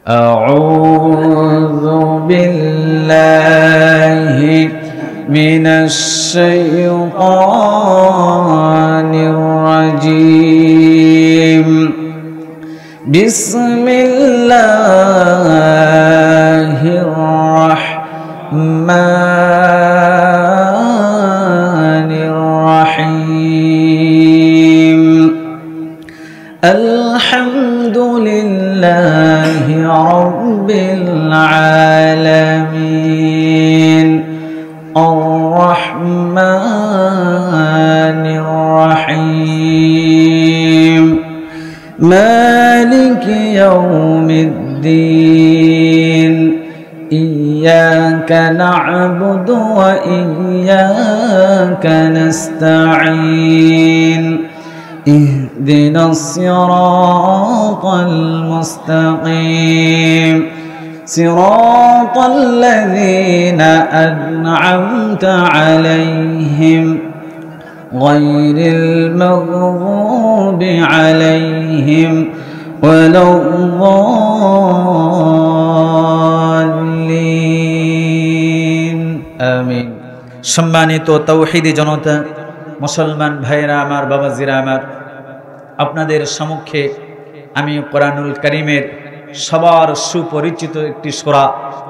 أعوذ بالله من الشيطان الرجيم بسم الله الرحمن الرحيم الحمد لله رب العالمين الرحمن الرحيم مالك يوم الدين إياك نعبد وإياك نستعين اهدنا الصراط المستقيم صراط الذين أنعمت عليهم غير المغضوب عليهم ولا الضالين آمين সম্মানিত তাওহীদি জনতা মুসলমান ভাইরা আমার বাবাজিরা আমার আপনাদের সম্মুখে আমি কোরআনুল কারীমের সবার সুপরিচিত একটি সূরা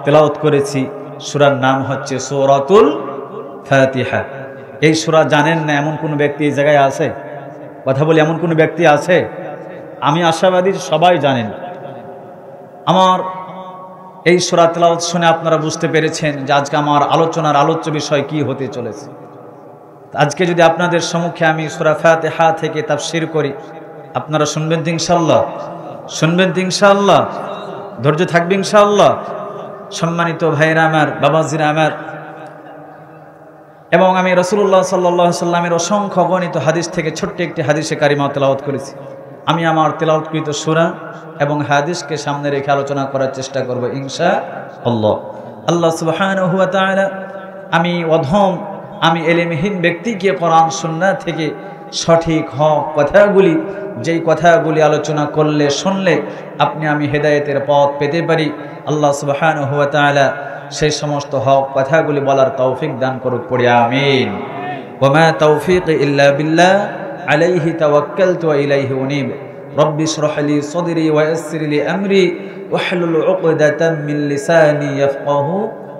তেলাওয়াত করেছি সূরার নাম হচ্ছে সূরাতুল ফাতিহা এই সূরা জানেন না এমন কোন ব্যক্তি এই জায়গায় আছে কথা বলি এমন কোন ব্যক্তি আছে আমি আশাবাদী সবাই জানেন আমার এই সূরা তেলাওয়াত শুনে আপনারা বুঝতে পেরেছেন যে আজকে আমার আলোচনার আলোচ্য বিষয় কি হতে চলেছে আজকে যদি আপনাদের সম্মুখে আমি সূরা ফাতিহা থেকে তাফসীর করি আপনারা শুনবেন তো ইনশাআল্লাহ শুনবেন তো ইনশাআল্লাহ ধৈর্য থাকবে ইনশাআল্লাহ সম্মানিত ভাইরা আমার বাবাজিরা আমার এবং আমি রাসূলুল্লাহ সাল্লাল্লাহু আলাইহি সাল্লামের অসংখ্য গণিত হাদিস থেকে ছোট্ট একটি হাদিসে কারিমা তেলাওয়াত করেছি আমি আমার তেলাওয়াতকৃত সূরা এবং হাদিসকে সামনে রেখে আলোচনা করার চেষ্টা করব ইনশাআল্লাহ আল্লাহ সুবহানাহু ওয়া তাআলা আমি অধম আমি এলেমহীন ব্যক্তিকে কোরআন সুন্নাহ থেকে সঠিক হক কথাগুলি যেই কথাগুলি আলোচনা করলে শুনলে আপনি আমি হেদায়েতের পথ পেতে পারি আল্লাহ সুবহানাহু ওয়া তাআলা সেই সমস্ত হক কথাগুলি বলার তৌফিক দান করুক পড়ি আমিন ওয়া মা তাওফীক ইল্লা বিল্লাহ আলাইহি তাওয়াক্কালতু ওয়া ইলাইহি উনীব রব্বি ইশরাহ লি সাদরি ওয়া ইয়াসসির লি আমরি ওয়াহলুল উকদাতাম মিন লিসানি ইয়াফকাহু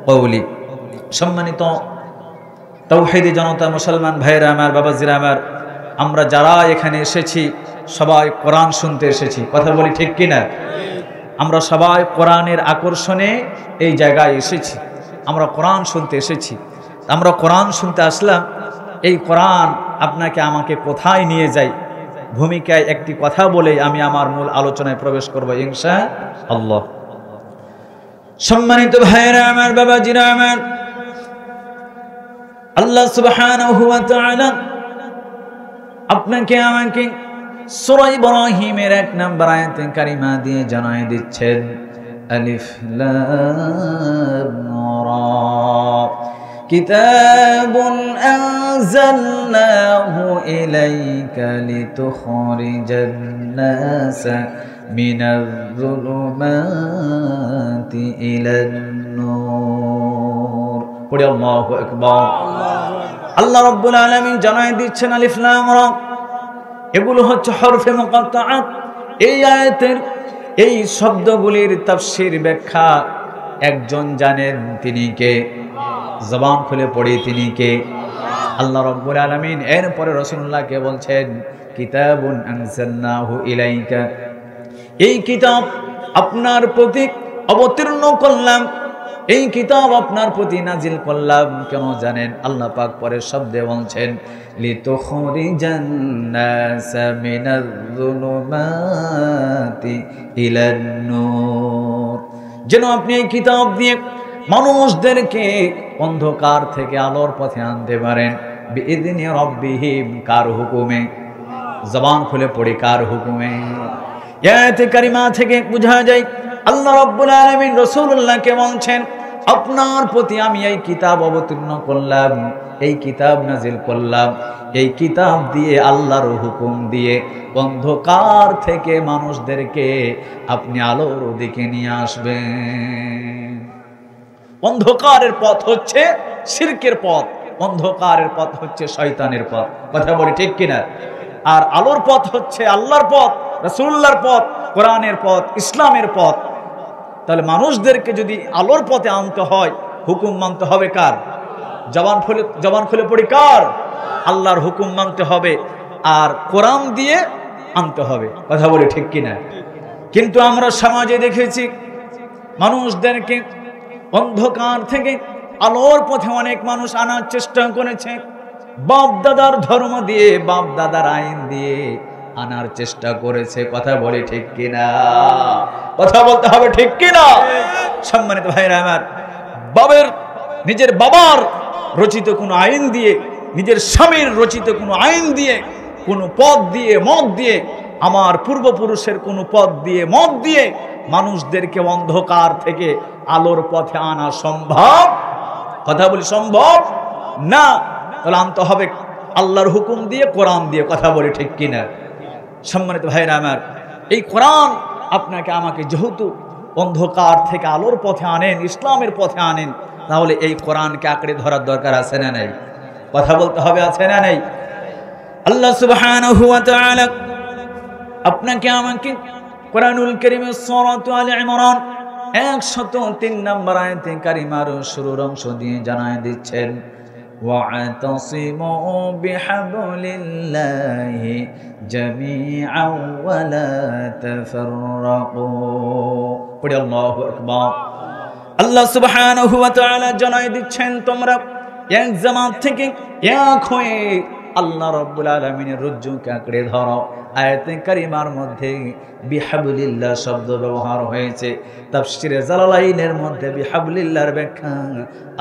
কওলি সম্মানিত তাওহীদি জনতা মুসলমান ভাইরা আমার বাবাজিরা আমার আমরা যারা এখানে এসেছি সবাই কোরআন শুনতে এসেছি কথা বলি ঠিক কি না আমরা সবাই কোরআনের আকর্ষণে এই জায়গায় এসেছি আমরা কোরআন শুনতে এসেছি আমরা কোরআন শুনতে আসলাম এই কোরআন আপনাকে আমাকে কোথায় নিয়ে যায় ভূমিকায় একটি কথা বলেই আমি আমার মূল আলোচনায় প্রবেশ করব ইনশাআল্লাহ সম্মানিত ভাইরা আমার বাবাজিরা আমার আল্লাহ সুবহানাহু ওয়া তাআলা আপনাকে আমাকে সূরা ইব্রাহিমের 1 নম্বর আয়াতে কারিমা দিয়ে জানাই দিচ্ছেন আলিফ লাম রা কিতাবুন আনজালনাহু ইলাইকা লিতুখরিজান নাসা মিনাজ যুলুমাতি ইলান নূর পড়ি আল্লাহু আকবার আল্লাহ রাব্বুল আলামিন জানাই দিচ্ছেন আলিফ লাম রা এগুলো হচ্ছে হরফে মুকাত্তাআত এই আয়াতের এই শব্দগুলির তাফসীর ব্যাখ্যা একজন জানেন তিনি কে জবান খুলে পড়ি তিনি কে আল্লাহ রাব্বুল আলামিন এরপরে রাসূলুল্লাহকে বলছেন কিতাবুন আনজালনাহু ইলাইকা এই কিতাব আপনার প্রতি অবতীর্ণ করলাম এই কিতাব আপনার প্রতি নাজিল করলাম কেন জানেন আল্লাহ পাক পরের শব্দে বলছেন লিতুখরিজান নাসা মিনাজ যুলুমাতি ইলান নূর যেন আপনি এই কিতাব দিয়ে মানুষদেরকে অন্ধকার থেকে আলোর পথে আনতে পারেন বিইذনি রাব্বিহিম কার হুকুমে জবান খুলে পড়ি কার হুকুমে আয়াতে কারিমা থেকে বোঝা যায় আল্লাহ রাব্বুল আলামিন রাসূলুল্লাহকে বলছেন আপনার প্রতি আমি এই কিতাব অবতীর্ণ করলাম, এই কিতাব নাজিল করলাম, এই কিতাব দিয়ে আল্লাহর হুকুম দিয়ে অন্ধকার থেকে মানুষদেরকে আপনি আলোর দিকে নিয়ে আসবেন। অন্ধকারের পথ হচ্ছে শিরকের পথ, অন্ধকারের পথ হচ্ছে শয়তানের পথ, কথা বলি ঠিক কিনা? আর আলোর পথ হচ্ছে আল্লাহর পথ, রাসূলুল্লাহর পথ, কোরআনের পথ, ইসলামের পথ। তাহলে মানুষদেরকে যদি আলোর পথে আনতে হয়, হুকুম মানতে হবে কার? জবান খুলে পড়ি কার? আল্লাহর হুকুম মানতে হবে, আর কোরআন দিয়ে আনতে হবে, কথা বলি ঠিক কিনা? কিন্তু আমরা সমাজে দেখেছি মানুষদেরকে অন্ধকার থেকে আলোর পথে অনেক মানুষ আনার চেষ্টা করেছে, বাপ দাদার ধর্ম দিয়ে, বাপ দাদার আইন দিয়ে আনার চেষ্টা করেছে, কথা বলি ঠিক কিনা? কথা বলতে হবে ঠিক কিনা? সম্মানিত ভাইরা আমার, নিজের বাবার রচিত কোনো আইন দিয়ে, নিজের স্বামীর রচিত কোনো আইন দিয়ে, কোনো পদ দিয়ে, মত দিয়ে, আমার পূর্বপুরুষের কোনো পদ দিয়ে, মত দিয়ে মানুষদেরকে অন্ধকার থেকে আলোর পথে আনা সম্ভব? কথা বলি সম্ভব না। তাহলে আনতে হবে আল্লাহর হুকুম দিয়ে, কোরআন দিয়ে, কথা বলি ঠিক কিনা? সম্মানিত ভাইরা আমার, এই কোরআন আপনাকে আমাকে যেহেতু অন্ধকার থেকে আলোর পথে আনেন, ইসলামের পথে আনেন, তাহলে এই কোরআনকে আঁকড়ে ধরার দরকার আছে না নেই? কথা বলতে হবে, আছে না নেই? আল্লাহ সুবহানাহু ওয়া তাআলা আপনাকে আমাকে কোরআনুল কারীমের সূরা আলে ইমরান 103 নম্বর আয়াতে কারিমার শুরুর অংশ দিয়ে জানায় দিচ্ছেন, ওয়া'তাসিমু বিহাবলিল্লাহি জামিআন ওয়া লা তাফাররাকু। পড়ি আল্লাহু আকবার। আল্লাহ সুবহানাহু ওয়া তাআলা জানায় দিচ্ছেন, তোমরা এক জামাত থেকে এক হয়ে আল্লাহ রাব্বুল আলামিনের রজ্জুকে আঁকড়ে ধরো। আয়াতে কারিমার মধ্যে বিহাবলিল্লাহ শব্দ ব্যবহার হয়েছে। তাফসীরে জালালাইনের মধ্যে বিহাবলিল্লাহর ব্যাখ্যা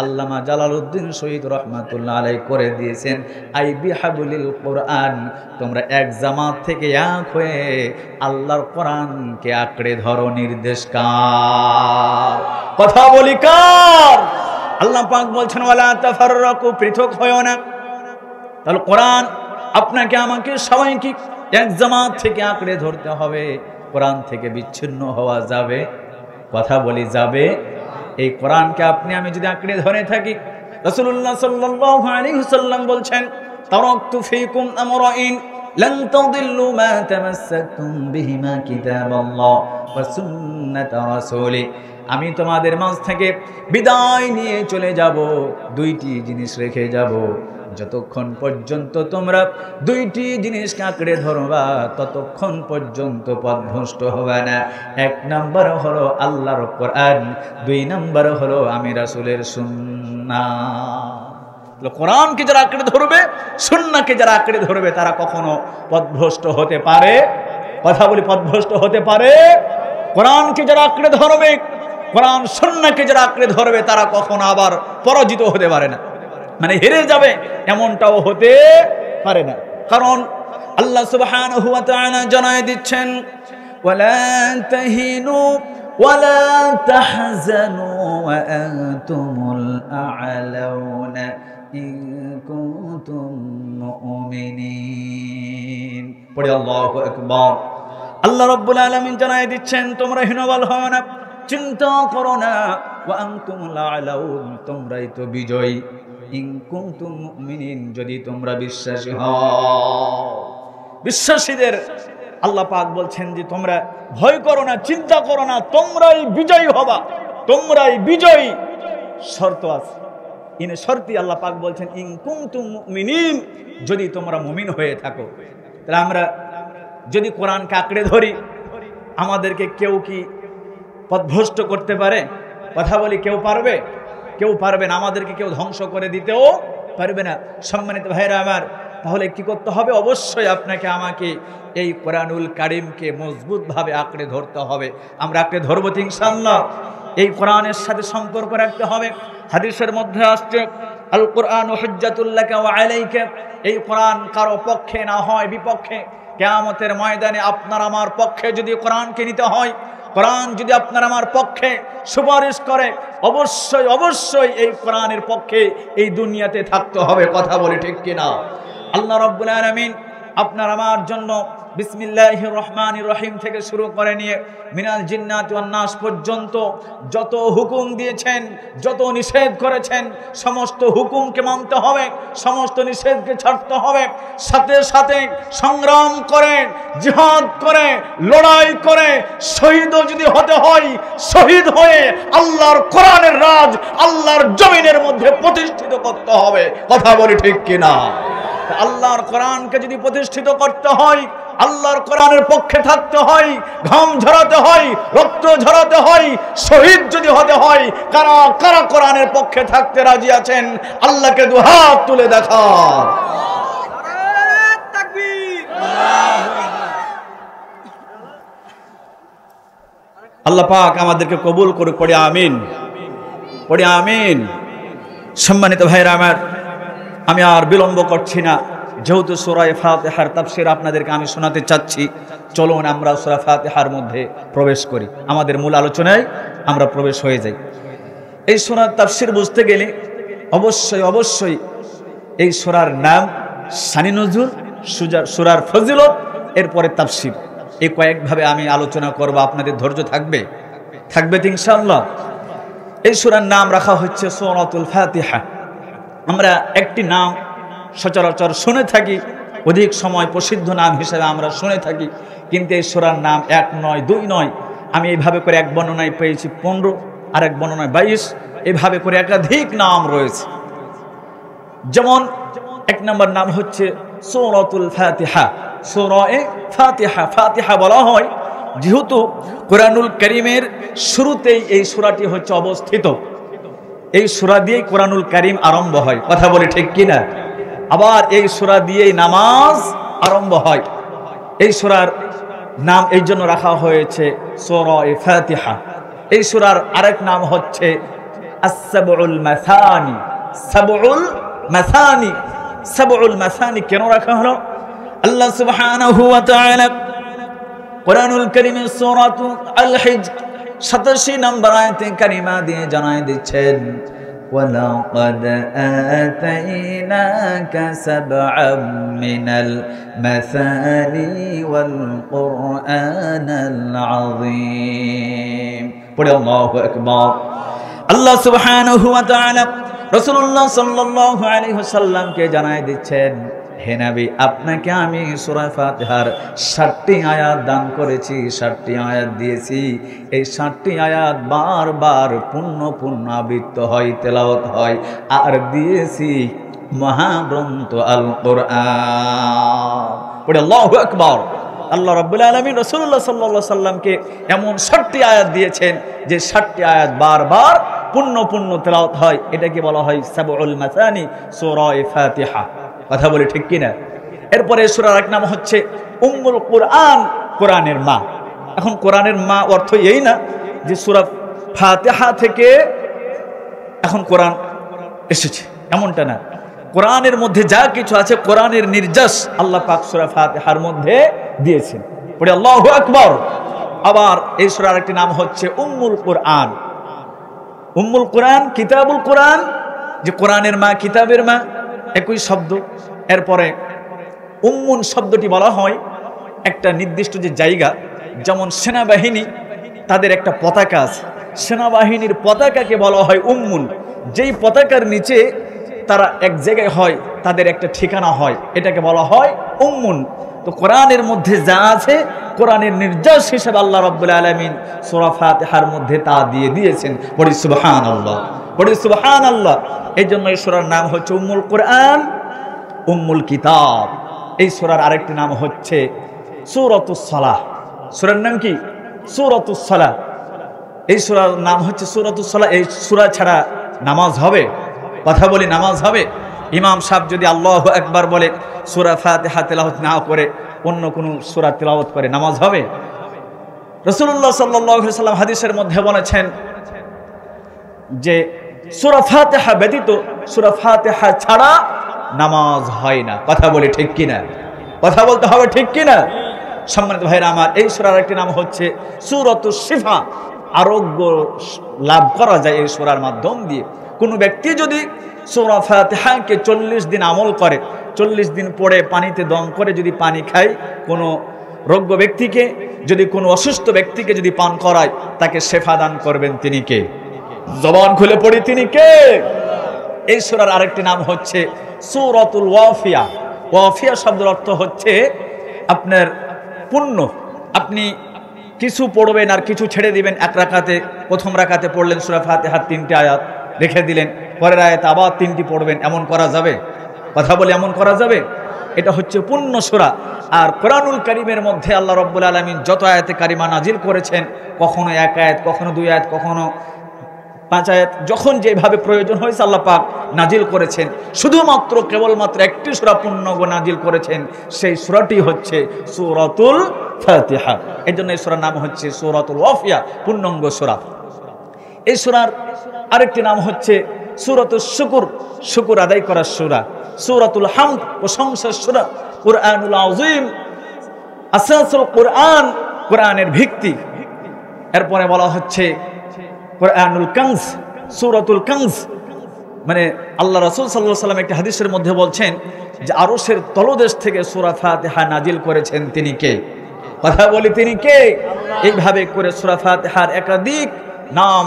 আল্লামা জালালউদ্দিন শহীদ রাহমাতুল্লাহ আলাইহি করে দিয়েছেন, আই বিহাবলিল কোরআন, তোমরা এক জামাত থেকে এক হয়ে আল্লাহর কোরআনকে আঁকড়ে ধরো। নির্দেশ কার? কথা বলি কার? আল্লাহ পাক বলছেন, ওয়ালা তাফাররাকু, পৃথক হয়ো না। তাহলে কোরআন আপনাকে আমাকে সবাইকে এক জামাত থেকে আঁকড়ে ধরতে হবে, কোরআন থেকে বিচ্ছিন্ন হওয়া যাবে? কথা বলি যাবে? এই কোরআনকে আপনি আমি যদি আঁকড়ে ধরে থাকি, রাসূলুল্লাহ সাল্লাল্লাহু আলাইহি ওয়াসাল্লাম বলছেন, তারাকতু ফীকুম আমরাইন লান তাদিল্লু মা তামাসসাকতুম বিহিমা কিতাবাল্লাহ ওয়া সুন্নাত রাসূলি, আমি তোমাদের মাঝ থেকে বিদায় নিয়ে চলে যাব, দুইটি জিনিস রেখে যাব। যতক্ষণ পর্যন্ত তোমরা দুইটি জিনিসকে আঁকড়ে ধরবা, ততক্ষণ পর্যন্ত পথভ্রষ্ট হবে না। এক নম্বর হলো আল্লাহর কোরআন, দুই নম্বর হলো আমি রাসূলের সুন্নাহ। কোরআনকে যারা আঁকড়ে ধরবে, সুন্নাহকে যারা আঁকড়ে ধরবে, তারা কখনো পথভ্রষ্ট হতে পারে? কথা বলি, পথভ্রষ্ট হতে পারে? কোরআনকে যারা আঁকড়ে ধরবে, কোরআন সুন্নাহকে যারা আঁকড়ে ধরবে, তারা কখনো আবার পরাজিত হতে পারে না, মানে হেরে যাবে এমনটাও হতে পারে না। কারণ আল্লাহ সুবহানাহু ওয়া তাআলা জানায় দিচ্ছেন, ওয়ালা তাহিনু ওয়ালা তাহজানু ওয়া আনতুমুল আ'লাউনা ইন কুনতুম মুমিনিন। পড়ি আল্লাহু আকবার। আল্লাহ রাব্বুল আলামিন জানায় দিচ্ছেন, তোমরা হীনবল হও না, চিন্তা করো না, ওয়া আনতুমুল আ'লাউন, তোমরাই তো বিজয়ী, ইন কুনতুম মুমিনিন, যদি তোমরা বিশ্বাসী হও। বিশ্বাসীদের আল্লাহ পাক বলছেন যে তোমরা ভয় করো না, চিন্তা করো না, তোমরাই বিজয়ী হবা, তোমরাই বিজয়ী। শর্ত আছে, ইনে শর্তি আল্লাহ পাক বলছেন ইন কুনতুম মুমিনিন, যদি তোমরা মুমিন হয়ে থাকো। তাহলে আমরা যদি কোরআনকে আঁকড়ে ধরি, আমাদেরকে কেউ কি পথভ্রষ্ট করতে পারে? কথা বলি, কেউ পারবে? কেউ পারবে না। আমাদেরকে কেউ ধ্বংস করে দিতেও পারবে না। সম্মানিত ভাইরা আমার, তাহলে কি করতে হবে? অবশ্যই আপনাকে আমাকে এই কোরআনুল কারীমকে মজবুতভাবে আঁকড়ে ধরতে হবে। আমরা আঁকড়ে ধরবো তো ইনশাআল্লাহ। এই কোরআনের সাথে সম্পর্ক রাখতে হবে। হাদিসের মধ্যে আসছে, আল কোরআন হুজ্জাতুল লাকা ওয়া আলাইকা, এই কোরআন কারো পক্ষে না হয় বিপক্ষে। কিয়ামতের ময়দানে আপনার আমার পক্ষে যদি কোরআনকে নিতে হয়, কোরআন যদি আপনার আমার পক্ষে সুপারিশ করে, অবশ্যই অবশ্যই এই কোরআনের পক্ষে এই দুনিয়াতে থাকতে হবে। কথা বলি ঠিক কিনা? আল্লাহ রাব্বুল আলামিন আপনার আমার জন্য বিসমিল্লাহির রহমানির রহিম থেকে শুরু করে নিয়ে মিনাল জিন্নাতি ওয়ান নাস পর্যন্ত যত হুকুম দিয়েছেন, যত নিষেধ করেছেন, সমস্ত হুকুমকে মানতে হবে, সমস্ত নিষেধকে ছাড়তে হবে। সাথে সাথে সংগ্রাম করে, জিহাদ করে, লড়াই করে, শহীদও যদি হতে হয়, শহীদ হয়ে আল্লাহর কোরআনের রাজ আল্লাহর জমিনের মধ্যে প্রতিষ্ঠিত করতে হবে। কথা বলি ঠিক কিনা? আল্লাহর কোরআনকে যদি প্রতিষ্ঠিত করতে হয়, আল্লাহর কোরআনের পক্ষে থাকতে হয়, ঘাম ঝরাতে হয়, রক্ত ঝরাতে হয়, শহীদ যদি হতে হয়, কারা কারা কোরআনের পক্ষে থাকতে রাজি আছেন? আল্লাহকে দুহাত তুলে দেখান। আল্লাহ পাক আমাদেরকে কবুল করে। পড়ি আমিন, পড়ি আমিন। সম্মানিত ভাইরা আমার, আমি আর বিলম্ব করছি না, যেহেতু সূরা ফাতিহার তাফসীর আপনাদেরকে আমি শোনাতে চাচ্ছি, চলুন আমরা সূরা ফাতিহার মধ্যে প্রবেশ করি, আমাদের মূল আলোচনায় আমরা প্রবেশ হয়ে যাই। এই সূরার তাফসীর বুঝতে গেলে অবশ্যই অবশ্যই এই সূরার নাম, শানি নজুল, সূরার ফজিলত, এরপরে তাফসীর, এই কয়েকভাবে আমি আলোচনা করব। আপনাদের ধৈর্য থাকবে? থাকবে তো ইনশাআল্লাহ। এই সূরার নাম রাখা হচ্ছে সূরাতুল ফাতিহা। আমরা একটি নাম সচরাচর শুনে থাকি, অধিক সময় প্রসিদ্ধ নাম হিসেবে আমরা শুনে থাকি, কিন্তু এই সূরার নাম এক নয়, দুই নয়, আমি এইভাবে করে এক বর্ণনায় পেয়েছি 15, আর এক বর্ণনায় 22, এইভাবে করে একাধিক নাম রয়েছে। যেমন এক নম্বর নাম হচ্ছে সূরাতুল ফাতিহা, সূরায়ে ফাতিহা। ফাতিহা বলা হয় যেহেতু কোরআনুল কারীমের শুরুতেই এই সূরাটি হচ্ছে অবস্থিত, এই সূরা দিয়েই কোরআনুল কারীম আরম্ভ হয়। কথা বলি ঠিক কিনা? আবার এই সূরা দিয়েই নামাজ আরম্ভ হয়। এই সূরার নাম এই জন্য রাখা হয়েছে সূরায়ে ফাতিহা। এই সূরার আরেক নাম হচ্ছে আস-সাবউল মাসানি। সাবউল মাসানি, সাবউল মাসানি কেন রাখা হলো? আল্লাহ সুবহানাহু ওয়া তাআলা কোরআনুল কারীমের সূরাতুল আল-হিজর 87 নম্বর আয়াতে কারিমা দিয়ে জানাই দিচ্ছেন, وَلَقَدْ آتَيْنَاكَ سَبْعًا مِنَ الْمَثَانِي وَالْقُرْآنَ الْعَظِيمَ। পড়ে আল্লাহু আকবার। আল্লাহ সুবহানাহু ওয়া তাআলা রাসূলুল্লাহ সাল্লাল্লাহু আলাইহি ওয়াসাল্লামকে জানাই দিচ্ছেন, হে নবী, আপনাকে আমি সূরা ফাতিহার 60টি আয়াত দান করেছি, 60টি আয়াত দিয়েছি। এই 60টি আয়াত বারবার পুনরাবৃত্ত হয়, তেলাওয়াত হয়, আর দিয়েছি মহাগ্রন্থ আল কোরআন। পড়ে আল্লাহু আকবার। আল্লাহ রাব্বুল আলামিন রাসূলুল্লাহ সাল্লাল্লাহু আলাইহি ওয়াসাল্লামকে এমন 60টি আয়াত দিয়েছেন যে 60টি আয়াত বারবার পূর্ণ তেলাওয়াত হয়। এটাকে বলা হয় সাবউল মাসানি, সূরা ফাতিহা। কথা বলি ঠিক কিনা? এরপরে সূরার এক নাম হচ্ছে উম্মুল কুরআন, কোরআনের মা। এখন কোরআনের মা অর্থ এই না যে সূরা ফাতিহা থেকে এখন কোরআন এসেছে, এমনটা না। কোরআনের মধ্যে যা কিছু আছে, কোরআনের নির্যাস আল্লাহ পাক সূরা ফাতিহার মধ্যে দিয়েছেন। পড়ে আল্লাহু আকবার। আবার এই সূরার একটি নাম হচ্ছে উম্মুল কুরআন। উম্মুল কুরআন, কিতাবুল কুরআন, যে কোরআনের মা, কিতাবের মা, একই শব্দ। এরপরে উম্মুন শব্দটি বলা হয় একটা নির্দিষ্ট যে জায়গা, যেমন সেনাবাহিনী, তাদের একটা পতাকা আছে, সেনাবাহিনীর পতাকাকে বলা হয় উম্মুন। যেই পতাকার নিচে তারা এক জায়গায় হয়, তাদের একটা ঠিকানা হয়, এটাকে বলা হয় উম্মুন। তো কোরআনের মধ্যে যা আছে, কোরআনের নির্যাস হিসেবে আল্লাহ রাব্বুল আলামিন সূরা ফাতিহার মধ্যে তা দিয়ে দিয়েছেন। পড়ি সুবহানাল্লাহ, পড়ি সুবহানাল্লাহ। এই জন্য এই সূরার নাম হচ্ছে উম্মুল কুরআন, উম্মুল কিতাব। এই সূরার আরেকটি নাম হচ্ছে সূরাতুস সালাহ। সূরার নাম কি? সূরাতুস সালাহ। এই সূরার নাম হচ্ছে সূরাতুস সালাহ। এই সূরা ছাড়া নামাজ হবে? কথা বলি, নামাজ হবে? ইমাম সাহেব যদি আল্লাহু আকবার বলে, সূরা ফাতিহা তেলাওয়াত না করে অন্য কোনো সূরা তেলাওয়াত করে, নামাজ হবে? রাসূলুল্লাহ সাল্লাল্লাহু আলাইহি ওয়াসাল্লাম হাদিসের মধ্যে বলেছেন যে সূরা ফাতিহা ব্যতীত, সূরা ফাতিহা ছাড়া নামাজ হয় না। কথা বলি ঠিক কিনা? কথা বলতে হবে ঠিক কিনা? সম্মানিত ভাইরা আমার, এই সূরার একটি নাম হচ্ছে সূরাতুশ শিফা। আরোগ্য লাভ করা যায় এই সূরার মাধ্যম দিয়ে। কোনো ব্যক্তি যদি সূরা ফাতিহাকে 40 দিন আমল করে, 40 দিন পরে পানিতে দম করে যদি পানি খায়, কোনো রোগ্য ব্যক্তিকে, যদি কোনো অসুস্থ ব্যক্তিকে যদি পান করায়, তাকে শেফা দান করবেন তিনি কে? জবান খুলে পড়ি, তিনি কে? এই সূরার আরেকটি নাম হচ্ছে সূরাতুল ওয়াফিয়া। ওয়াফিয়া শব্দের অর্থ হচ্ছে আপনার পুণ্য। আপনি কিছু পড়বেন আর কিছু ছেড়ে দিবেন। এক রাকাতে, প্রথম রাকাতে পড়লেন সূরা ফাতিহার 3টি আয়াত, রেখে দিলেন, পরের আয়াতে আবার 3টি পড়বেন, এমন করা যাবে? কথা বলে এমন করা যাবে? এটা হচ্ছে পুণ্য সূরা। আর কোরআনুল কারীমের মধ্যে আল্লাহ রাব্বুল আলামিন যত আয়াতে কারিমা নাজিল করেছেন, কখনো 1 আয়াত, কখনো 2 আয়াত, কখনো 5 আয়াত, যখন যেভাবে প্রয়োজন হয়েছে আল্লাহ পাক নাজিল করেছেন। শুধুমাত্র কেবলমাত্র একটি সূরা পূর্ণাঙ্গ নাজিল করেছেন, সেই সূরাটি হচ্ছে সূরাতুল ফাতিহা। এই জন্য এই সূরার নাম হচ্ছে সূরাতুল ওয়াফিয়া, পূর্ণাঙ্গ সূরা। এই সূরার আরেকটি নাম হচ্ছে সূরাতুশ শুকর, শুকর আদায় করার সূরা। সূরাতুল হামদ, প্রশংসার সূরা। কুরআনুল আযীম, আসাসুল কুরআন, কুরআনের ভিত্তি। এরপরে বলা হচ্ছে কুরআনুল কানজ, সূরাতুল কানজ। মানে আল্লাহ রাসূল সাল্লাল্লাহু আলাইহি ওয়াসাল্লাম একটি হাদিসের মধ্যে বলছেন যে আরশের তলদেশ থেকে সূরা ফাতিহা নাজিল করেছেন তিনি কে? কথা বলি, তিনি কে? এইভাবে করে সূরা ফাতিহার একাধিক নাম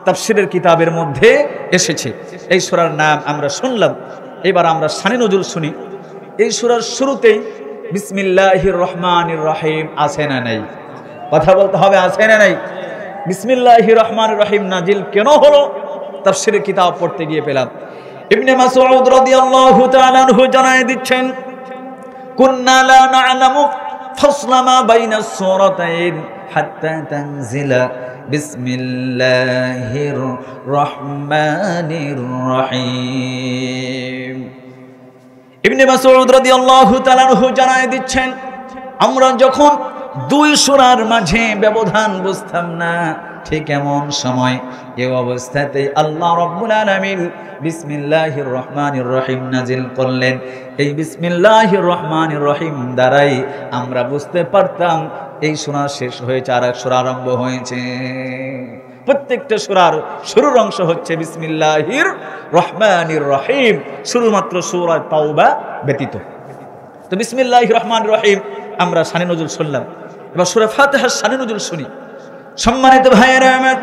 তাফসীরের কিতাবের মধ্যে এসেছে। এই সূরার নাম আমরা শুনলাম। এবার আমরা শানে নজুল শুনি। এই সূরার শুরুতেই বিসমিল্লাহির রহমানির রহিম আছে না নাই? কথা বলতে হবে, আছে না নাই? বিসমিল্লাহির রহমানির রহিম নাজিল কেন হলো? তাফসীরের কিতাব পড়তে গিয়ে পেলাম ইবনে মাসউদ রাদিয়াল্লাহু তাআলা আনহু জানায় দিচ্ছেন, কুন্না লা না'লামু ফাসলা মা বাইনাস সূরাতাইন হাত্তা তানজিলা বিসমিল্লাহির রহমানির রহিম। ইবনে মাসউদ রাদিয়াল্লাহু তাআলা আনহু জানায় দিচ্ছেন, আমরা যখন 2 সূরার মাঝে ব্যবধান বুঝতাম না, ঠিক এমন সময় এই অবস্থাতেই আল্লাহ রাব্বুল আলামিন বিসমিল্লাহির রহমানির রহিম নাজিল করলেন। এই বিসমিল্লাহির রহমানির রহিম দ্বারাই আমরা বুঝতে পারতাম এই সূরা শেষ হয়েছে, আর এক সূরা আরম্ভ হয়েছে। প্রত্যেকটা সূরার শুরুর অংশ হচ্ছে বিসমিল্লাহির রহমানির রহিম, শুধুমাত্র সূরা তাওবা ব্যতীত। তো বিসমিল্লাহির রহমানির রহিম আমরা শানে নজুল শুনলাম। এবার সূরা ফাতিহার শানে নজুল শুনি। সম্মানিত ভাইয়েরা আমার,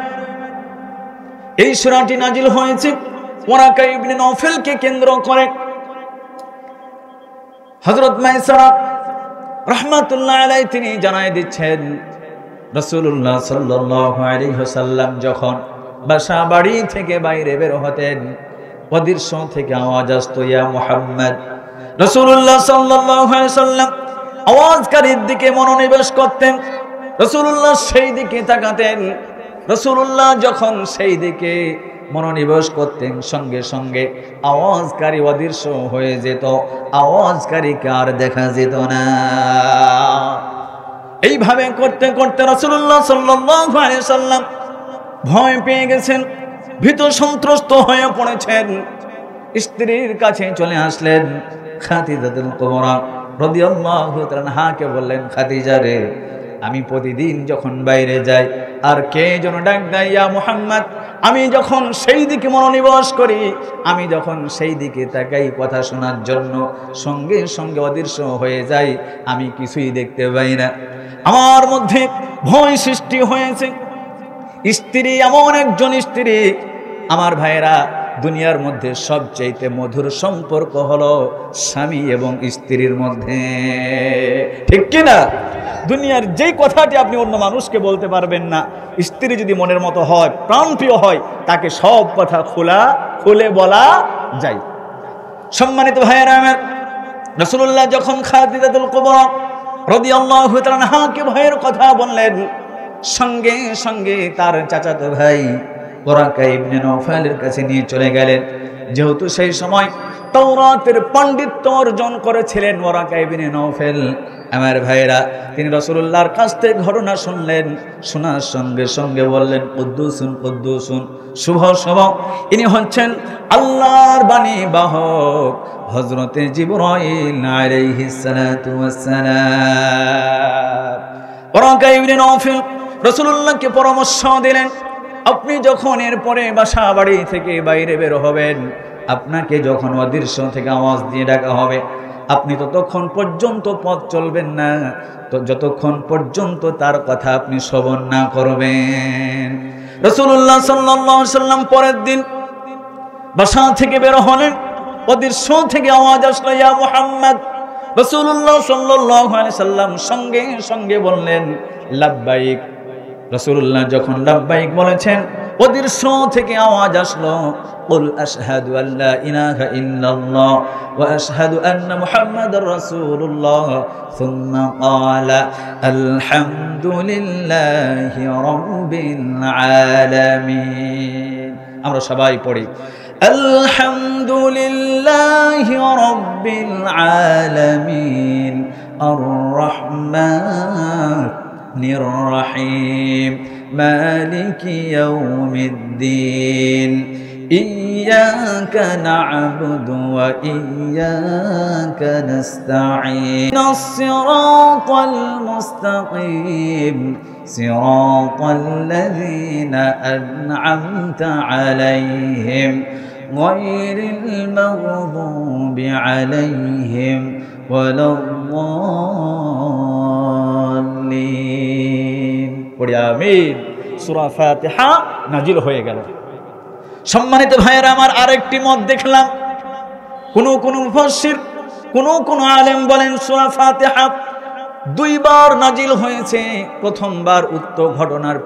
এই সূরাটি নাজিল হয়েছে ওয়ারাকা ইবনে নওফেলকে কেন্দ্র করে। হযরত মাইসারা রাহমাতুল্লাহ আলাইহি তিনি জানায় দিচ্ছেন, রাসূলুল্লাহ সাল্লাল্লাহু আলাইহি ওয়াসাল্লাম যখন বাসা বাড়ি থেকে বাইরে বের হতেন, অদৃশ্য থেকে আওয়াজ আসতো, ইয়া মুহাম্মদ। রাসূলুল্লাহ সাল্লাল্লাহু আলাইহি ওয়াসাল্লাম আওয়াজকারীর দিকে মনোনিবেশ করতেন, রাসূলুল্লাহ সেই দিকে তাকাতেন। রাসূলুল্লাহ যখন সেই দিকে মনোনিবেশ করতেন, সঙ্গে সঙ্গে আওয়াজকারী অদৃশ্য হয়ে যেত, আওয়াজকারীকে আর দেখা যেত না। এইভাবে করতে করতে রাসূলুল্লাহ সাল্লাল্লাহু আলাইহি ওয়াসাল্লাম ভয় পেয়ে গেছেন, ভীত সন্ত্রস্ত হয়ে পড়েছেন। স্ত্রীর কাছে চলে আসলেন, খাদিজাতুল কুবরা রাদিয়াল্লাহু তাআলা আনহাকে বললেন, খাদিজা রে, আমি প্রতিদিন যখন বাইরে যাই আর কে যেন ডাক দেয়, ইয়া মুহাম্মদ, আমি যখন সেই দিকে মনোনিবেশ করি, আমি যখন সেই দিকে তাকাই কথা শোনার জন্য, সঙ্গে সঙ্গে অদৃশ্য হয়ে যাই, আমি কিছুই দেখতে পাই না। আমার মধ্যে ভয় সৃষ্টি হয়েছে। স্ত্রী, এমন একজন স্ত্রী, আমার ভাইয়েরা, দুনিয়ার মধ্যে সবচেয়ে মধুর সম্পর্ক হলো স্বামী এবং স্ত্রীর মধ্যে, ঠিক কি না? দুনিয়ার যেই কথাটি আপনি অন্য মানুষকে বলতে পারবেন না, স্ত্রী যদি মনের মতো হয়, প্রাণপ্রিয় হয়, তাকে সব কথা খুলে বলা যায়। সম্মানিত ভাইয়েরা আমার, রাসূলুল্লাহ যখন খাদিজাতুল কুবরা রাদিয়াল্লাহু তাআলা আনহাকে ভয়ের কথা বললেন, সঙ্গে সঙ্গে তার চাচাতো ভাই ওয়ারাকা ইবনে নওফেলের কাছে নিয়ে চলে গেলেন। যেহেতু সেই সময় তাওরাতের পণ্ডিত্য অর্জন করেছিলেন ওয়ারাকা ইবনে নওফেল, আমার ভাইরা, তিনি রাসূলুল্লাহর কাছ থেকে ঘটনা শুনলেন, শোনার সঙ্গে সঙ্গে বললেন কুদ্দুসুন কুদ্দুসুন, শুভ শুভ। ইনি হচ্ছেন আল্লাহর বাণী বাহক হযরতে জিবরাইল আলাইহিস সালাতু ওয়াস সালাম। ওয়ারাকা ইবনে নওফল রাসূলুল্লাহকে পরামর্শ দিলেন, আপনি যখন এরপরে বাসা বাড়ি থেকে বাইরে বের হবেন, আপনাকে যখন অদৃশ্য থেকে আওয়াজ দিয়ে ডাকা হবে, আপনি ততক্ষণ পর্যন্ত পথ চলবেন না তো যতক্ষণ পর্যন্ত তার কথা আপনি শ্রবণ না করবেন। রাসূলুল্লাহ সাল্লাল্লাহু আলাইহি ওয়াসাল্লাম পরের দিন বাসা থেকে বের হলেন, অদৃশ্য থেকে আওয়াজ আসলো ইয়া মুহাম্মদ। রাসূলুল্লাহ সাল্লাল্লাহু আলাইহি ওয়াসাল্লাম সঙ্গে সঙ্গে বললেন লাব্বাইক। রাসূলুল্লাহ যখন লাব্বাইক বলেছেন, অদৃশ্য থেকে আওয়াজ আসলো কুল আশহাদু আল্লা ইলাহা ইল্লাল্লাহ ওয়া আশহাদু আন্না মুহাম্মাদার রাসূলুল্লাহ সুম্মা ক্বালা আলহামদুলিল্লাহি রাব্বিল আলামিন। আমরা সবাই পড়ি আলহামদুলিল্লাহি রাব্বিল আলামিন আর রহমানির রহিম মালিকি ইয়াউমিদ্দিন ইয়্যাকা না'বুদু ওয়া ইয়্যাকা নাস্তাঈন সিরাতাল মুস্তাকিম সিরাতাল লাযীনা আন'আমতা আলাইহিম গায়রিল মাগদুবি আলাইহিম ওয়ালাদ-দাল্লিন। পড়ি আমিন। সূরা ফাতিহা নাজিল হয়ে গেল। সম্মানিত ভাইয়েরা আমার, আরেকটি মত দেখলাম, কোন মুফাসসির কোন আলেম বলেন সূরা ফাতিহা দুইবার নাজিল হয়েছে। প্রথমবার উক্ত ঘটনার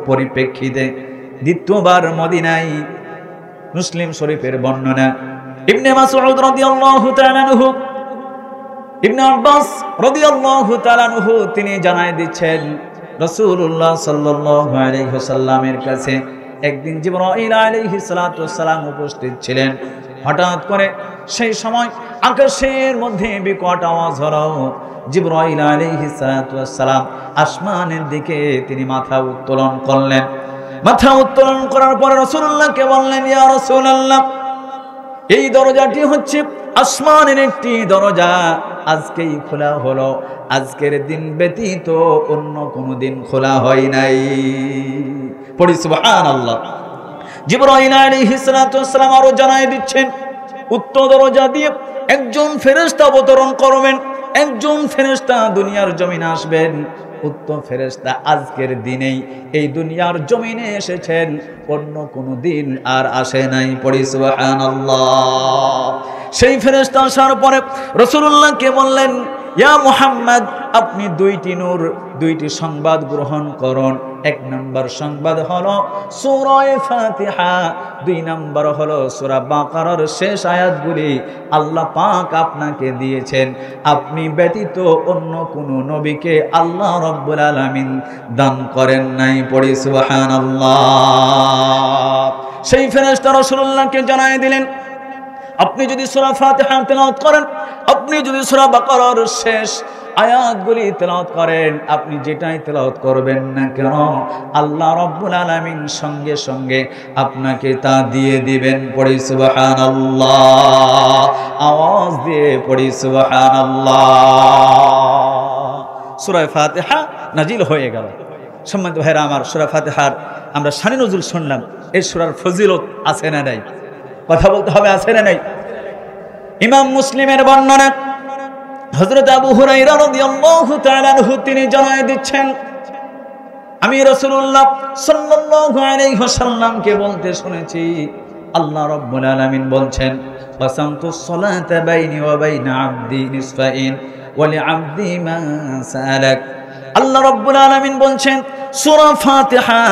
পরিপ্রেক্ষিতে, দ্বিতীয়বার মদিনায়। মুসলিম শরীফের বর্ণনা, ইবনে মাসউদ রাদিয়াল্লাহু তাআলা আনহু, ইবনে আব্বাস রাদিয়াল্লাহু তাআলা আনহু তিনি জানায় দিচ্ছেন, রাসূলুল্লাহ সাল্লাল্লাহু আলাইহি ওয়াসাল্লামের কাছে একদিন জিবরাইল আলাইহিস সালাতু ওয়াস সালাম উপস্থিত ছিলেন। হঠাৎ করে সেই সময় আকাশের মধ্যে বিকট আওয়াজ হলো। জিবরাইল আলাইহিস সালাতু ওয়াস সালাম আসমানের দিকে তিনি মাথা উত্তোলন করলেন। মাথা উত্তোলন করার পরে রাসূলুল্লাহকে বললেন, ইয়া রাসূলুল্লাহ, এই দরজাটি হচ্ছে আসমানের একটি দরজা, আজকেই খোলা হলো, আজকের দিন ব্যতীত অন্য কোনো দিন খোলা হয় নাই। পড়ি সুবহানাল্লাহ। জিবরাইল আলাইহিস সালাতু ওয়াস সালাম আরো জানায় দিচ্ছেন, উক্ত দরজা দিয়ে একজন ফেরেশতা অবতরণ করবেন, একজন ফেরেশতা দুনিয়ার জমিনে আসবেন। উক্ত ফেরেশতা আজকের দিনেই এই দুনিয়ার জমিনে এসেছেন, অন্য কোনো দিন আর আসে নাই। পড়ি সুবহানাল্লাহ। সেই ফেরেশতা আসার পরে রাসূলুল্লাহকে বললেন, ইয়া মুহাম্মদ, আপনি দুইটি সংবাদ গ্রহণ করুন। এক নম্বর সংবাদ হলো সূরা ফাতিহা, দুই নম্বর হলো সূরা বাকারার শেষ আয়াতগুলি আল্লাহ পাক আপনাকে দিয়েছেন। আপনি ব্যতীত অন্য কোনো নবীকে আল্লাহ রাব্বুল আলামিন দান করেন নাই। পড়ি সুবহানাল্লাহ। সেই ফেরেশতা রাসূলুল্লাহকে জানায় দিলেন, আপনি যদি সূরা ফাতিহা তেলাওয়াত করেন, আপনি যদি সূরা বাকারার শেষ আয়াতগুলি তেলাওয়াত করেন, আপনি যেটাই তেলাওয়াত করবেন না কেন, আল্লাহ রাব্বুল আলামিন সঙ্গে সঙ্গে আপনাকে তা দিয়ে দিবেন। পড়ি সুবহানাল্লাহ। আওয়াজ দিয়ে পড়ি সুবহানাল্লাহ। সূরা ফাতিহা নাজিল হয়ে গেল। সম্মানিত ভাইরা আমার, সূরা ফাতিহার আমরা শানে নজুল শুনলাম। এই সূরার ফজিলত আছে না নাই? কথা বলতে হবে, আছে না নাই? ইমাম মুসলিমের বর্ণনা, হযরত আবু হুরায়রা রাদিয়াল্লাহু তাআলা আনহু তিনি জানায় দিচ্ছেন, আমি রাসূলুল্লাহ সাল্লাল্লাহু আলাইহি ওয়াসাল্লামকে বলতে শুনেছি, আল্লাহ রাব্বুল আলামিন বলছেন, কাসামতুস সালাতা বাইনি ওয়া বাইনা আবদি নিসফাইন ওয়া লিআবদি মা সালাক। আল্লাহ রাব্বুল আলামিন বলছেন, সূরা ফাতিহা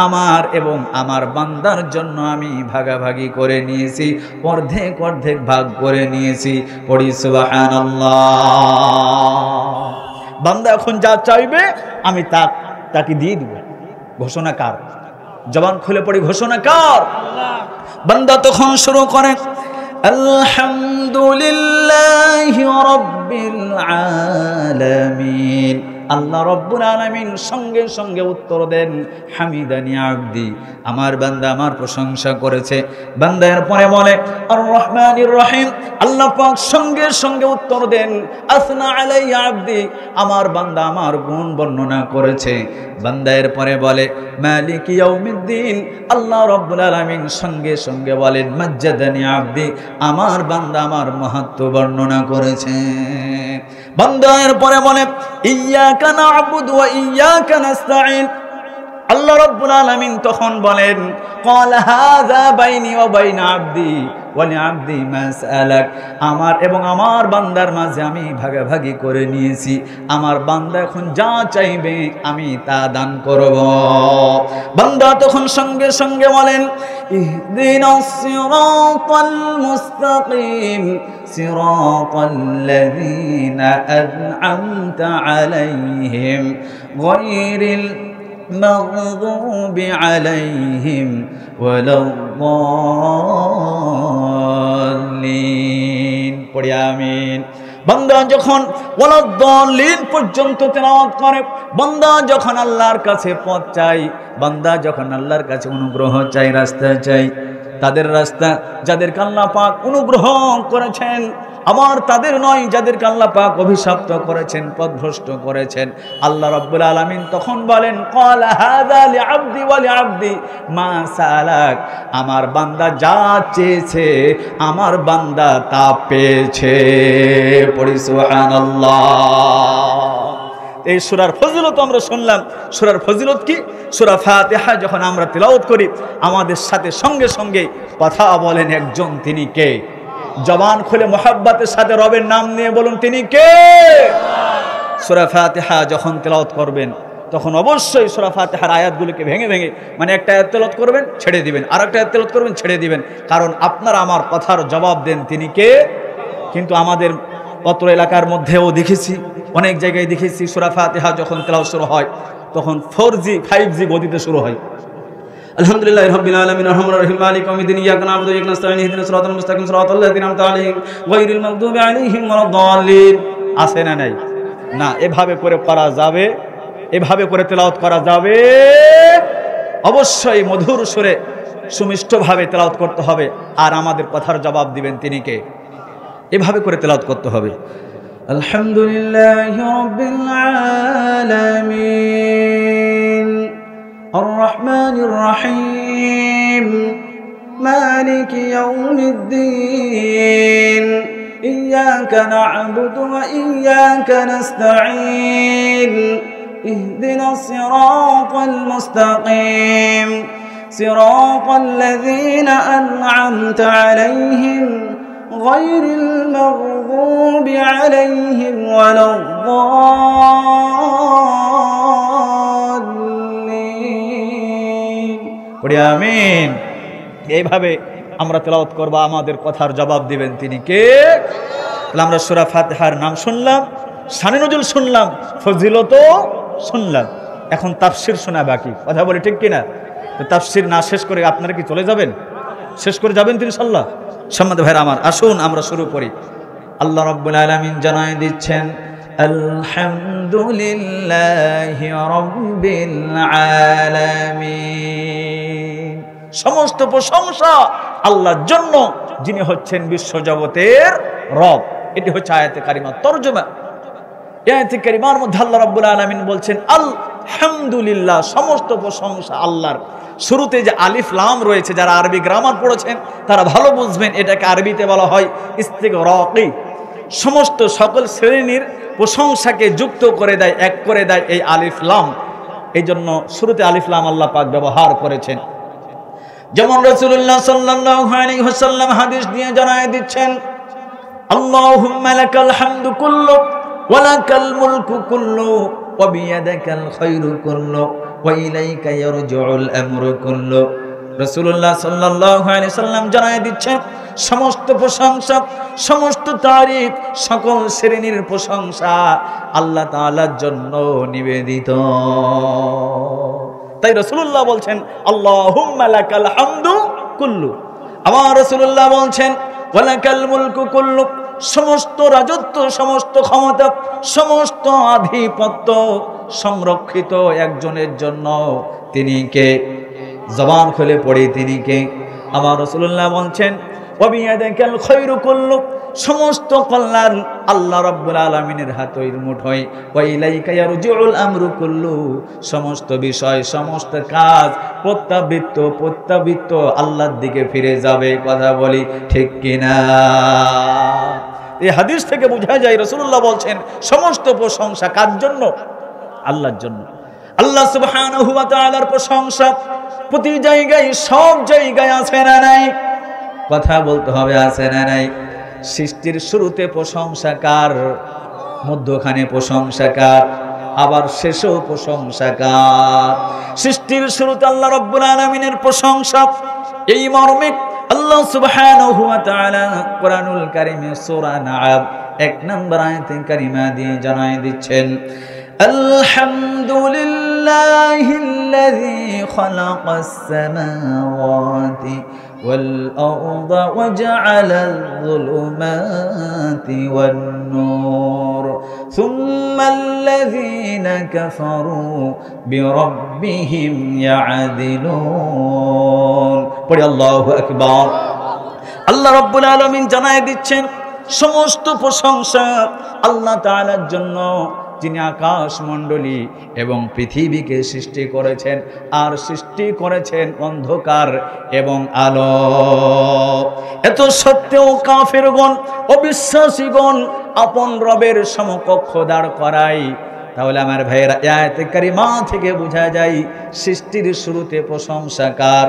আমার এবং আমার বান্দার জন্য আমি ভাগাভাগি করে নিয়েছি, অর্ধেক অর্ধেক ভাগ করে নিয়েছি। পড়ি সুবহানাল্লাহ। বান্দা এখন যা চাইবে আমি তাকে দিয়ে দিব। ঘোষণা কার? জবান খুলে পড়ি, ঘোষণা কার? বান্দা তখন শুরু করে আলহামদুলিল্লাহি রাব্বিল আলামিন। আল্লাহ রব্বুল আলামিন সঙ্গে সঙ্গে উত্তর দেন, হামিদানি আবদি, আমার বান্দা আমার প্রশংসা করেছে। বান্দা এরপরে বলে আর রহমানির রহিম, আল্লাহ পাক সঙ্গে সঙ্গে উত্তর দেন, আসনা আলাইয়া আবদি, আমার বান্দা আমার গুণ বর্ণনা করেছে। বান্দা এরপরে বলে মালিক ইয়াউমিদ্দিন, আল্লাহ রব্বুল আলামিন সঙ্গে সঙ্গে বলেন মাজ্জাদানি আবদি, আমার বান্দা আমার মাহাত্ম্য বর্ণনা করেছে। বান্দা এরপরে বলে ইয়্যাকা না'বুদু ওয়া ইয়্যাকা নাস্তাঈন, আল্লাহ রাব্বুল আলামিন তখন বলেন ক্বালা হাযা বাইনি ওয়া বাইনা আবদি ওয়া লিআবদি মা সাআলাক, আমার এবং আমার বান্দার মাঝে আমি ভাগাভাগি করে নিয়েছি, আমার বান্দা এখন যা চাইবে আমি তা দান করব। বান্দা তখন সঙ্গে সঙ্গে বলেন ইহদিনাস সিরাতাল মুস্তাকিম সিরাতাল্লাযীনা আন'আমতা আলাইহিম গায়রিল মাগযুবি আলাইহিম ওয়ালাদ-দাল্লিন। পড়ি আমিন। বান্দা যখন ওয়ালাদ-দাল্লিন পর্যন্ত তেলাওয়াত করে, বান্দা যখন আল্লাহর কাছে পথ চাই, বান্দা যখন আল্লাহর কাছে অনুগ্রহ চাই, রাস্তা চাই, তাদের রাস্তা যাদেরকে আল্লাহ পাক অনুগ্রহ করেছেন, আবার তাদের নয় যাদেরকে আল্লাহ পাক অভিশপ্ত করেছেন, পথভ্রষ্ট করেছেন। আল্লাহ রাব্বুল আলামিন তখন বলেন ক্বালা হাযা লিআবদি ওয়া লিআবদি মা সাআলাক, আমার বান্দা যা চেয়েছে আমার বান্দা তা পেয়েছে। পড়ি সুবহানাল্লাহ। এই সূরার ফজিলত আমরা শুনলাম। সূরার ফজিলত কি? সূরা ফাতিহা যখন আমরা তিলাওয়াত করি আমাদের সাথে সঙ্গে সঙ্গে কথা বলেন একজন, তিনি কে? জবান খুলে মোহাব্বতের সাথে রবের নাম নিয়ে বলুন তিনি কে? সূরা ফাতিহা যখন তেলাওয়াত করবেন তখন অবশ্যই সূরা ফাতিহার আয়াতগুলোকে ভেঙে ভেঙে, মানে একটা আয়াত তেলাওয়াত করবেন ছেড়ে দিবেন, আর একটা আয়াত তেলাওয়াত করবেন ছেড়ে দিবেন, কারণ আপনারা আমার কথার জবাব দেন তিনি কে। কিন্তু আমাদের অত্র এলাকার মধ্যেও দেখেছি, অনেক জায়গায় দেখেছি সূরা ফাতিহা যখন তেলাওয়াত শুরু হয় তখন 4G 5G গতিতে শুরু হয়। আলহামদুলিল্লাহি রাব্বিল আলামিন আররহমানির রহিম মালিকি ইয়াউমিদ্দিন ইয়্যাকা না'বুদু ওয়া ইয়্যাকা নাস্তাঈন ইহদিনাস সিরাতাল মুস্তাকিম সিরাতাল লাযীনা আন'আমতা আলাইহিম গায়রিল মাগদুবি আলাইহিম ওয়ালাদ-দাল্লিন। আছে না নাই? না, এভাবে করে করা যাবে, এভাবে করে তেলাওয়াত করা যাবে। অবশ্যই মধুর সুরে সুমিষ্টভাবে তেলাওয়াত করতে হবে, আর আমাদের কথার জবাব দিবেন তিনি কে। এভাবে করে তেলাওয়াত করতে হবে। আলহামদুলিল্লাহি রাব্বিল আলামিন আর-রহমানির রহিম মালিকি ইয়াউমিদ্দিন ইয়্যাকা না'বুদু ওয়া ইয়্যাকা নাস্তাঈন ইহদিনাস সিরাতাল মুস্তাকিম সিরাতাল্লাযীনা আন'আমতা আলাইহিম গায়রিল মাগযুবি আলাইহিম ওয়ালাদ-দাল্লিন। পড়ি আমিন। এইভাবে আমরা তেলাওয়াত করব, আমাদের কথার জবাব দিবেন তিনি কে। তাহলে আমরা সূরা ফাতিহার নাম শুনলাম, শানে নজুল শুনলাম, ফজিলতও শুনলাম, এখন তাফসীর শোনা বাকি। কথা বলি ঠিক কিনা? তো তাফসীর না শেষ করে আপনারা কি চলে যাবেন? শেষ করে যাবেন তো ইনশাআল্লাহ। সম্মানিত ভাইরা আমার, আসুন আমরা শুরু করি। আল্লাহ রাব্বুল আলামিন জানায় দিচ্ছেন আলহামদুলিল্লাহি রাব্বিল আলামিন। সমস্ত প্রশংসা আল্লাহর জন্য, যিনি হচ্ছেন বিশ্বজগতের রব। এটি হচ্ছে আয়াতে কারিমার তরজমা। এই আয়াতে কারিমার মধ্যে আল্লাহ রাব্বুল আলামিন বলছেন আলহামদুলিল্লাহ, সমস্ত প্রশংসা আল্লাহর। শুরুতে যে আলিফ লাম রয়েছে, যারা আরবি গ্রামার পড়েছেন তারা ভালো বুঝবেন, এটাকে আরবিতে বলা হয় ইস্তিগরাকি। সমস্ত সকল শ্রেণীর প্রশংসাকে যুক্ত করে দেয়, এক করে দেয় এই আলিফ লাম। এই জন্য শুরুতে আলিফ লাম আল্লাহ পাক ব্যবহার করেছেন। যেমন রাসূলুল্লাহ সাল্লাল্লাহু আলাইহি ওয়াসাল্লাম হাদিস দিয়ে জানায় দিচ্ছেন আল্লাহুম্মা লাকাল হামদু কুল্লু ওয়া লাকাল মুলকু কুল্লু ওয়া বিয়াদিকাল খায়রু কুল্লু ওয়া ইলাইকা ইয়ারজুউল আমরু কুল্লু। রাসূলুল্লাহ সাল্লাল্লাহু আলাইহি ওয়াসাল্লাম জানায় দিচ্ছেন সমস্ত প্রশংসা, সমস্ত তারিফ, সকল শ্রেণীর প্রশংসা আল্লাহ তাআলার জন্য নিবেদিত। তাই রাসূলুল্লাহ বলছেন আল্লাহুম্মা লাকাল হামদু কুল্লু। আবার রাসূলুল্লাহ বলছেন ওয়ালাকাল মুলকু কুল্লু, সমস্ত রাজত্ব, সমস্ত ক্ষমতা, সমস্ত আধিপত্য সংরক্ষিত একজনের জন্য। তিনি কে? জবান খুলে পড়ি তিনি কে? আমার রাসূলুল্লাহ বলছেন ওয়াবিয়াদাকাল খায়রু কুল্লু, সমস্ত কল্যাণ আল্লাহ রাব্বুল আলামিনের হাতের মুঠোয়। ওয়া ইলাইকা ইয়ারজিউল আমরু কুল্লু, সমস্ত বিষয়, সমস্ত কাজ প্রত্যাবৃত্ত আল্লাহর দিকে ফিরে যাবে। কথা বলি ঠিক কিনা? এই হাদিস থেকে বোঝা যায় রাসূলুল্লাহ বলছেন সমস্ত প্রশংসা কার জন্য? আল্লাহর জন্য। আল্লাহ সুবহানাহু ওয়া তাআলার প্রশংসা প্রতি জায়গায়, সব জায়গায় আছে না নাই? কথা বলতে হবে, আছে না নাই? সৃষ্টির শুরুতে প্রশংসা কার? মধ্যখানে প্রশংসা কার? আবার শেষেও প্রশংসা কার? সৃষ্টির শুরুতে আল্লাহ রাব্বুল আলামিনের প্রশংসা। এই মর্মে আল্লাহ সুবহানাহু ওয়া তাআলা কোরআনুল কারীমে সূরা নাম 1 নম্বর আয়াতে কারিমা দিয়ে জানাই দিচ্ছেন আলহামদুলিল্লাহিল্লাযী খালাকাস সামাওয়াতি والأرض وجعل الظلمات والنور ثم الذين كفروا بربهم يعدلون পড়ি আল্লাহু আকবার। আল্লাহ রাব্বুল আলামিন জানায় দিচ্ছেন সমস্ত প্রশংসা আল্লাহ তাআলার জন্য, যিনি আকাশ মণ্ডলী এবং পৃথিবীকে সৃষ্টি করেছেন, আর সৃষ্টি করেছেন অন্ধকার এবং আলো। এত সত্ত্বেও কাফেরগণ, অবিশ্বাসীগণ আপন রবের সমকক্ষ দাঁড় করায়। তাহলে আমার ভাইয়েরা, আয়াতে কারিমা থেকে বোঝা যায় সৃষ্টির শুরুতে প্রশংসা কার?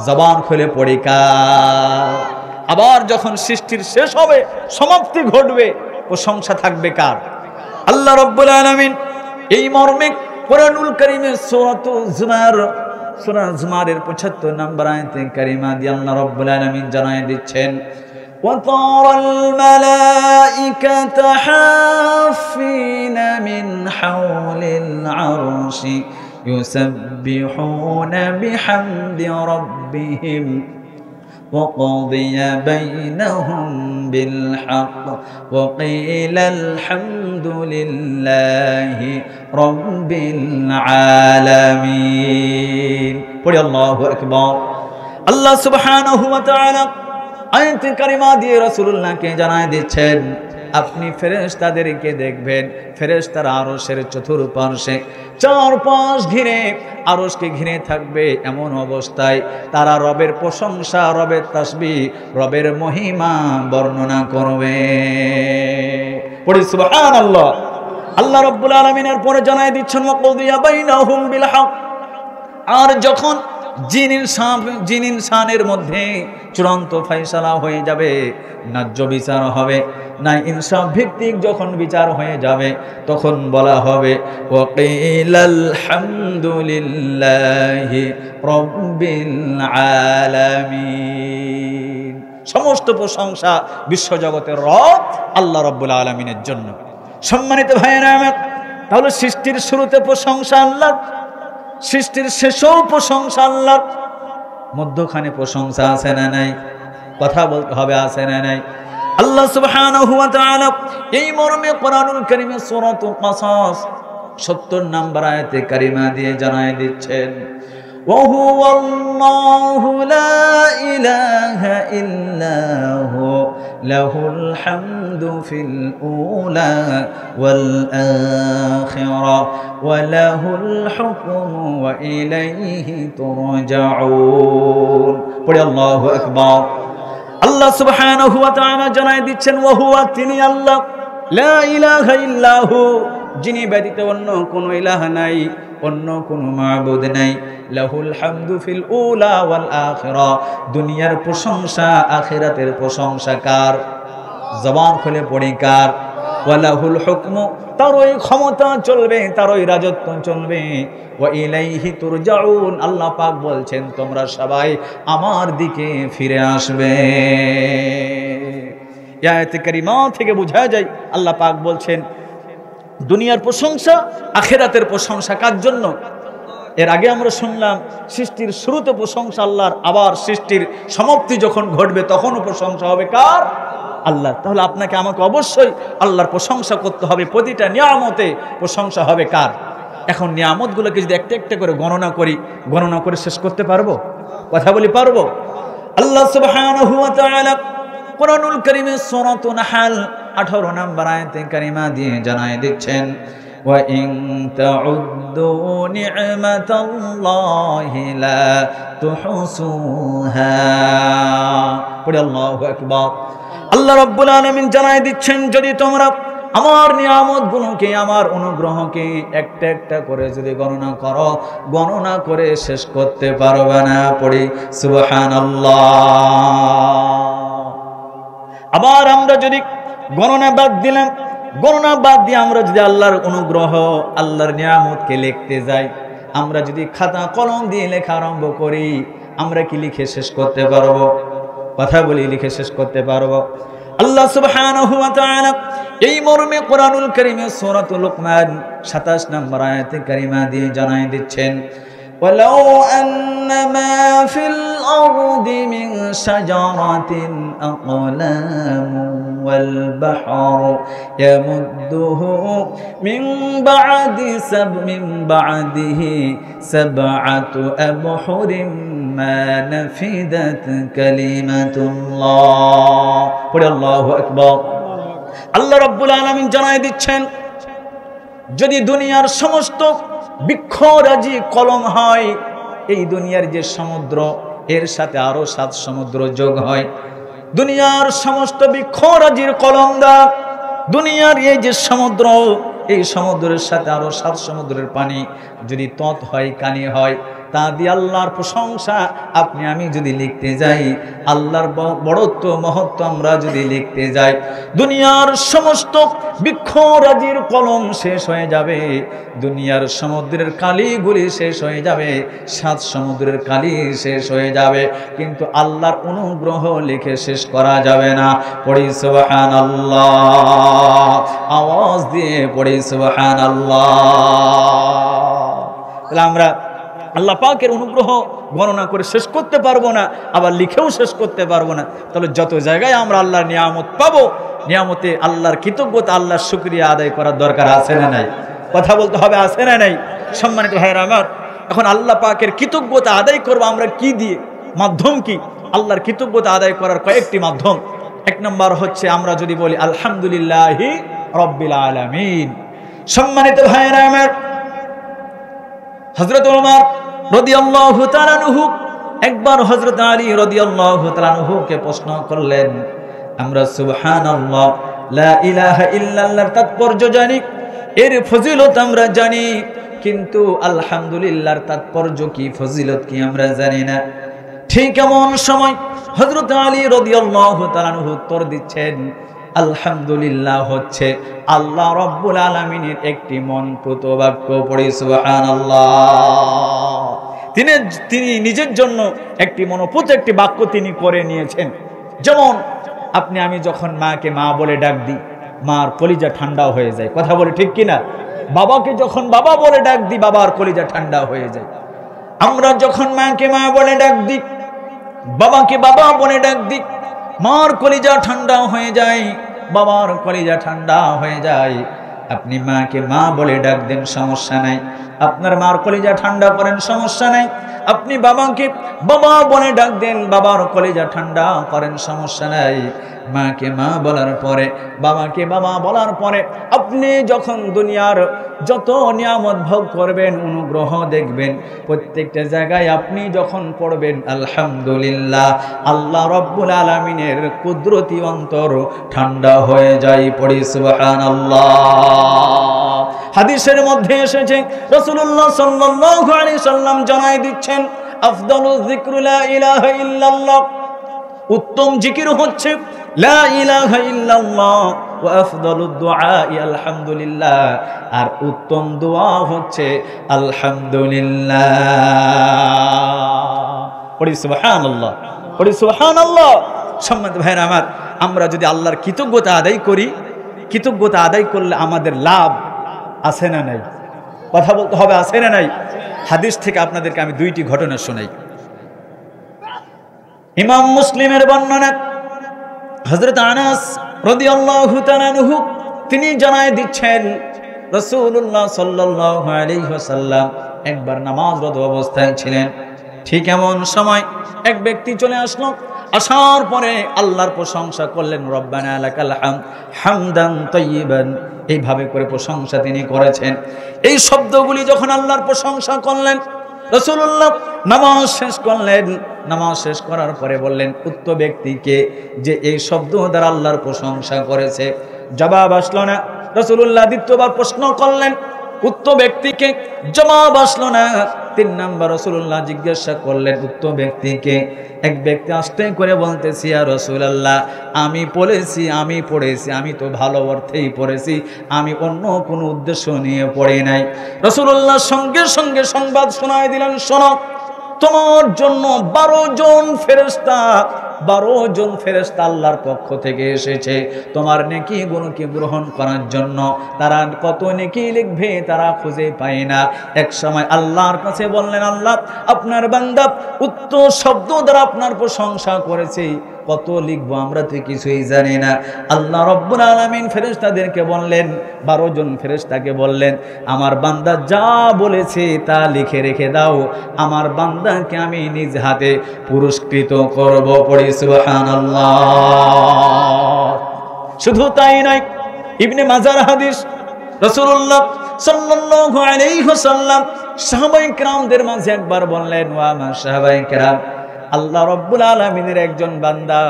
জবান খুলে পড়ি কার? আবার যখন সৃষ্টির শেষ হবে, সমাপ্তি ঘটবে, প্রশংসা থাকবে কার? আল্লাহ রাব্বুল আলামিন এই মর্মে কোরআনুল কারীমের সূরা জুমারের 75 নম্বর আয়াতে কারিমা দিয়ে আল্লাহ রাব্বুল আলামিন জানায় দিচ্ছেন ওয়া তারাল মালাইকাতা হাফিনা মিন হাওলিল আরশি ইউসাব্বিহুনা বিহামদি রাব্বিহিম وقضي بينهم بالحق وقيل الحمد لله رب العالمين পড়ি আল্লাহু আকবার। আল্লাহ সুবহানাহু ওয়া তাআলা আয়াতে কারিমা দিয়ে রাসূলুল্লাহকে জানায় দিচ্ছেন আপনি ফেরেশতাদেরকে দেখবেন, ফেরেশতারা আরশের চতুর্পার্শ্বে চারপাশ ঘিরে, আরশকে ঘিরে থাকবে। এমন অবস্থায় তারা রবের প্রশংসা, রবের তাসবিহ, রবের মহিমা বর্ণনা করবে। পড়ি সুবহানাল্লাহ। আল্লাহ রাব্বুল আলামিনের পরে জানায় দিচ্ছেন ওয়াকদিয়া বাইনাহুম বিল হক, আর যখন জিন ইনসানের মধ্যে চূড়ান্ত ফয়সালা হয়ে যাবে, ন্যায্য বিচার হবে, না ইনসাফ ভিত্তিক যখন বিচার হয়ে যাবে, তখন বলা হবে ওয়াকিলাল হামদুলিল্লাহি রাব্বিল আলামিন। সমস্ত প্রশংসা বিশ্বজগতের রব আল্লাহ রাব্বুল আলামিনের জন্য। সম্মানিত ভাইয়েরা আমার, তাহলে সৃষ্টির শুরুতে প্রশংসা আল্লাহ, সৃষ্টির শেষেও প্রশংসা আল্লাহ, মধ্যখানে প্রশংসা আছে না নাই? কথা বলতে হবে, আছে না নাই? আল্লাহ সুবহানাহু ওয়া তাআলা এই মর্মে কোরআনুল কারীমে সূরাতুল কাসাস 70 নম্বর আয়াতে কারিমা দিয়ে জানায় দিচ্ছেন ওয়া হুয়াল্লাহু লা ইলাহা ইল্লাহু লাহুল হামদু ফিল উলা ওয়াল আখিরা ওয়া লাহুল হুকমু ওয়া ইলাইহি তুরজাউন। পড়ি আল্লাহু আকবার। আল্লাহ সুবহানাহু ওয়া তাআলা জানায় দিচ্ছেন ওয়া হুয়া, তিনি আল্লাহ, লা ইলাহা ইল্লাহু, যিনি ব্যতীত অন্য কোনো ইলাহ নাই, অন্য কোনো মাবুদ নাই। লাহুল হামদু ফিল উলা ওয়াল আখিরা, দুনিয়ার প্রশংসা, আখিরাতের প্রশংসা কার? জবান খুলে পড়ি কার? ওয়া লাহুল হুকমু, তার ওই ক্ষমতা চলবে, তার ওই রাজত্ব চলবে। ওয়া ইলাইহি তুরজাউন, আল্লাহ পাক বলছেন তোমরা সবাই আমার দিকে ফিরে আসবে। আয়াতে কারিমা থেকে বোঝা যায় আল্লাহ পাক বলছেন দুনিয়ার প্রশংসা, আখিরাতের প্রশংসা কার জন্য? এর আগে আমরা শুনলাম সৃষ্টির শুরুতে প্রশংসা আল্লাহর, আবার সৃষ্টির সমাপ্তি যখন ঘটবে তখনও প্রশংসা হবে কার? আল্লাহ। তাহলে আপনাকে আমাকে অবশ্যই আল্লাহর প্রশংসা করতে হবে, প্রতিটা নিয়ামতে প্রশংসা হবে কার? এখন নিয়ামতগুলোকে যদি একটা একটা করে গণনা করে শেষ করতে পারবো? কথা বলি পারবো? আল্লাহ সুবহানাহু ওয়া তাআলা কুরআনুল কারীমের সূরাতুন নাহল 18 নম্বর আয়াতে কারিমা দিয়ে জানায় দিচ্ছেন, ওয়া ইন তাউদ্দু নি'মাতাল্লাহি লা তুহসুহা। পড়ি আল্লাহু আকবার। আল্লাহ রাব্বুল আলামিন জানায় দিচ্ছেন, যদি তোমরা আমার নিয়ামতগুলোকে, আমার অনুগ্রহকে একটা একটা করে যদি গণনা করে শেষ করতে পারবে না। পড়ি সুবহানাল্লাহ। আবার আমরা যদি গণনা বাদ দিয়ে আমরা যদি আল্লাহর অনুগ্রহ, আল্লাহর নিয়ামতকে লিখতে যাই, আমরা যদি খাতা কলম দিয়ে লেখা আরম্ভ করি, আমরা কি লিখে শেষ করতে পারবো? কথা বলি, লিখে শেষ করতে পারবো? আল্লাহ সুবহানাহু ওয়া তাআলা এই মর্মে কোরআনুল কারীমের সূরাতুল লুকমান 27 নম্বর আয়াতে কারিমা দিয়ে জানায় দিচ্ছেন, ওয়ালাউ আন্নামা ফিল আরদি মিন শাজারাতিন আকলামু ওয়াল বাহরু ইয়ামুদ্দুহু মিন বা'দিহি সাবআতু আবহুরিন মা নাফিদাত কালিমাতুল্লাহ। পড়ি আল্লাহু আকবার। আল্লাহ রাব্বুল আলামিন জানায় দিচ্ছেন, যদি দুনিয়ার সমস্ত বৃক্ষরাজি কলম হয়, এই দুনিয়ার যে সমুদ্র, এর সাথে আরো 7 সমুদ্র যোগ হয়, দুনিয়ার সমস্ত বৃক্ষরাজির কলম দা, দুনিয়ার এই যে সমুদ্র, এই সমুদ্রের সাথে আরো 7 সমুদ্রের পানি যদি তৎ হয়, কানি হয়, তা দিয়ে আল্লাহর প্রশংসা আপনি আমি যদি লিখতে যাই, আল্লাহর বড়ত্ব মহত্ব আমরা যদি লিখতে যাই, দুনিয়ার সমস্ত বৃক্ষরাজির কলম শেষ হয়ে যাবে, দুনিয়ার সমুদ্রের কালিগুলি শেষ হয়ে যাবে, 7 সমুদ্রের কালি শেষ হয়ে যাবে, কিন্তু আল্লাহর অনুগ্রহ লিখে শেষ করা যাবে না। পড়ি সুবহানাল্লাহ, আওয়াজ দিয়ে পড়ি সুবহানাল্লাহ। তাহলে আমরা আল্লাহ পাকের অনুগ্রহ গণনা করে শেষ করতে পারবো না, আবার লিখেও শেষ করতে পারবো না। তাহলে যত জায়গায় আমরা আল্লাহর নিয়ামত পাবো, নিয়ামতে আল্লাহর কৃতজ্ঞতা, আল্লাহর শুকরিয়া আদায় করার দরকার আছে না নাই? কথা বলতে হবে, আছে না নাই? সম্মানিত ভাইয়েরা আমার, এখন আল্লাহ পাকের কৃতজ্ঞতা আদায় করবো আমরা কি দিয়ে? মাধ্যম কি? আল্লাহর কৃতজ্ঞতা আদায় করার কয়েকটি মাধ্যম। 1 নম্বর হচ্ছে আমরা যদি বলি আলহামদুলিল্লাহি রাব্বিল আলামিন। সম্মানিত ভাইয়েরা আমার, হযরত ওমর রাদিয়াল্লাহু তাআলা আনহু একবার হযরত আলী রাদিয়াল্লাহু তাআলা আনহুকে প্রশ্ন করলেন, আমরা সুবহানাল্লাহ লা ইলাহা ইল্লাল্লাহর তাৎপর্য জানি, এর ফজিলত আমরা জানি, কিন্তু আলহামদুলিল্লাহর তাৎপর্য কি, ফজিলত কি আমরা জানি না। ঠিক এমন সময় হযরত আলী রাদিয়াল্লাহু তাআলা আনহু উত্তর দিচ্ছেন, আলহামদুলিল্লাহ হচ্ছে আল্লাহ রাব্বুল আলামিনের একটি মনপুত বাক্য। পড়ি সুবহানাল্লাহ। তিনি নিজের জন্য একটি মনোপুত একটি বাক্য তিনি করে নিয়েছেন। যেমন আপনি আমি যখন মাকে মা বলে ডাক দিই, মার কলিজা ঠান্ডা হয়ে যায়। কথা বলে ঠিক কিনা? বাবাকে যখন বাবা বলে ডাক দিই, বাবার কলিজা ঠান্ডা হয়ে যায়। আমরা যখন মাকে মা বলে ডাক দিই, বাবাকে বাবা বলে ডাক দিই, মার কলিজা ঠান্ডা হয়ে যায়, বাবার কলিজা ঠান্ডা হয়ে যায়। আপনি মাকে মা বলে ডাক দেন, সমস্যা নাই, আপনার মার কলিজা ঠান্ডা করেন, সমস্যা নাই। আপনি বাবাকে বাবা বলে ডাক দেন, বাবার কলিজা ঠান্ডা করেন, সমস্যা নাই। মাকে মা বলার পরে, বাবাকে বাবা বলার পরে আপনি যখন দুনিয়ার যত নিয়ামত ভোগ করবেন, অনুগ্রহ দেখবেন, প্রত্যেকটা জায়গায় আপনি যখন পড়বেন আলহামদুলিল্লাহ, আল্লাহ রাব্বুল আলামিনের কুদরতি অন্তর ঠান্ডা হয়ে যায়। পড়ি সুবহানাল্লাহ। হাদিসের মধ্যে এসেছে, রাসূলুল্লাহ সাল্লাল্লাহু আলাইহি সাল্লাম জানায় দিচ্ছেন, আফদালুয যিকরু লা ইলাহা ইল্লাল্লাহ, উত্তম জিকির হচ্ছে লা ইলাহা ইল্লাল্লাহ, ওয়া আফদালুদ দুআ আলহামদুলিল্লাহ, আর উত্তম দোয়া হচ্ছে আলহামদুলিল্লাহ। পড়ি সুবহানাল্লাহ, পড়ি সুবহানাল্লাহ। সম্মানিত ভাইরা আমার, আমরা যদি আল্লাহর কৃতজ্ঞতা আদায় করি, কৃতজ্ঞতা আদায় করলে আমাদের লাভ আছে না নাই? কথা বলতে হবে, আছে না নাই? হাদিস থেকে আপনাদেরকে আমি দুইটি ঘটনা শোনাই। ইমাম মুসলিমের বর্ণনা, হযরত আনাস রাদিয়াল্লাহু তাআলা আনহু তিনি জানায় দিচ্ছেন, রাসূলুল্লাহ সাল্লাল্লাহু আলাইহি ওয়াসাল্লাম একবার নামাজরত অবস্থায় ছিলেন। ঠিক এমন সময় এক ব্যক্তি চলে আসলো। আসার পরে আল্লাহর প্রশংসা করলেন, রব্বানা লাকাল হামদ হামদান তাইয়িবান, এইভাবে করে প্রশংসা তিনি করেছেন। এই শব্দগুলি যখন আল্লাহর প্রশংসা করলেন, রাসূলুল্লাহ নামাজ শেষ করলেন। নামাজ শেষ করার পরে বললেন উক্ত ব্যক্তিকে যে এই শব্দ দ্বারা আল্লাহর প্রশংসা করেছে। জবাব আসলো না। রাসূলুল্লাহ দ্বিতীয়বার প্রশ্ন করলেন, উক্ত ব্যক্তিকে, জবাব আসলো না। 3 নাম্বার রাসূলুল্লাহ জিজ্ঞাসা করলেন উক্ত ব্যক্তিকে। এক ব্যক্তি আস্তে করে বলতেছি, ইয়া রাসূলুল্লাহ আমি পড়েছি, আমি তো ভালো অর্থেই পড়েছি, আমি অন্য কোনো উদ্দেশ্য নিয়ে পড়ি নাই। রাসূলুল্লাহ সঙ্গে সঙ্গে সংবাদ শোনায় দিলেন, শোনো, তোমার জন্য 12 জন ফেরেশতা আল্লাহর পক্ষ থেকে এসেছে তোমার নেকি গুণকে গ্রহণ করার জন্য। তারা কত নেকি লিখবে তারা খুঁজে পায় না। এক সময় আল্লাহর কাছে বললেন, আল্লাহ আপনার বান্দা উক্ত শব্দ দ্বারা আপনার প্রশংসা করেছে, কত লিখবো আমরা তো কিছুই জানি না। আল্লাহ রব্বুল আলামিন ফেরেশতাদেরকে বললেন, 12 জন ফেরেশতাকে বললেন, আমার বান্দা যা বলেছে তা লিখে রেখে দাও, আমার বান্দাকে আমি নিজ হাতে পুরস্কৃত করব। পড়ি সুবহানাল্লাহ। শুধু তাই নয়, ইবনে মাজার হাদিস, রাসূলুল্লাহ সাল্লাল্লাহু আলাইহি ওয়াসাল্লাম সাহাবায়ে কেরামদের মাঝে একবার বললেন, ওয়া মা সাহাবায়ে কেরাম, আল্লাহ রব্বুল আলামিনের একজন বান্দা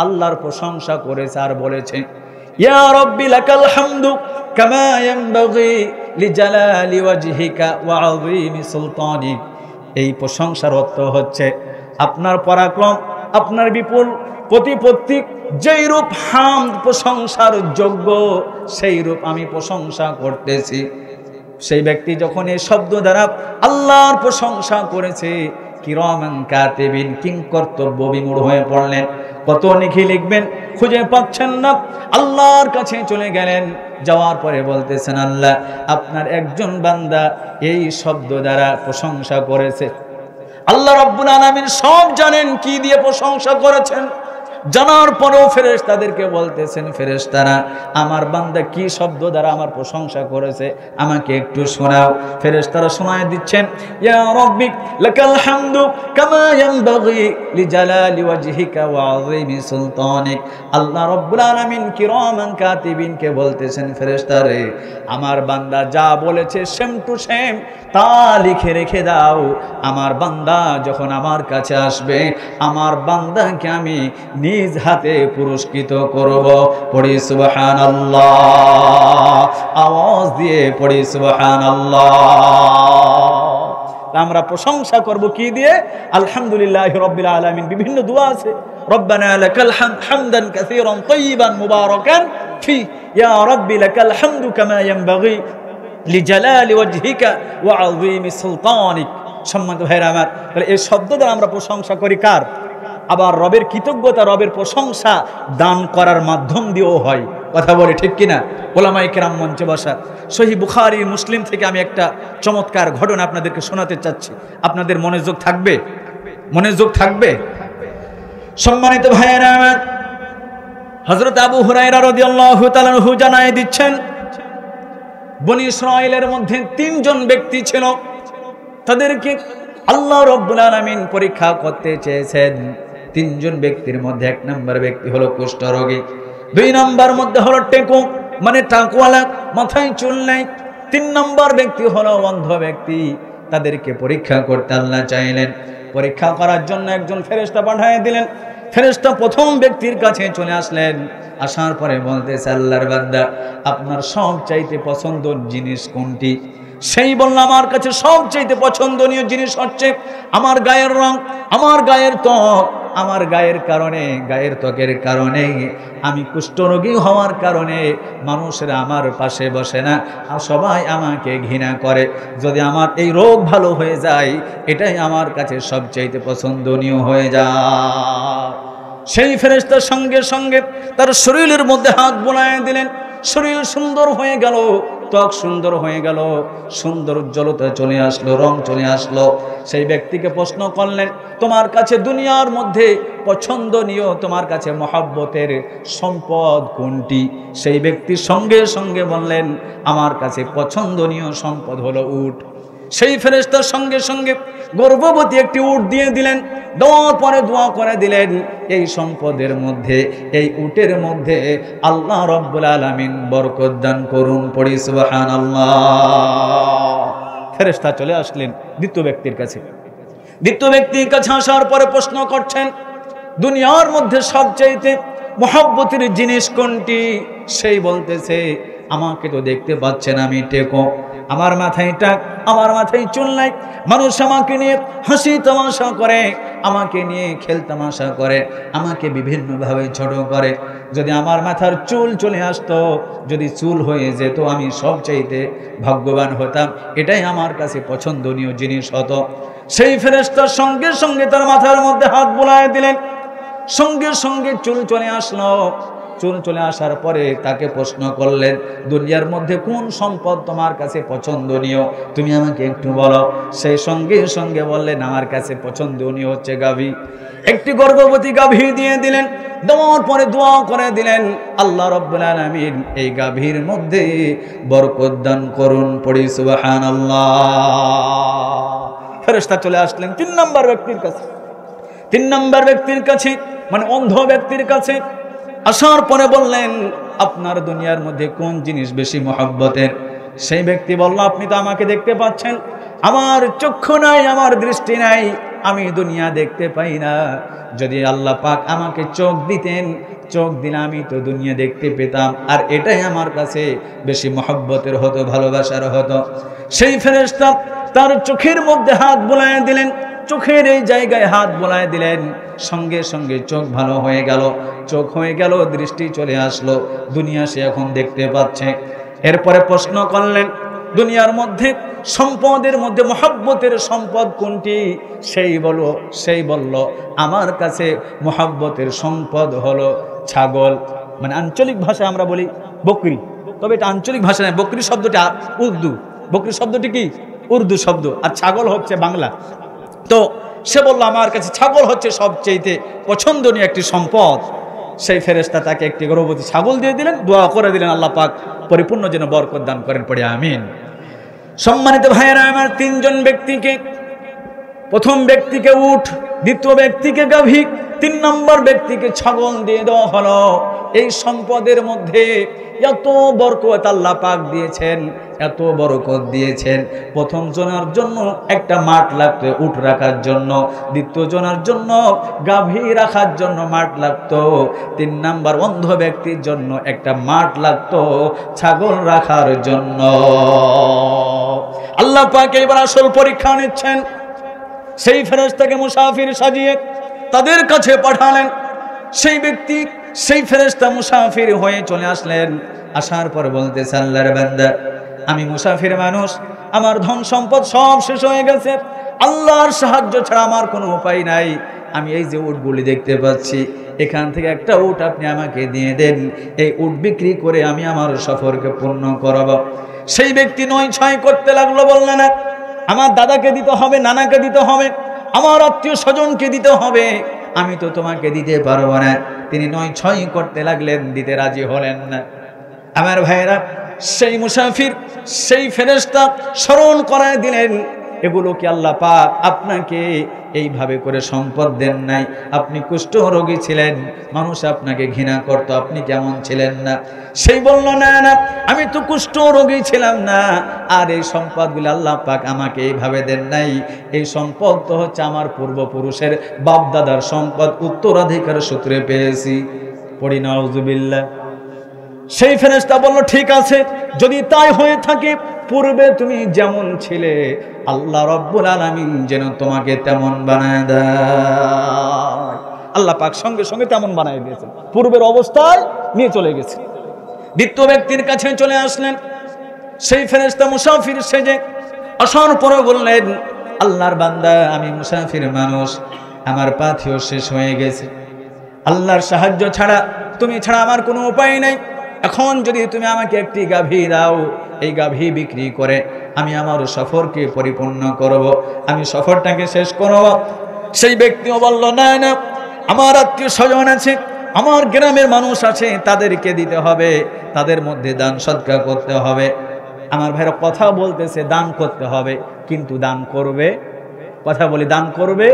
আল্লাহর প্রশংসা করেছে আর বলেছে, ইয়া রব্বি লাকাল হামদু কামা ইয়ানবাগি লিজালালি ওয়াজহিকা ওয়া আযীমি সুলতানিক। এই প্রশংসার অর্থ হচ্ছে আপনার পরাক্রম, আপনার বিপুল প্রতিপত্তি যেই রূপ হামদ প্রশংসার যোগ্য, সেই রূপ আমি প্রশংসা করতেছি। সেই ব্যক্তি যখন এই শব্দ দ্বারা আল্লাহর প্রশংসা করেছে, কিরামান কাতিবিন, কিংকর্তব্য বিমূঢ় হয়ে পড়লেন। কত নেকি লিখবেন খুঁজে পাচ্ছেন না, আল্লাহর কাছে চলে গেলেন। যাওয়ার পরে বলতেছেন, আল্লাহ আপনার একজন বান্দা এই শব্দ দ্বারা প্রশংসা করেছে। আল্লাহ রাব্বুল আলামিন সব জানেন কি দিয়ে প্রশংসা করেছেন। জানার পরেও ফেরেশতাদেরকে বলতেছেন, ফেরেশতারা আমার বান্দা কি শব্দ দ্বারা আমার প্রশংসা করেছে আমাকে একটু শোনাও। ফেরেশতারা শোনায় দিচ্ছেন, ইয়া রাব্বি লাকাল হামদু কামা ইয়ানবাগি লিজালালি ওয়াজহিকা ওয়া আযীমি সুলতানিক। আল্লাহ রাব্বুল আলামিন কিরামান কাতিবিনকে বলতেছেন, ফেরেশতারে আমার বান্দা যা বলেছে সেম টু সেম তা লিখে রেখে দাও। আমার বান্দা যখন আমার কাছে আসবে, আমার বান্দাকে আমি নিজ হাতে পুরস্কৃত করব। পড়ি সুবহানাল্লাহ, আওয়াজ দিয়ে পড়ি সুবহানাল্লাহ। আমরা প্রশংসা করব কি দিয়ে? আলহামদুলিল্লাহি রাব্বিল আলামিন। বিভিন্ন দোয়া আছে, রব্বানা লাকাল হামদ হামদান কাসীরান তাইয়িবান মুবারাকান ফি, ইয়া রাব্বি লাকাল হামদু কামা ইয়ানবাগি লিজালালি ওয়াজহিকা ওয়া আযীমি সুলতানিক। সম্মানিত ভাইরা আমার, তাহলে এই শব্দ দ্বারা আমরা প্রশংসা করি কার? আবার রবের কৃতজ্ঞতা, রবের প্রশংসা দান করার মাধ্যম দিয়েও হয়। কথা বলে ঠিক কিনা? ওলামায়ে কেরাম মঞ্চে বসা। সহিহ বুখারী মুসলিম থেকে আমি একটা চমৎকার ঘটনা আপনাদেরকে শোনাতে চাচ্ছি। আপনাদের মনোযোগ থাকবে? মনোযোগ থাকবে? সম্মানিত ভাইয়েরা আমার, হযরত আবু হুরায়রা রাদিয়াল্লাহু তাআলা আনহু জানায় দিচ্ছেন, বনী ইসরাঈলের মধ্যে 3 জন ব্যক্তি ছিল, তাদেরকে আল্লাহ রাব্বুল আলামিন পরীক্ষা করতে চেয়েছেন। 3 জন ব্যক্তির মধ্যে 1 নম্বর ব্যক্তি হলো কুষ্ঠরোগী, 2 নম্বর মধ্যে হলো টেকো মানে টাকওয়ালা, মাথায় চুল নাই, 3 নম্বর ব্যক্তি হলো অন্ধ ব্যক্তি। তাদেরকে পরীক্ষা করতে আল্লাহ চাইলেন। পরীক্ষা করার জন্য একজন ফেরেশতা পাঠিয়ে দিলেন। ফেরেশতা প্রথম ব্যক্তির কাছে চলে আসলেন। আসার পরে বলতেছে, আল্লাহর বান্দা আপনার সবচাইতে পছন্দের জিনিস কোনটি? সেই বলল, আমার কাছে সবচাইতে পছন্দনীয় জিনিস হচ্ছে আমার গায়ের রং, আমার গায়ের ত্বক। আমার গায়ের কারণে, গায়ের ত্বকের কারণে, আমি কুষ্ঠরোগী হওয়ার কারণে মানুষেরা আমার পাশে বসে না, আর সবাই আমাকে ঘৃণা করে। যদি আমার এই রোগ ভালো হয়ে যায়, এটাই আমার কাছে সবচাইতে পছন্দনীয় হয়ে যায়। সেই ফেরেশতার সঙ্গে সঙ্গে তার শরীরের মধ্যে হাত বোলায় দিলেন। শরীর সুন্দর হয়ে গেল, ত্বক সুন্দর হয়ে গেল, সুন্দর উজ্জ্বলতা চলে আসলো, রং চলে আসলো। সেই ব্যক্তিকে প্রশ্ন করলেন, তোমার কাছে দুনিয়ার মধ্যে পছন্দনীয়, তোমার কাছে মহব্বতের সম্পদ কোনটি? সেই ব্যক্তি সঙ্গে সঙ্গে বললেন, আমার কাছে পছন্দনীয় সম্পদ হলো উট। সেই ফেরেশতার সঙ্গে সঙ্গে গর্ভবতী একটি উট দিয়ে দিলেন, দেওয়ার পরে দোয়া করে দিলেন, এই সম্পদের মধ্যে, এই উটের মধ্যে আল্লাহ রব্বুল আলামিন বরকত দান করুন। পড়ি সুবহানাল্লাহ। ফেরেশতা চলে আসলেন দ্বিতীয় ব্যক্তির কাছে। দ্বিতীয় ব্যক্তির কাছে আসার পরে প্রশ্ন করছেন, দুনিয়ার মধ্যে সবচাইতে মহব্বতের জিনিস কোনটি? সেই বলতেছে, আমাকে তো দেখতে পাচ্ছেন আমি টেকো, আমার মাথায় টাক, আমার মাথায় চুল নাই, মানুষ আমাকে নিয়ে হাসি তামাশা করে, আমাকে নিয়ে খেল তামাশা করে, আমাকে বিভিন্নভাবে ছোট করে। যদি আমার মাথার চুল চলে আসতো, যদি চুল হয়ে যেত, আমি সবচাইতে ভাগ্যবান হতাম, এটাই আমার কাছে পছন্দনীয় জিনিস হতো। সেই ফেরেশতার সঙ্গে সঙ্গে তার মাথার মধ্যে হাত বুলায় দিলেন, সঙ্গে সঙ্গে চুল চলে আসলো। চুল চলে আসার পরে তাকে প্রশ্ন করলেন, দুনিয়ার মধ্যে কোন সম্পদ তোমার কাছে পছন্দনীয়, তুমি আমাকে একটু বলো। সেই সঙ্গে সঙ্গে বললেন, আমার কাছে পছন্দনীয় হচ্ছে গাভী। একটি গর্ভবতী গাভী দিয়ে দিলেন, দেওয়ার পরে দোয়া করে দিলেন, আল্লাহ রাব্বুল আলামিন এই গাভীর মধ্যে বরকত দান করুন। পড়ি সুবহানাল্লাহ। ফেরেশতা চলে আসলেন তিন নম্বর ব্যক্তির কাছে। তিন নম্বর ব্যক্তির কাছে মানে অন্ধ ব্যক্তির কাছে আসার পরে বললেন, আপনার দুনিয়ার মধ্যে কোন জিনিস বেশি মহব্বতের? সেই ব্যক্তি বলল, আপনি তো আমাকে দেখতে পাচ্ছেন, আমার চক্ষু নাই, আমার দৃষ্টি নাই, আমি দুনিয়া দেখতে পাই না। যদি আল্লাহ পাক আমাকে চোখ দিতেন, চোখ দিলে আমি তো দুনিয়া দেখতে পেতাম, আর এটাই আমার কাছে বেশি মহব্বতের হতো, ভালোবাসার হতো। সেই ফেরেশতা তার চোখের মধ্যে হাত বুলায় দিলেন, চোখের এই জায়গায় হাত বুলায় দিলেন, সঙ্গে সঙ্গে চোখ ভালো হয়ে গেল, চোখ হয়ে গেল, দৃষ্টি চলে আসলো, দুনিয়া সে এখন দেখতে পাচ্ছে। এরপরে প্রশ্ন করলেন, দুনিয়ার মধ্যে সম্পদের মধ্যে মহব্বতের সম্পদ কোনটি? সেই বলল, আমার কাছে মহব্বতের সম্পদ হলো ছাগল। মানে আঞ্চলিক ভাষায় আমরা বলি বকরি, তবে এটা আঞ্চলিক ভাষা নয়, বকরি শব্দটা উর্দু, বকরি শব্দটি কি উর্দু শব্দ, আর ছাগল হচ্ছে বাংলা। তো সে বলল, আমার কাছে ছাগল হচ্ছে সবচেয়ে পছন্দনীয় একটি সম্পদ। সেই ফেরেশতা তাকে একটি গর্ভবতী ছাগল দিয়ে দিলেন, দোয়া করে দিলেন, আল্লাহ পাক পরিপূর্ণ যেন বরকত দান করেন। পড়ে আমিন। সম্মানিত ভাইয়েরা আমার, তিনজন ব্যক্তিকে, প্রথম ব্যক্তিকে উট, দ্বিতীয় ব্যক্তিকে গাভী, তিন নম্বর ব্যক্তিকে ছাগল দিয়ে দেওয়া হলো। এই সম্পদের মধ্যে এত বরকত আল্লাহ পাক দিয়েছেন, এত বরকত দিয়েছেন। প্রথম জনের জন্য একটা মাঠ লাগতো উট রাখার জন্য, দ্বিতীয় জনের জন্য গাভী রাখার জন্য মাঠ লাগতো, তিন নাম্বার অন্ধ ব্যক্তির জন্য একটা মাঠ লাগতো ছাগল রাখার জন্য। আল্লাহ পাক এবার আসল পরীক্ষা নিচ্ছেন। সেই ফেরেশতাকে মুসাফির সাজিয়ে তাদের কাছে পাঠালেন। সেই ব্যক্তি, সেই ফেরেশতা মুসাফির হয়ে চলে আসলেন। আসার পর বলতেছে, আল্লাহর বান্দা, আমি মুসাফির মানুষ, আমার ধন সম্পদ সব শেষ হয়ে গেছে, আল্লাহর সাহায্য ছাড়া আমার কোনো উপায় নাই। আমি এই যে উটগুলি দেখতে পাচ্ছি, এখান থেকে একটা উট আপনি আমাকে দিয়ে দেন, এই উট বিক্রি করে আমি আমার সফরকে পূর্ণ করব। সেই ব্যক্তি ৯-৬ করতে লাগলো, বলল না, আমার দাদাকে দিতে হবে, নানাকে দিতে হবে, আমার আত্মীয় স্বজনকে দিতে হবে, আমি তো তোমাকে দিতে পারবো না। তিনি ৯-৬ করতে লাগলেন, দিতে রাজি হলেন না। আমার ভাইয়েরা, সেই মুসাফির, সেই ফেরেশতা স্মরণ করায় দিলেন, এগুলো কি আল্লাহ পাক আপনাকে এইভাবে করে সম্পদ দেন নাই? আপনি কুষ্ঠ রোগী ছিলেন, মানুষ আপনাকে ঘৃণা করত, আপনি কেমন ছিলেন না? সেই বলল, না না, আমি তো কুষ্ঠ রোগী ছিলাম না, আর এই সম্পদগুলো আল্লাহ পাক আমাকে এইভাবে দেন নাই। এই সম্পদ তো হচ্ছে আমার পূর্বপুরুষের বাপদাদার সম্পদ, উত্তরাধিকার সূত্রে পেয়েছি। পড়ি নাউজুবিল্লাহ। সেই ফেরেশতা বলল, ঠিক আছে, যদি তাই হয়ে থাকে, পূর্বে তুমি যেমন ছিলে, আল্লাহ রাব্বুল আলামিন যেন তোমাকে তেমন বানায় দেয়। আল্লাহ পাক সঙ্গে সঙ্গে তেমন বানায় দিয়েছেন, পূর্বের অবস্থায় নিয়ে চলে গেছে। দ্বিতীয় ব্যক্তির কাছে চলে আসলেন। সেই ফেরেশতা মুসাফির সেজে আসার পরে বললেন, আল্লাহর বান্দা, আমি মুসাফির মানুষ, আমার পাথেও শেষ হয়ে গেছে, আল্লাহর সাহায্য ছাড়া, তুমি ছাড়া আমার কোনো উপায় নেই, এখন যদি তুমি আমাকে একটি গাভী দাও, এই গাভী বিক্রি করে আমি আমার সফরকে পরিপূর্ণ করব, আমি সফরটাকে শেষ করব। সেই ব্যক্তিও বলল, না না, আমার আত্মীয় স্বজন আছে, আমার গ্রামের মানুষ আছে, তাদেরকে দিতে হবে, তাদের মধ্যে দান সদকা করতে হবে। আমার ভাইরা কথা বলতেছে দান করতে হবে, কিন্তু দান করবে, কথা বলি দান করবে,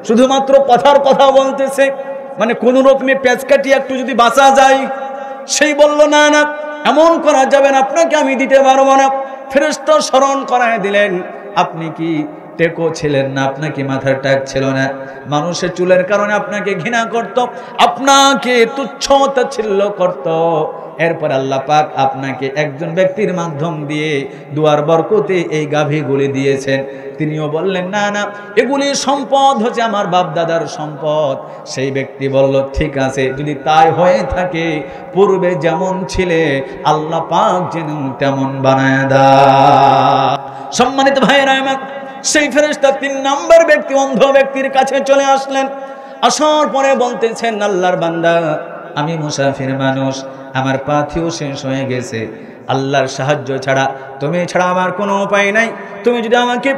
শুধুমাত্র কথার কথা বলতেছে, মানে কোন রকমে পেঁচ কাটিয়ে একটু যদি বাঁচা যায়। সেই বলল, না না, এমন করা যাবে না, আপনাকে আমি দিতে পারবো না। ফেরেশতা স্মরণ করায় দিলেন, আপনি কি টেকো ছিলেন না, আপনাকে মাথার টাক ছিল না, মানুষের চুলের কারণে আপনাকে ঘৃণা করত, আপনাকে তুচ্ছ তাচ্ছিল্য করত। এরপর আল্লাহ পাক আপনাকে একজন ব্যক্তির মাধ্যম দিয়ে দুয়ার বরকতে এই গাভীগুলি দিয়েছেন। তিনিও বললেন, না না, এগুলি সম্পদ হচ্ছে আমার বাপ দাদার সম্পদ। সেই ব্যক্তি বলল, ঠিক আছে, যদি তাই হয়ে থাকে, পূর্বে যেমন ছিলে আল্লাহ পাক যেন তেমন বানায় দাও। সম্মানিত ভাইয়েরা আমার, সেই ফেরেশতা 3 নম্বর ব্যক্তি অন্ধ ব্যক্তির কাছে চলে আসলেন। আসার পরে বলতেছেন, আল্লাহর বান্দা, আমি মুসাফির মানুষ, আমার পাথিও শেষ হয়ে গেছে, আল্লাহর সাহায্য ছাড়া, তুমি ছাড়া আমার কোনো উপায় নাই। তুমি যদি আমাকে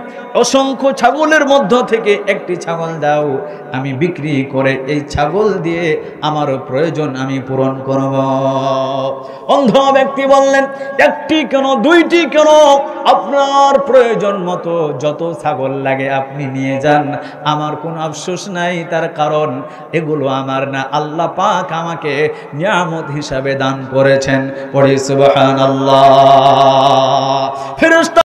অসংখ্য ছাগলের মধ্য থেকে একটি ছাগল দাও, আমি বিক্রি করে এই ছাগল দিয়ে আমার প্রয়োজন আমি পূরণ করব। অন্ধ ব্যক্তি বললেন, একটি কেন, দুইটি কেন, আপনার প্রয়োজন মতো যত ছাগল লাগে আপনি নিয়ে যান, আমার কোনো আফসোস নাই, তার কারণ এগুলো আমার না, আল্লাহ পাক আমাকে নিয়ামত হিসাবে দান করেছেন। পড়ি সুবহানাল্লাহ। ফেরেশতা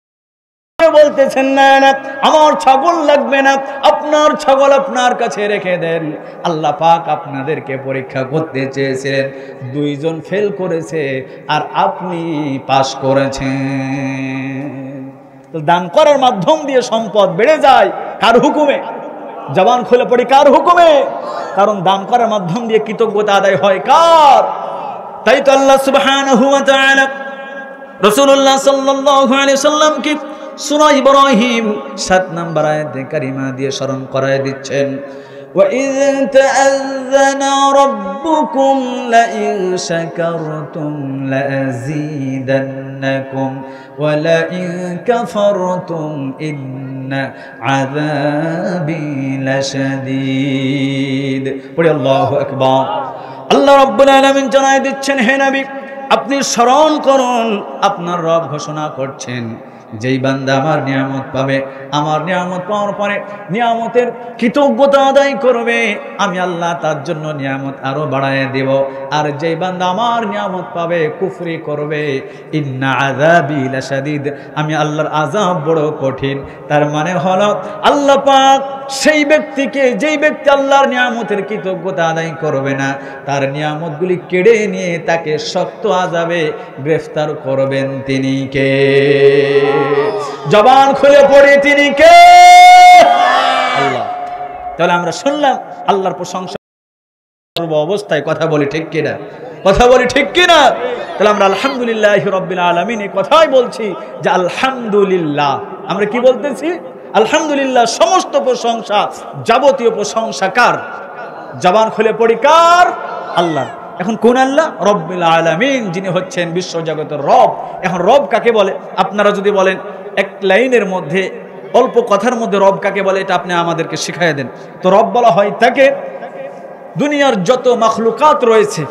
বলতেছেন, না না, আমার ছাগল লাগবে না, আপনার ছাগল আপনার কাছে রেখে দেন। আল্লাহ পাক আপনাদেরকে পরীক্ষা করতে চেয়েছিলেন, 2 জন ফেল করেছে আর আপনি পাস করেছেন। তো দান করার মাধ্যম দিয়ে সম্পদ বেড়ে যায় কার হুকুমে? জবান খুলে পড়ি, কার হুকুমে? কারণ দান করার মাধ্যম দিয়ে কৃতজ্ঞতা আদায় হয় কার? তাই তো আল্লাহ সুবহানাহু ওয়া তাআলা রাসূলুল্লাহ সাল্লাল্লাহু আলাইহি সাল্লাম কি সূরা ইব্রাহিম 7 নম্বর আয়াতে কারিমা দিয়ে স্মরণ করায় দিচ্ছেন, وَإِذْ تَأَذَّنَ رَبُّكُمْ لَئِنْ شَكَرْتُمْ لَأَزِيدَنَّكُمْ وَلَئِنْ كَفَرْتُمْ إِنَّ عَذَابِي لَشَدِيدٌ। পড়ি আল্লাহু আকবার। আল্লাহ রাব্বুল আলামিন জানায় দিচ্ছেন, হে নবী, আপনি স্মরণ করুন, আপনার রব ঘোষণা করছেন, যেই বান্দা আমার নিয়ামত পাবে, আমার নিয়ামত পাওয়ার পরে নিয়ামতের কৃতজ্ঞতা আদায় করবে, আমি আল্লাহ তার জন্য নিয়ামত আরো বাড়ায় দেব। আর যেই বান্দা আমার নিয়ামত পাবে, কুফরি করবে, ইন্না আযাবি লাশাদীদ, আমি আল্লাহর আযাব বড় কঠিন। তার মানে হলো আল্লাহ পাক সেই ব্যক্তিকে, যেই ব্যক্তি আল্লাহর নিয়ামতের কৃতজ্ঞতা আদায় করবে না, তার নিয়ামতগুলি কেড়ে নিয়ে তাকে শক্ত আযাবে গ্রেফতার করবেন। তিনি কে? জবান খুলে পড়ে, তিনি কে? আল্লাহ। তাহলে আমরা শুনলাম আল্লাহর প্রশংসা সর্ব অবস্থায়। কথা বলি ঠিক কিনা? কথা বলি ঠিক কিনা? তাহলে আমরা আলহামদুলিল্লাহি রাব্বিল আলামিন এই কথাই বলছি যে আলহামদুলিল্লাহ। আমরা কি বলতেছি? আলহামদুলিল্লাহ। সমস্ত প্রশংসা, যাবতীয় প্রশংসা কার? জবান খুলে পড়ি, কার? আল্লাহ। এখন কোন আল্লাহ? রব্বিল আলামিন, যিনি হচ্ছেন বিশ্বজগতের রব। এখন রব কাকে বলে? আপনারা যদি বলেন এক লাইনের মধ্যে, অল্প কথার মধ্যে রব কাকে বলে, এটা আপনি আমাদেরকে শিখাইয়া দেন। তো রব বলা হয় তাকে, দুনিয়ার যত মাখলুকাত রয়েছে,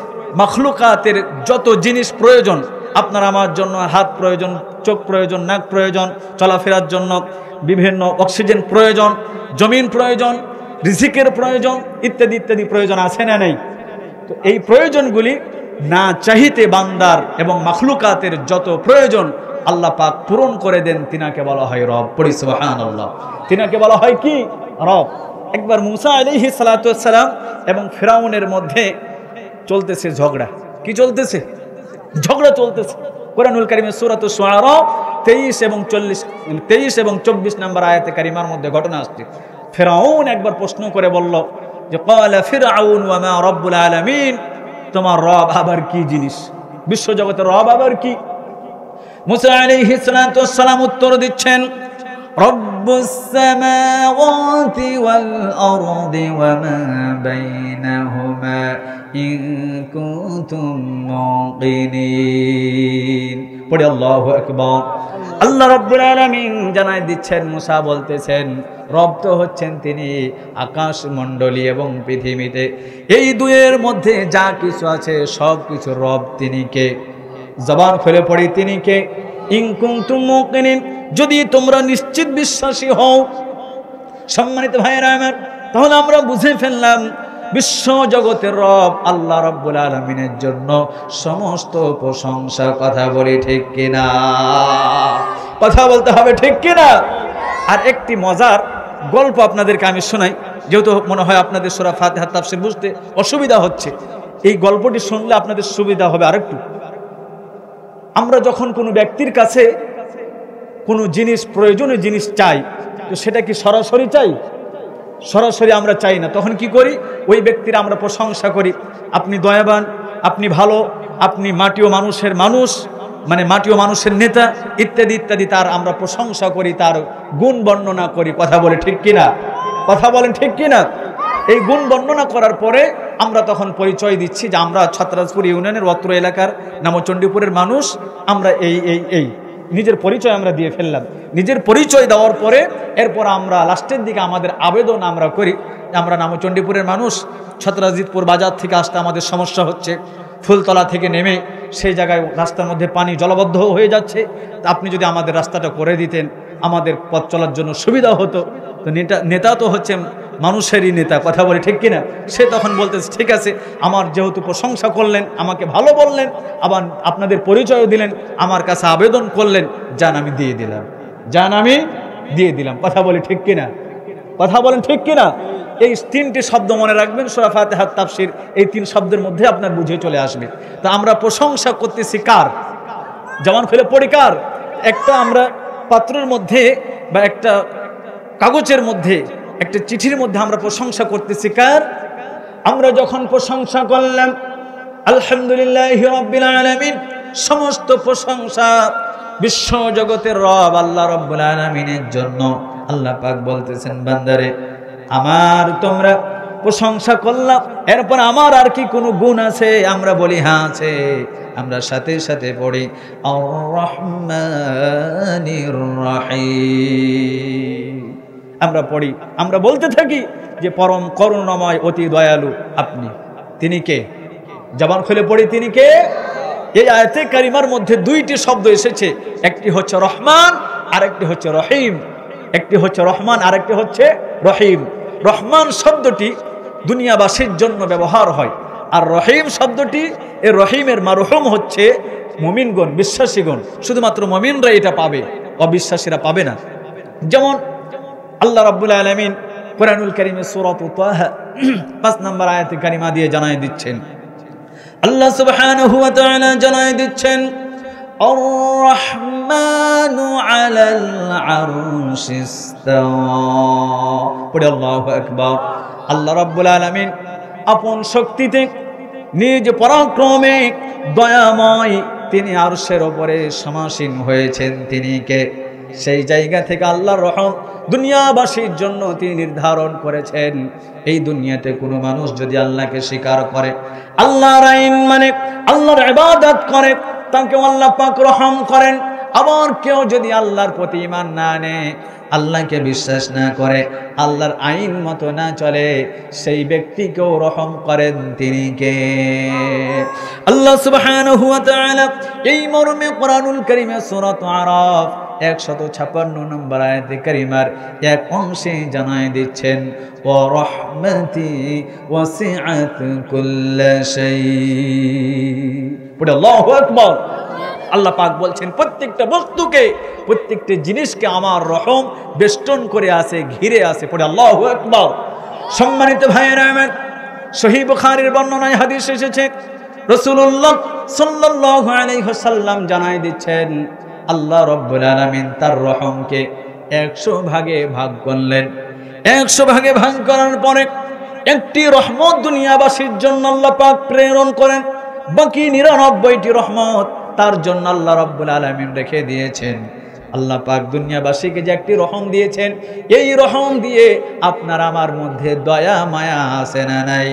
মাখলুকাতের যত জিনিস প্রয়োজন, আপনার আমার জন্য হাত প্রয়োজন, চোখ প্রয়োজন, নাক প্রয়োজন, চলাফেরার জন্য বিভিন্ন অক্সিজেন প্রয়োজন, জমিন প্রয়োজন, রিজিকের প্রয়োজন, ইত্যাদি ইত্যাদি প্রয়োজন আছে না নেই? তো এই প্রয়োজনগুলি না চাহিতে বান্দার এবং মাখলুকাতের যত প্রয়োজন আল্লাহ পাক পূরণ করে দেন, তিনাকে বলা হয় রব। পড়ি সুবহানাল্লাহ। তিনাকে বলা হয় কি? রব। একবার মুসা আলাইহিস সালাতু ওয়াস সালাম এবং ফিরাউনের মধ্যে চলতেছে ঝগড়া। কি চলতেছে? ঝগড়া চলতেছে। কোরআনুল কারীমের সূরাতুশ শুআরা 23 এবং 24 নম্বর আয়াতে কারিমার মধ্যে ঘটনা আসছে। ফিরাউন একবার প্রশ্ন করে বলল যে, ক্বালা ফিরআউন ওয়া মা রাব্বুল আলামিন, তোমার রব আবার কি জিনিস? বিশ্বজগতের রব আবার কি? মুসা আলাইহিস সালাতু ওয়াস সালাম উত্তর দিচ্ছেন, রব্বুস সামাওয়াতি ওয়াল আরদি ওয়া মা বাইনাহুমা ইন কুনতুম মুকিনিন। পড়ি আল্লাহু আকবার। আল্লাহ রাব্বুল আলামিন জানাই দিচ্ছেন, মুসা বলতেছেন রব তো হচ্ছেন তিনি আকাশ মণ্ডলী এবং পৃথিবীতে, এই দুয়ের মধ্যে যা কিছু আছে সব কিছু রব তিনি কে? জবান খুলে পড়ি তিনি কে? ইন কুনতুম মুকিনিন, যদি তোমরা নিশ্চিত বিশ্বাসী হও। সম্মানিত ভাইয়েরা আমার, তাহলে আমরা বুঝে ফেললাম বিশ্ব জগতের রব আল্লাহ রাব্বুল আলামিনের জন্য সমস্ত প্রশংসা। কথা বলি ঠিক কিনা? কথা বলতে হবে ঠিক কিনা? আর একটি মজার গল্প আপনাদেরকে আমি শোনাই, যেহেতু মনে হয় আপনাদের সূরা ফাতিহা তাফসীর বুঝতে অসুবিধা হচ্ছে। এই গল্পটি শুনলে আপনাদের সুবিধা হবে আরেকটু। আমরা যখন কোনো ব্যক্তির কাছে কোনো জিনিস, প্রয়োজনীয় জিনিস চাই, তো সেটা কি সরাসরি চাই? সরাসরি আমরা চাই না। তখন কি করি? ওই ব্যক্তির আমরা প্রশংসা করি, আপনি দয়াবান, আপনি ভালো, আপনি মাটিও মানুষের মানুষ, মানে মাটিও মানুষের নেতা, ইত্যাদি ইত্যাদি, তার আমরা প্রশংসা করি, তার গুণ বর্ণনা করি। কথা বলে ঠিক কিনা? কথা বলেন ঠিক কিনা? এই গুণ বর্ণনা করার পরে আমরা তখন পরিচয় দিচ্ছি যে আমরা ছত্রাসপুর ইউনিয়নের অত্র এলাকার নামচণ্ডীপুরের মানুষ, আমরা এই নিজের পরিচয় আমরা দিয়ে ফেললাম। নিজের পরিচয় দেওয়ার পরে এরপর আমরা লাস্টের দিকে আমাদের আবেদন আমরা করি, আমরা নামচণ্ডীপুরের মানুষ, ছত্রাজিতপুর বাজার থেকে আসতে আমাদের সমস্যা হচ্ছে, ফুলতলা থেকে নেমে সেই জায়গায় রাস্তার মধ্যে পানি জলবদ্ধ হয়ে যাচ্ছে, আপনি যদি আমাদের রাস্তাটা করে দিতেন আমাদের পথ চলার জন্য সুবিধা হতো। তো নেতা তো হচ্ছে মানুষেরই নেতা। কথা বলে ঠিক কিনা? সে তখন বলতেছে ঠিক আছে, আমার যেহেতু প্রশংসা করলেন, আমাকে ভালো বললেন, আবার আপনাদের পরিচয় দিলেন, আমার কাছে আবেদন করলেন, যান আমি দিয়ে দিলাম, যান আমি দিয়ে দিলাম। কথা বলে ঠিক কিনা? কথা বলেন ঠিক কিনা? এই তিনটি শব্দ মনে রাখবেন, সূরা ফাতিহা তাফসীর এই তিন শব্দের মধ্যে আপনার বুঝে চলে আসবে। তো আমরা প্রশংসা করতেছি কার? যেমন ফেলে পড়ি কার? একটা আমরা পাত্রের মধ্যে বা একটা কাগজের মধ্যে, একটা চিঠির মধ্যে আমরা প্রশংসা করতেছি কার? আমরা যখন প্রশংসা করলাম আলহামদুলিল্লাহি রাব্বিল আলামিন, সমস্ত প্রশংসা বিশ্ব জগতের রব আল্লাহ রাব্বুল আলামিনের জন্য। আল্লাহ পাক বলতেছেন, বান্দারে আমার তোমরা প্রশংসা করলাম, এরপর আমার আর কি কোনো গুণ আছে? আমরা বলি হ্যাঁ আছে। আমরা সাথে সাথে পড়ি আর রহমানির রহিম। আমরা পড়ি, আমরা বলতে থাকি যে পরম করুণাময়, অতি দয়ালু আপনি। তিনি কে? জবান খুলে পড়ি তিনি কে? এই আয়াতে কারিমার মধ্যে দুইটি শব্দ এসেছে, একটি হচ্ছে রহমান আর একটি হচ্ছে রহিম। একটি হচ্ছে রহমান আর একটি হচ্ছে রহিম। রহমান শব্দটি দুনিয়াবাসীর জন্য ব্যবহার হয়, আর রহিম শব্দটি, এই রহিমের মারহুম হচ্ছে মুমিনগণ, বিশ্বাসীগণ। শুধুমাত্র মুমিনরা এটা পাবে, অবিশ্বাসীরা পাবে না। যেমন আল্লাহ রাব্বুল আলামিন কোরআনুল কারীমে সূরা তাহা ৫ নম্বর আয়াতে কারিমা দিয়ে জানাই দিচ্ছেন, আল্লাহ সুবহানাহু ওয়া তাআলা জানাই দিচ্ছেন আর রহমানু আলাল আরশি ইসতাওয়া। পড়ি আল্লাহু আকবার। আল্লাহ রাব্বুল আলামিন আপন শক্তিতে, নিজ পরাক্রমে, দয়াময়, তিনি আরশের উপরে সমাসীন হয়েছেন। তিনি কে? সেই জায়গা থেকে আল্লাহর রহম দুনিয়াবাসীর জন্য তিনি নির্ধারণ করেছেন। এই দুনিয়াতে কোনো মানুষ যদি আল্লাহকে স্বীকার করে, আল্লাহর আইন মানে, আল্লাহর ইবাদত করে, তাকে আল্লাহ পাক রহম করেন। আবার কেউ যদি আল্লাহর প্রতি ঈমান না আনে, আল্লাহকে বিশ্বাস না করে, আল্লাহর আইন মতো না চলে, সেই ব্যক্তিকেও রহম করেন। তিনি কে? আল্লাহ সুবহানাহু ওয়া তাআলা এই মর্মে কোরআনুল কারীমে সূরা আরাফ 156 নম্বর আয়াতে কারিমার এক অংশে জানায় দিচ্ছেন, ওয়া রাহমাতি ওয়াসিআত কুল্লা শাই। পড়ে আল্লাহু আকবার। আল্লাহ পাক বলছেন প্রত্যেকটা বস্তুকে, প্রত্যেকটা জিনিসকে আমার রহম বেষ্টন করে আছে, ঘিরে আছে। পড়ে আল্লাহু আকবার। সম্মানিত ভাইয়েরা আমার, সহিহ বুখারীর বর্ণনায় হাদিস এসেছে, রাসূলুল্লাহ সাল্লাল্লাহু আলাইহি ওয়াসাল্লাম জানায় দিচ্ছেন, আল্লাহ রাব্বুল আলামিন তার রহমকে 100 ভাগে ভাগ করলেন। 100 ভাগে ভাগ করার পরে একটি রহমত দুনিয়াবাসীর জন্য আল্লাহ পাক প্রেরণ করেন, বাকি 99টি রহমত তার জন্য আল্লাহ রাব্বুল আলামিন রেখে দিয়েছেন। আল্লাহ পাক দুনিয়াবাসীকে যে একটি রহম দিয়েছেন, এই রহম দিয়ে আপনার আমার মধ্যে দয়া মায়া আছে না নাই?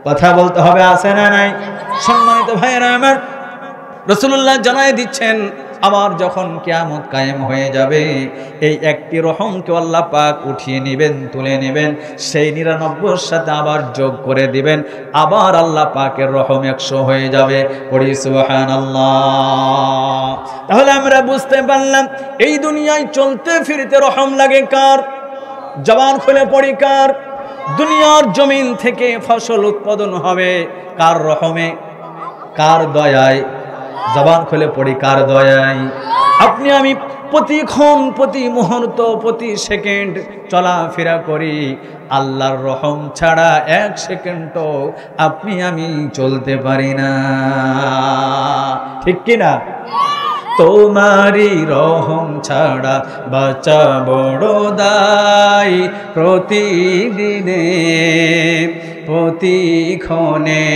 কথা বলতে হবে, আছে না নাই? সম্মানিত ভাইয়েরা আমার, রাসূলুল্লাহ জানায় দিচ্ছেন আবার যখন কিয়ামত কায়েম হয়ে যাবে, এই একটি রহমকে আল্লাহ পাক উঠিয়ে নেবেন, তুলে নেবেন, সেই 99 সাথে আবার যোগ করে দিবেন, আবার আল্লাহ পাকের রহম 100 হয়ে যাবে। পড়ি সুবহানাল্লাহ। তাহলে আমরা বুঝতে পারলাম এই দুনিয়ায় চলতে ফিরতে রহম লাগে কার? জবান খুলে পড়ি কার? দুনিয়ার জমিন থেকে ফসল উৎপাদন হবে কার রহমে, কার দয়ায়? জবান খুলে পড়ি কার দয়ায়? আপনি আমি প্রতিক্ষণ, প্রতি মুহূর্ত, প্রতি সেকেন্ড চলাফেরা করি, আল্লাহর রহম ছাড়া 1 সেকেন্ডও আপনি আমি চলতে পারি না, ঠিক কিনা? তোমারি রহম ছাড়া বাঁচা বড় দায়, প্রতিদিনে প্রতিক্ষণে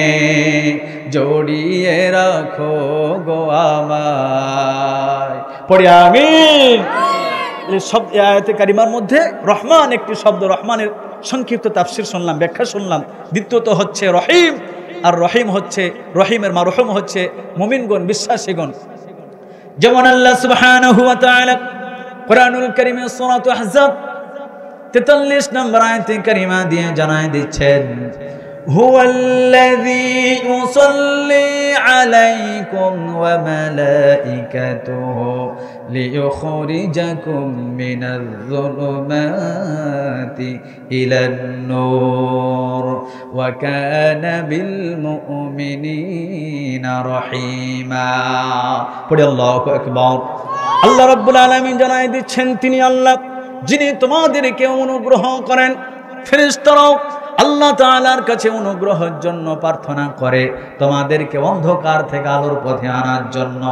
জড়িয়ে রাখো গো আমায়। পড়ি আমিন। এই শব্দ আয়াতে কারিমার মধ্যে রহমান একটি শব্দ, রহমানের সংক্ষিপ্ত তাফসীর শুনলাম, ব্যাখ্যা শুনলাম। দ্বিতীয়ত হচ্ছে রহিম, আর রহিম হচ্ছে, রহিমের মারহুম হচ্ছে মুমিনগণ, বিশ্বাসীগণ। যেমন আল্লাহ সুবহানাহু ওয়া তাআলা কুরআনুল কারীমের সূরা আহজাব 43 নম্বর আয়াতে কারিমা দিয়ে জানায় দিচ্ছেন, হুয়াল্লাযী ইউসাল্লি আলাইকুম ওয়া মালাইকাতুহু লিইখরিজাকুম মিনাজ যুলুমাতি ইলান নূর ওয়া কানা বিল মুমিনিনা রহিমা। পড়ি আল্লাহু আকবার। আল্লাহ রাব্বুল আলামিন জানায় দিচ্ছেন তিনি আল্লাহ যিনি তোমাদেরকে অনুগ্রহ করেন। ফেরেশতারাও আল্লাহ তাআলার কাছে অনুগ্রহের জন্য প্রার্থনা করে, তোমাদেরকে অন্ধকার থেকে আলোর পথে আনার জন্য।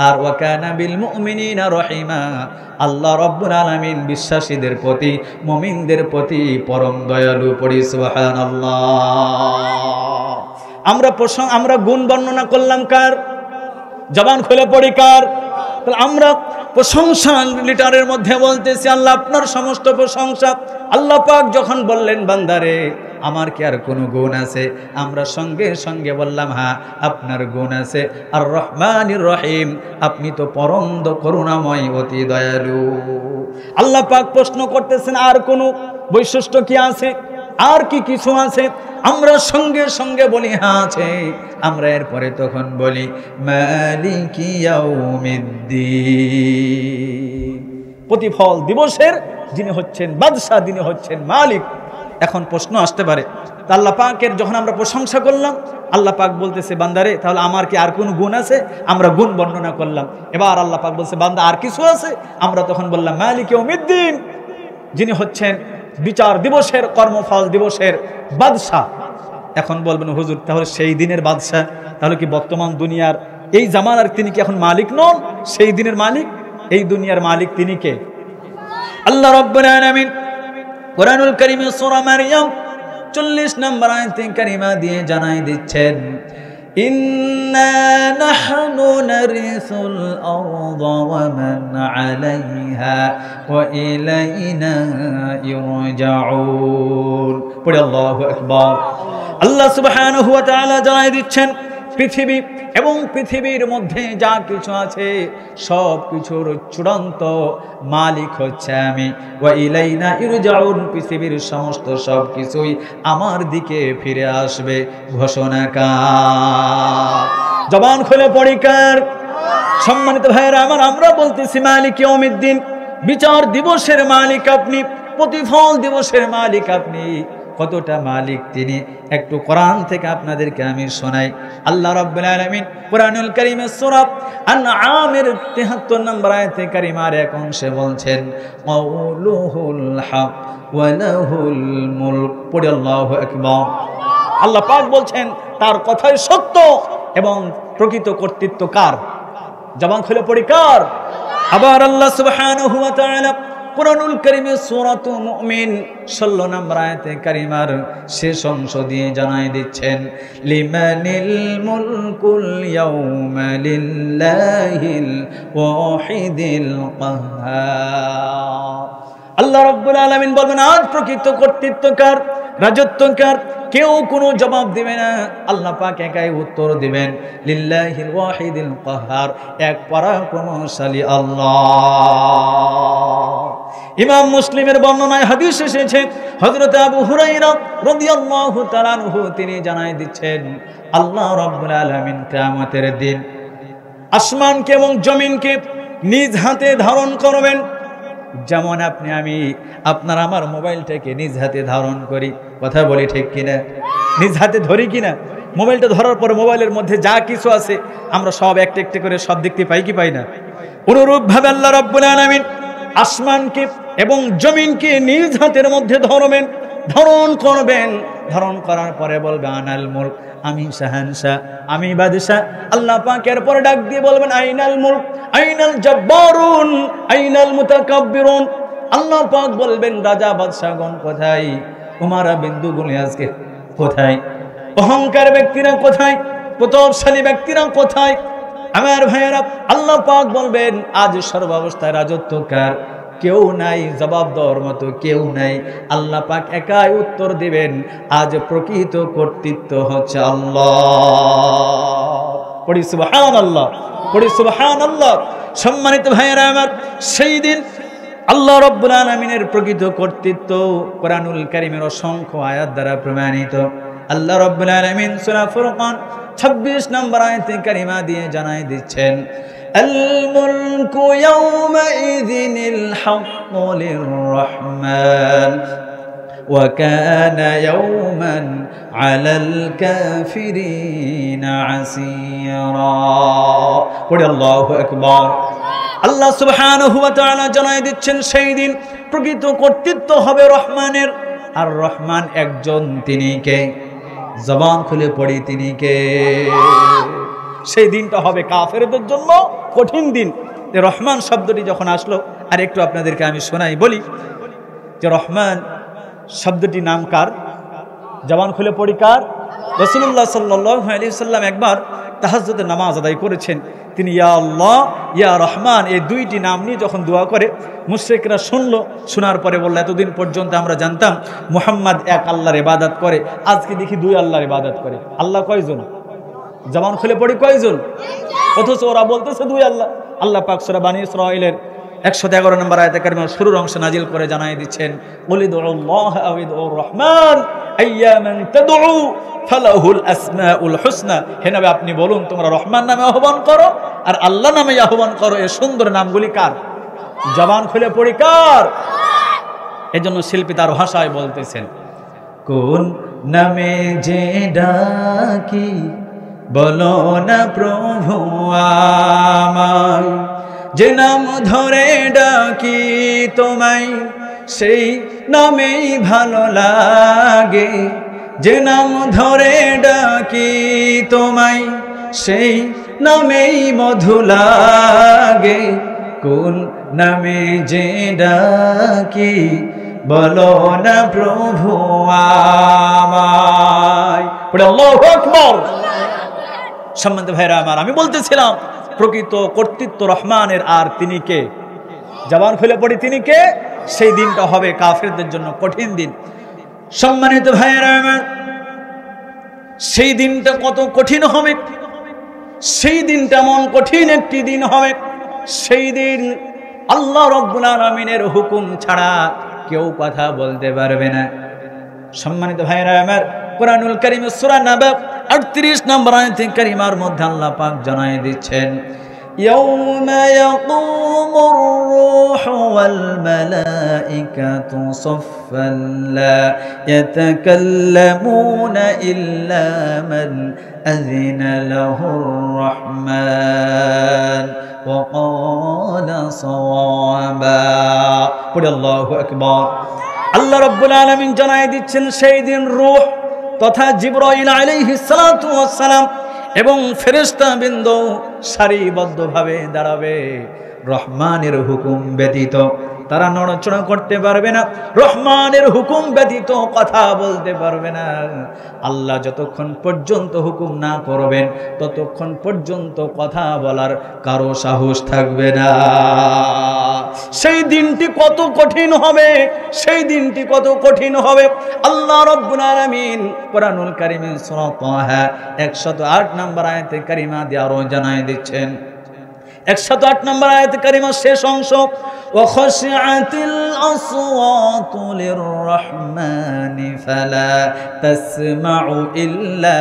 আর ওয়া কানা বিল মুমিনিনা রহিমা, আল্লাহ রাব্বুল আলামিন বিশ্বাসীদের প্রতি, মুমিনদের প্রতি পরম দয়ালু। পড়ি সুবহানাল্লাহ। আমরা গুণ বর্ণনা করলাম কার? জবান খুলে পড়ি কার? আমরা প্রশংসা লিটারের মধ্যে বলতেছি আল্লাহ আপনার সমস্ত প্রশংসা। আল্লাহ পাক যখন বললেন বান্দারে আমার কি আর কোনো গুণ আছে, আমরা সঙ্গে সঙ্গে বললাম হ্যাঁ আপনার গুণ আছে। আর রহমানির রহিম, আপনি তো পরম করুণাময়, অতি দয়ালু। আল্লাহ পাক প্রশ্ন করতেছেন আর কোনো বৈশিষ্ট্য কি আছে, আর কি কিছু আছে? আমরা সঙ্গে সঙ্গে বলি হ্যাঁ আছে। আমরা এরপরে তখন বলি মালিকি ইয়াউমিদ্দিন, প্রতিফল দিবসের যিনি হচ্ছেন বাদশা, যিনি হচ্ছেন মালিক। এখন প্রশ্ন আসতে পারে, আল্লাহ পাকের যখন আমরা প্রশংসা করলাম, আল্লাহ পাক বলতেছে বান্দারে তাহলে আমার কি আর কোনো গুণ আছে? আমরা গুণ বর্ণনা করলাম। এবার আল্লাহ পাক বলছে বান্দা আর কিছু আছে? আমরা তখন বললাম মালিকি ইয়াউমিদ্দিন, যিনি হচ্ছেন বিচার দিবসের, কর্মফল দিবসের বাদশা। এখন বলবেন হুজুর তাহলে সেই দিনের বাদশা, তাহলে কি বর্তমান দুনিয়ার এই জামানার তিনি কি এখন মালিক নন? সেই দিনের মালিক, এই দুনিয়ার মালিক তিনি কে? আল্লাহ রাব্বুল আলামিন কুরআনুল কারীমের সূরা মারইয়াম 40 নম্বর আয়াতে কারিমা দিয়ে জানাই দিচ্ছেন, ইন্না নাহনু নারিসুল আরদা ওয়া মান আলাইহা ওয়া ইলাইনা ইরজাউন। পড়ি আল্লাহু আকবার। আল্লাহ সুবহানাহু ওয়া তাআলা জানাই দিচ্ছেন পৃথিবী এবং পৃথিবীর মধ্যে যা কিছু আছে সব কিছুর চূড়ান্ত মালিক হচ্ছে আমি। ওয়া ইলাইনা ইরজাউন, পৃথিবীর সমস্ত সব কিছুই আমার দিকে ফিরে আসবে। ঘোষণা কার? জবান খুলে পড়ি কার? সম্মানিত ভাইয়েরা আমার, আমরা বলতেছি মালিক ইয়াউমিদ্দিন, বিচার দিবসের মালিক আপনি, প্রতিফল দিবসের মালিক আপনি। কতটা মালিক তিনি একটু কোরআন থেকে আপনাদেরকে আমি শোনাই। আল্লাহ রাব্বুল আলামিন কুরআনুল কারীমের সূরা আনআমের 73 নম্বর আয়াতে কারিমার এক অংশে বলছেন কাউলুহুল হক ওয়া লাহুল মুলক। পড়ি আল্লাহু আকবার। আল্লাহ পাক বলছেন তার কথাই সত্য এবং প্রকৃত কর্তৃত্ব কার? জবান খুলে পড়ি কার? আবার আল্লাহ সুবহানাহু ওয়া তাআলা কুরআনুল কারীমের সূরাতুল মুমিন 16 নম্বর আয়াতে কারিমার শেষ অংশ দিয়ে জানায় দিচ্ছেন লিমানিল মুলকুল ইয়াউমা লিল্লাহিল ওয়াহিদিল কাহ্হার। আল্লাহ রাব্বুল আলামিন বলবেন আজ প্রকৃত কর্তৃত্ব কার? রাজত্বকার, কেউ কোনো জবাব দিবে না, আল্লাহ পাক একাই উত্তর দিবেন। লিল্লাহিল ওয়াহিদিল কাহ্হার, এক পরাক্রমশালী আল্লাহ। ইমাম মুসলিমের বর্ণনায় হাদিস এসেছে, হযরত আবু হুরায়রা রাদিয়াল্লাহু তাআলা আনহু তিনি জানায় দিচ্ছেন, আল্লাহ রাব্বুল আলামিন কিয়ামতের দিন আসমানকে এবং জমিনকে নিজ হাতে ধারণ করবেন। যেমন আপনি আমি আপনার আমার মোবাইলটাকে নিজ হাতে ধারণ করি, কথা বলি ঠিক কিনা? নিজ হাতে ধরি কিনা? মোবাইলটা ধরার পরে মোবাইলের মধ্যে যা কিছু আছে আমরা সব একটা একটা করে সব দেখতে পাই কি পাই না? অনুরূপভাবে আল্লাহ রাব্বুল আলামিন আসমানকে এবং জমিনকে নিজ হাতের মধ্যে ধরবেন, ধারণ করবেন। ধারণ করার পরে বলবে আনাল মুলক, আমি শাহানশাহ, আমি বাদশাহ। আল্লাহ পাক এর পরে ডাক দিয়ে বলবেন আইনাল মুলক, আইনাল জব্বারুন, আইনাল মুতাকাব্বিরুন। আল্লাহ পাক বলবেন রাজা বাদশাহগণ কোথায়? উমারা বিন্দুগুলি আজকে কোথায়? অহংকার ব্যক্তিরা কোথায়? প্রতাপশালী ব্যক্তিরা কোথায়? আমার ভাইয়েরা, আল্লাহ পাক বলবেন আজ সর্বাবস্থায় রাজত্বকার কেউ নাই, জবাব দেওয়ার মতো কেউ নাই। আল্লাহ পাক একাই উত্তর দিবেন, আজ প্রকৃত কর্তৃত্ব হচ্ছে আল্লাহ। পড়ি সুবহানাল্লাহ, পড়ি সুবহানাল্লাহ। সম্মানিত ভাইয়েরা আমার, সেই দিন আল্লাহ রাব্বুল আলামিনের প্রকৃত কর্তৃত্ব কোরআনুল কারীমের অসংখ্য আয়াত দ্বারা প্রমাণিত। আল্লাহ রাব্বুল আলামিন সূরা ফুরকান 26 নম্বর আয়াতে কারিমা দিয়ে জানাই দিচ্ছেন, আল মুলকু ইয়াওমাইযিনিল হাক্কু লির-রাহমান ওয়া কানা ইয়াওমান আলাল কাফিরিনা আসীরা। পড়ি আল্লাহু আকবার। আল্লাহ সুবহানাহু ওয়া তাআলা জানাই দিচ্ছেন সেই দিন প্রকৃত কর্তৃত্ব হবে রহমানের। আর রহমান একজন, তিনি কে? জবান খুলে পড়ি, তিনি কে? সেই দিনটা হবে কাফেরদের জন্য কঠিন দিন। রহমান শব্দটি যখন আসলো, আর একটু আপনাদেরকে আমি শোনাই বলি যে রহমান শব্দটি নাম কার? জবান খুলে পড়ি কার? রাসূলুল্লাহ সাল্লাল্লাহু আলাইহি ওয়াসাল্লাম একবার তাহাজ্জুদের নামাজ আদায় করেছেন। তিনি ইয়া আল্লাহ ইয়া রহমান এই দুইটি নাম নিয়ে যখন দোয়া করে, মুশরিকরা শুনলো, শোনার পরে বলল এতদিন পর্যন্ত আমরা জানতাম মুহাম্মদ এক আল্লাহর ইবাদত করে, আজকে দেখি দুই আল্লাহর ইবাদত করে। আল্লাহ কয়জন? জবান খুলে পড়ি কয়জন? অথচ ওরা বলতেছে দুই আল্লাহ। আল্লাহ পাক সূরা বানী ইসরাঈলের 111 নম্বর আয়াতে কারিমার শুরুর অংশ নাজিল করে জানাই দিচ্ছেন, কুলিদুল্লাহ আও ইদুর রহমান আইয়ামান তাদউ ফালাহুল আসমাউল হুসনা। হে নবী আপনি বলুন তোমরা রহমান নামে আহ্বান করো আর আল্লাহ নামে আহ্বান করো, এই সুন্দর নামগুলি কার? জবান খুলে পড়ি কার? এজন্য শিল্পী তার ভাষায় বলতেছেন, কোন নামে যে ডাকি বলো না প্রভু আমায়, যে নাম ধরে ডাকি তোমায় সেই নামেই ভালো লাগে, যে নাম ধরে ডাকি তোমায় সেই নামেই মধু লাগে, কোন নামে যে ডাকি বলো না প্রভু আমায়। আল্লাহু আকবার। সম্মানিত ভাইরা আমার, আমি বলতেছিলাম প্রকৃত কর্তৃত্ব রহমানের। আর তিনি কে? জবান খুলে পড়ি তিনি কে? সেই দিনটা হবে কাফেরদের জন্য কঠিন দিন। সম্মানিত ভাইরা আমার, সেই দিনটা কত কঠিন হবে, সেই দিনটা এমন কঠিন একটি দিন হবে, সেই দিন আল্লাহ রাব্বুল আলামিনের হুকুম ছাড়া কেউ কথা বলতে পারবে না। সম্মানিত ভাইরা আমার, কোরআনুল কারীমের সূরা নাবা 38 নম্বর আয়াতে কারিমার মধ্যে আল্লাহ পাক জানাই দিচ্ছেন, ইয়াউমা ইয়াকুমুর রূহু ওয়াল মালাইকাতু সাফফান লা ইয়াতাকাল্লামুনা ইল্লা মান আযিনা লাহুর রহমান ওয়া ক্বালা সাওয়াবা। পড়ি আল্লাহু আকবার। আল্লাহ রাব্বুল আলামিন জানাই দিচ্ছেন সেই দিন রূহ তথা জিবরাইল আলাইহিস সালাতু ওয়াস সালাম এবং ফেরেশতাবৃন্দ সারিবদ্ধভাবে দাঁড়াবে। রহমানের হুকুম ব্যতীত তারা নড়াচড়া করতে পারবে না, রহমানের হুকুম ব্যতীত কথা বলতে পারবে না। আল্লাহ যতক্ষণ পর্যন্ত হুকুম না করবেন ততক্ষণ পর্যন্ত কথা বলার কারো সাহস থাকবে না। সেই দিনটি কত কঠিন হবে, সেই দিনটি কত কঠিন হবে। আল্লাহ রাব্বুল আলামিন কোরআনুল কারীমে সূরা তাহা 108 নম্বর আয়াতে কারিমা দিয়ে আরো জানাই দিচ্ছেন। 108 নম্বর আয়াতে কারিমার শেষ অংশ, ওয়াখাশিআতিল আসওয়াতু লিররহমানি ফালা তাসমাউ ইল্লা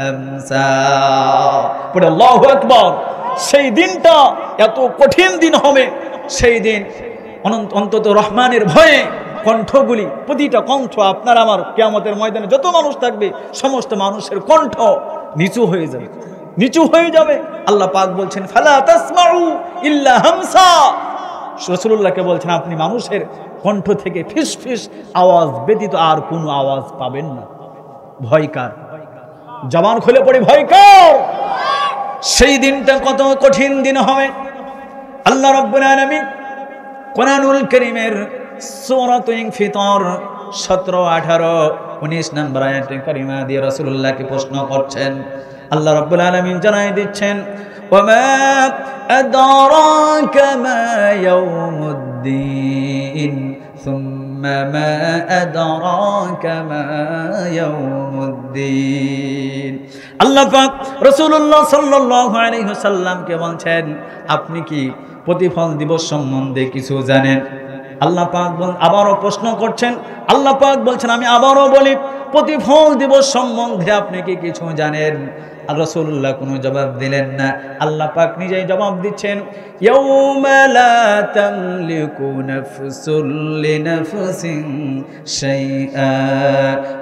হামসা। পড়ে আল্লাহু আকবার। সেই দিনটা এত কঠিন দিন হবে, সেই দিন অন্তত রহমানের ভয়ে কণ্ঠগুলি, প্রতিটা কণ্ঠ, আপনার আমার কিয়ামতের ময়দানে যত মানুষ থাকবে সমস্ত মানুষের কণ্ঠ নিচু হয়ে যাবে, নিচু হয়ে যাবে। আল্লাহ পাক বলছেন ফালা তাসমাউ ইল্লা হামসা। রাসূলুল্লাহকে বলছেন আপনি মানুষের কণ্ঠ থেকে ফিস ফিস আওয়াজ ব্যতীত আর কোনো আওয়াজ পাবেন না। ভয়কার, জবান খুলে পড়ে ভয়কার। সেই দিনটা কত কঠিন দিন হবে। আল্লাহ রাব্বুল আলামিন কোরআনুল কারীমের সূরাত ইনফিতার 17, 18, 19 নম্বর আয়াতে কারিমা দিয়ে রাসূলুল্লাহকে প্রশ্ন করছেন। আল্লাহ রাব্বুল আলামিন জানাই দিচ্ছেন ওয়ামা আদরাকা মা ইয়াউমুদ্দিন সুম্মা মা আদরাকা মা ইয়াউমুদ্দিন। আল্লাহ পাক রাসূলুল্লাহ সাল্লাল্লাহু আলাইহি ওয়াসাল্লামকে বলছেন আপনি কি প্রতিফল দিবস সম্বন্ধে কিছু জানেন? আল্লাহ পাক আবারও প্রশ্ন করছেন। আল্লাহ পাক বলছেন আমি আবারও বলি প্রতিফল দিবস সম্বন্ধে আপনি কি কিছু জানেন? আর রাসূলুল্লাহ কোনো জবাব দিলেন না। আল্লাহ পাক নিজেই জবাব দিচ্ছেন ইয়াউমা লা তামলিকু নাফসুন লিনাফসিন শাইআ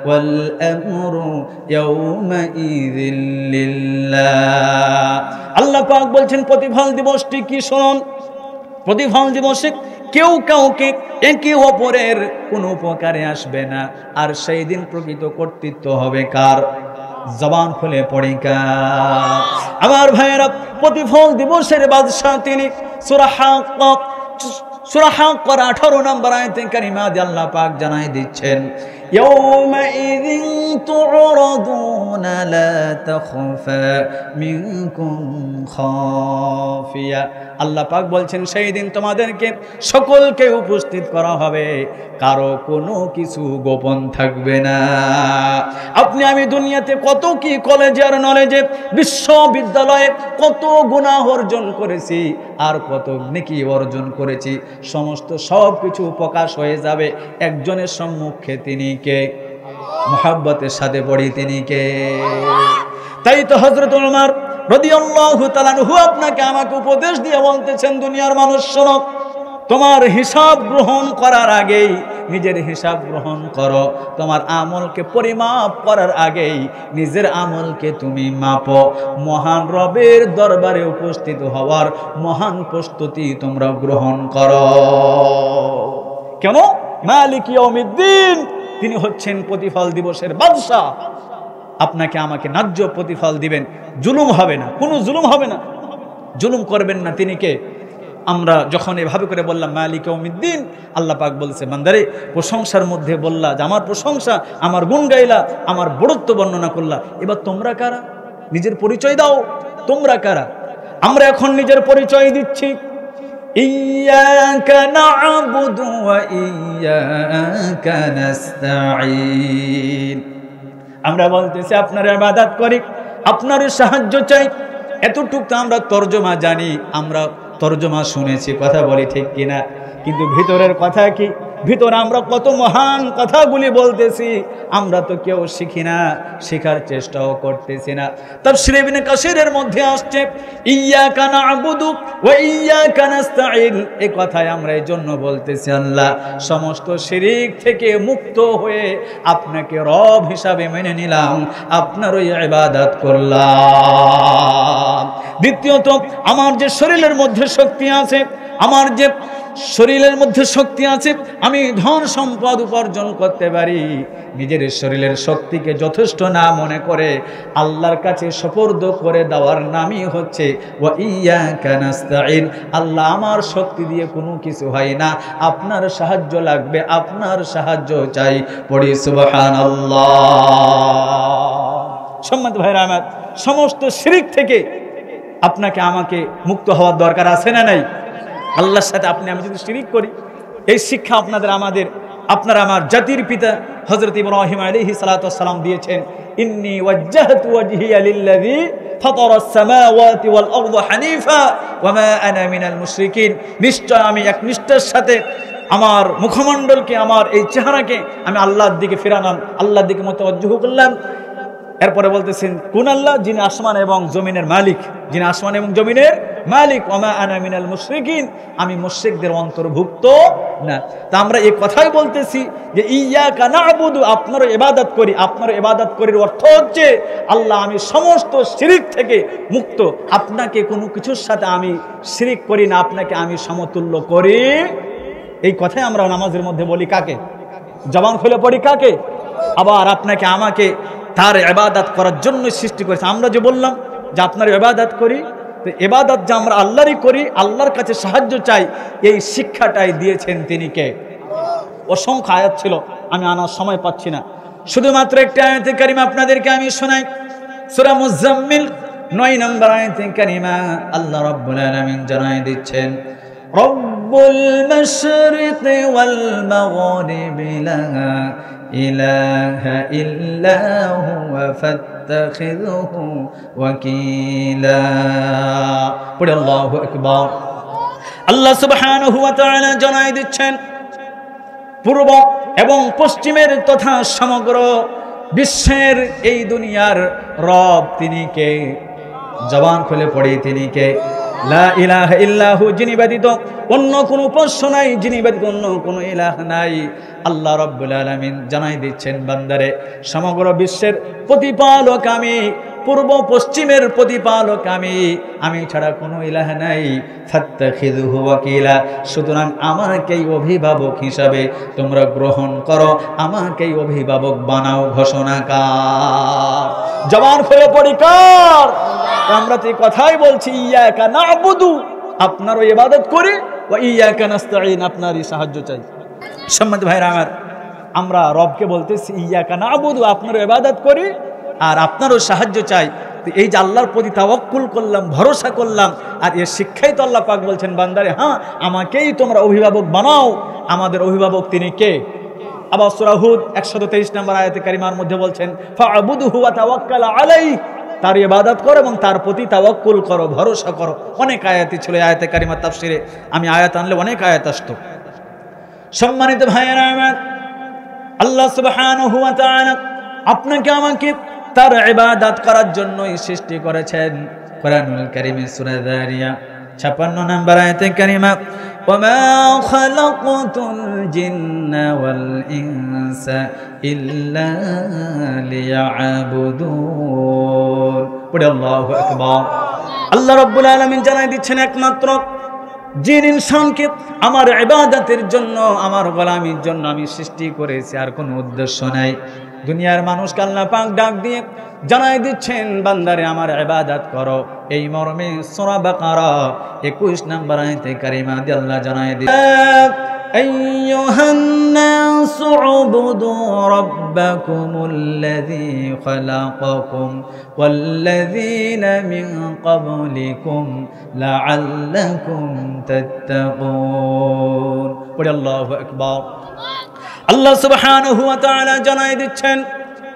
ওয়াল আমরু ইয়াউমা ইযিল লিল্লাহ। আল্লাহ পাক বলছেন প্রতিফল দিবসটি কি শুনুন। প্রতিফল দিবসে কেউ কাউকে একে অপরের কোনো উপকারে আসবে না। আর সেই দিন প্রকৃত কর্তৃত্ব হবে কার? জবান খুলে পড়ি কার? আমার ভাইয়েরা, প্রতিফল দিবসের বাদশা তিনি। সূরা হাক্কাক 18 নম্বর আয়াতে কারিমা দিয়ে আল্লাহ পাক জানাই দিচ্ছেন ইয়াউমা ইযিন তু'রাদুনা লা তাখফা মিনকুম খাফিয়া। আল্লাহ পাক বলছেন সেই দিন তোমাদেরকে সকলকে উপস্থিত করা হবে, কারো কোনো কিছু গোপন থাকবে না। আপনি আমি দুনিয়াতে কত কি কলেজে আর নলেজে বিশ্ববিদ্যালয়ে কত গুনাহ অর্জন করেছি আর কত নেকি অর্জন করেছি, সমস্ত সব কিছু প্রকাশ হয়ে যাবে একজনের সম্মুখে। তিনি কে? মুহাব্বতের সাথে পড়ি তিনি কে? তাই তো হযরত ওমর রাদিয়াল্লাহু তাআলা আনহু আপনাকে আমাকে উপদেশ দিয়ে বলতেছেন দুনিয়ার মানুষ শোনো, তোমার হিসাব গ্রহণ করার আগেই নিজের হিসাব গ্রহণ করো। তোমার আমলকে পরিমাপ করার আগেই নিজের আমলকে তুমি মাপো। মহান রবের দরবারে উপস্থিত হওয়ার মহান প্রস্তুতি তোমরা গ্রহণ করো। কেন? মালিক ইয়াউমিদ্দিন, তিনি হচ্ছেন প্রতিফল দিবসের বাদশা। আপনাকে আমাকে ন্যায্য প্রতিফল দিবেন, জুলুম হবে না, কোনো জুলুম হবে না, জুলুম করবেন না। তিনি কে? আমরা যখন এভাবে করে বললাম মালিক ইয়াউমিদ্দিন, আল্লাহ পাক বলছে বান্দারে প্রশংসার মধ্যে বললা যে আমার প্রশংসা, আমার গুণ গাইলা, আমার বড়ত্ব বর্ণনা করলা। এবার তোমরা কারা? নিজের পরিচয় দাও। তোমরা কারা? আমরা এখন নিজের পরিচয় দিচ্ছি। ইয়্যাকা না'বুদু ওয়া ইয়্যাকা নাস্তাঈন। আমরা বলতেছি আপনার ইবাদত করি, আপনার সাহায্য চাই। এতটুকু তো আমরা তর্জমা জানি, আমরা তর্জমা শুনেছি, কথা বলি ঠিক কিনা? কিন্তু ভিতরের কথা কি? ভিতরে আমরা কত মহান কথাগুলি বলতেছি, আমরা তো কেউ শিখি না, শেখার চেষ্টাও করতেছি না। তাফসীর ইবনে কাসিরের মধ্যে আসছে ইয়্যাকা না'বুদু ওয়া ইয়্যাকা নাস্তাঈন। এই কথাই আমরা এই জন্য বলতেছি আল্লাহ সমস্ত শিরিক থেকে মুক্ত হয়ে আপনাকে রব হিসাবে মেনে নিলাম, আপনারই ইবাদত করলাম। দ্বিতীয়ত, আমার যে শরীরের মধ্যে শক্তি আছে, আমার যে শরীরের মধ্যে শক্তি আছে, আমি ধন সম্পদ উপার্জন করতে পারি, নিজের শরীরের শক্তিকে যথেষ্ট না মনে করে আল্লাহর কাছে সুপর্দ করে দেওয়ার নামই হচ্ছে ওয়া ইয়্যাকা নাস্তাঈন। আল্লাহ আমার শক্তি দিয়ে কোনো কিছু হয় না, আপনার সাহায্য লাগবে, আপনার সাহায্য চাই। পড়ি সুবহানাল্লাহ। সম্মানিত ভাইরা আমার, সমস্ত শিরক থেকে আপনাকে আমাকে মুক্ত হওয়ার দরকার আছে না নাই? আল্লাহর সাথে আপনি আমি যদি শিরিক করি, এই শিক্ষা আপনারা আমার জাতির পিতা হযরত ইব্রাহিম আলাইহিস সালাতু ওয়াস সালাম দিয়েছেন, ইন্নী ওয়াজ্জাহতু ওয়াজহিয়া লিল্লাযী ফাতারাস সামাওয়াতি ওয়াল আরদা হানিফা ওয়া মা আনা মিনাল মুশরিকিন। নিশ্চয় আমি একনিষ্ঠতার সাথে আমার মুখমণ্ডলকে, আমার এই চেহারাকে আমি আল্লাহর দিকে ফিরালাম, আল্লাহর দিকে মুতাওয়াজ্জিহ করলাম। এরপরে বলতেছেন কোন আল্লাহ? যিনি আসমান এবং জমিনের মালিক, যিনি আসমান এবং জমিনের মালিক। ওয়া মা আনা মিনাল মুশরিকিন, আমি মুশরিকদের অন্তর্ভুক্ত না। তা আমরা এই কথাই বলতেছি যে ইয়াকা না'বুদু, আপনার ইবাদত করি। আপনার ইবাদত করির অর্থ হচ্ছে আল্লাহ আমি সমস্ত শিরিক থেকে মুক্ত, আপনাকে কোনো কিছুর সাথে আমি শিরিক করি না, আপনাকে আমি সমতুল্য করি। এই কথাই আমরা নামাজের মধ্যে বলি কাকে? জবান খুলে পড়ি কাকে? আবার আপনাকে আমাকে তার ইবাদত করার জন্য সৃষ্টি করেছে। আমরা যে বললাম যে আপনার ইবাদত করি, তো ইবাদত যে আমরা আল্লাহরই করি, আল্লাহর কাছে সাহায্য চাই, এই শিক্ষাটাই দিয়েছেন তিনি কে? অসংখ্য আয়াত ছিল, আমি আনার সময় পাচ্ছি না, শুধুমাত্র একটা আয়াতে কারিমা আপনাদেরকে আমি শোনাই। সূরা মুজাম্মিল 9 নম্বর আয়াতে কারিমা আল্লাহ রাব্বুল আলামিন জানাই দিচ্ছেন, রব্বুল মাশরিকি ওয়াল মাগরিবি লা ইলাহা ইল্লা হুয়া ফাত্তাখিযহু ওয়াকিলা। পড়ে আল্লাহু আকবার। আল্লাহ সুবহানাহু ওয়া তাআলা জানাই দিচ্ছেন, পূর্ব এবং পশ্চিমের তথা সমগ্র বিশ্বের এই দুনিয়ার রব তিনি কে? জবান খুলে পড়ে তিনি কে? লা ইলাহা ইল্লাহু, যিনি ব্যতীত অন্য কোনো উপাস্য নাই, যিনি ব্যতীত অন্য কোনো ইলাহ নাই। আল্লাহ রাব্বুল আলামিন জানাই দিচ্ছেন, বান্দারে সমগ্র বিশ্বের প্রতিপালক আমি, পূর্ব পশ্চিমের প্রতিপালক আমি ছাড়া কোনো ইলাহ নাই। ফাত্তাখিযুহু ওয়াকিলা, সুতরাং আমাকেই অভিভাবক হিসাবে তোমরা গ্রহণ করো, আমাকেই অভিভাবক বানাও। ঘোষণাকার জবান খুলে পড়ি কার? আমরা তো এই কথাই বলছি, ইয়াকা না'বুদু, আপনারও ইবাদত করি, ওয়া ইয়াকা নাস্তাঈন, আপনারই সাহায্য চাই। সম্মানিত ভাইরা আমার, আমরা রবকে বলতেছি ইয়াকা না'বুদু, আপনারও ইবাদত করি আর আপনারও সাহায্য চাই। তো এই যে আল্লাহর প্রতি তাওয়াক্কুল করলাম, ভরসা করলাম, আর এর শিক্ষাই তো আল্লাহ পাক বলছেন, বান্দারে হ্যাঁ আমাকেই তোমরা অভিভাবক বানাও। আমাদের অভিভাবক তিনি কে? আবার সূরা হুদ 123 নম্বর আয়াতে কারিমার মধ্যে বলছেন, ফা'বুদহু ওয়া তাওয়াক্কাল আলাইহি, তার ইবাদত করো এবং তার প্রতি তাওয়াক্কুল করো, ভরসা করো। অনেক আয়াতই ছিল আয়াতে কারিমার তাফসিরে, আমি আয়াত আনলে অনেক আয়াত আসতো। সম্মানিত ভাইয়েরা আমার, আল্লাহ সুবহানাহু ওয়া তাআলা আপনাকে আমাকে তার ইবাদত করার জন্যই সৃষ্টি করেছেন। কোরআনুল কারীমে সূরা যারিয়াত 56 নম্বর আয়াতে কারিমা, ওয়ামা খালাকতুল জিন্না ওয়াল ইনসা ইল্লা লিয়াবুদুন। পড়ে আল্লাহু আকবার। আল্লাহ রাব্বুল আলামিন জানাই দিচ্ছেন, একমাত্র জিন ইনসানকে আমার ইবাদতের জন্য, আমার গোলামির জন্য আমি সৃষ্টি করেছি, আর কোনো উদ্দেশ্য নাই। দুনিয়ার মানুষকে আল্লাহ পাক ডাক দিয়ে জানাই দিচ্ছেন, বান্দারে আমার ইবাদত করো। এই মর্মে সূরা বাকারা 21 নম্বর আয়াতে কারিমা দিয়ে আল্লাহ জানাই দিচ্ছেন, আইয়ুহান নাসু উবুদু রাব্বাকুমুল্লাযী খালাকাকুম ওয়াল্লাযীনা মিন ক্বাবলিকুম লাআল্লাকুম তাত্তাকুন। পড়ে আল্লাহু আকবার। আল্লাহ সুবহানাহু ওয়া তাআলা জানাই দিচ্ছেন,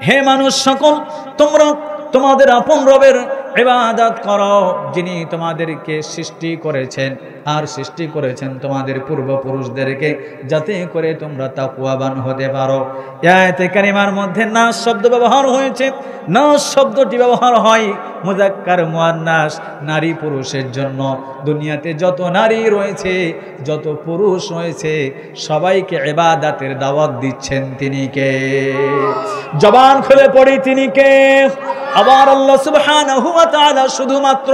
হে মানুষ সকল, তোমরা তোমাদের আপন রবের ইবাদত করো, যিনি তোমাদেরকে সৃষ্টি করেছেন, আর সৃষ্টি করেছেন তোমাদের পূর্বপুরুষদেরকে, যাতে করে তোমরা তাকওয়াবান হতে পারো। আয়াতে কারিমার মধ্যে নাস শব্দ ব্যবহার হয়েছে। নাস শব্দটি ব্যবহার হয় মুযাক্কার মুআন্নাস, নারী পুরুষের জন্য। দুনিয়াতে যত নারী রয়েছে, যত পুরুষ রয়েছে, সবাইকে ইবাদতের দাওয়াত দিচ্ছেন তিনি কে? জবান খুলে পড়ি তিনি কে? আবার আল্লাহ সুবহানাহু ওয়া তাআলা শুধুমাত্র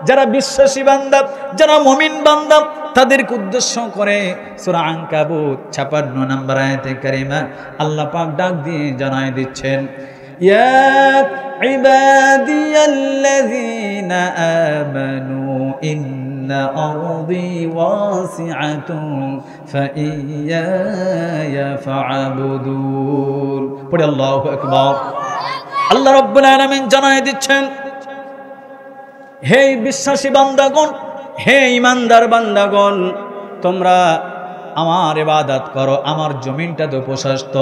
যারা বিশ্বাসী বান্দা, যারা মুমিন বান্দা, তাদেরকে উদ্দেশ্য করে সূরা আনকাবুত 56 নম্বর আয়াতে কারিমা আল্লাহ পাক ডাক দিয়ে জানাই দিচ্ছেন, ইয়া ইবাদিয়াল্লাযীনা আমানু ইন্না আরদি ওয়াসিআতুন ফাইয়ায়া ফা'বুদুন। পড়ে আল্লাহু আকবার। আল্লাহ রাব্বুল আলামিন জানাই দিচ্ছেন, হে বিশ্বাসী বান্দাগণ, হে ঈমানদার বান্দাগণ, তোমরা আমার ইবাদত করো, আমার জমিনটা তো প্রশস্ত।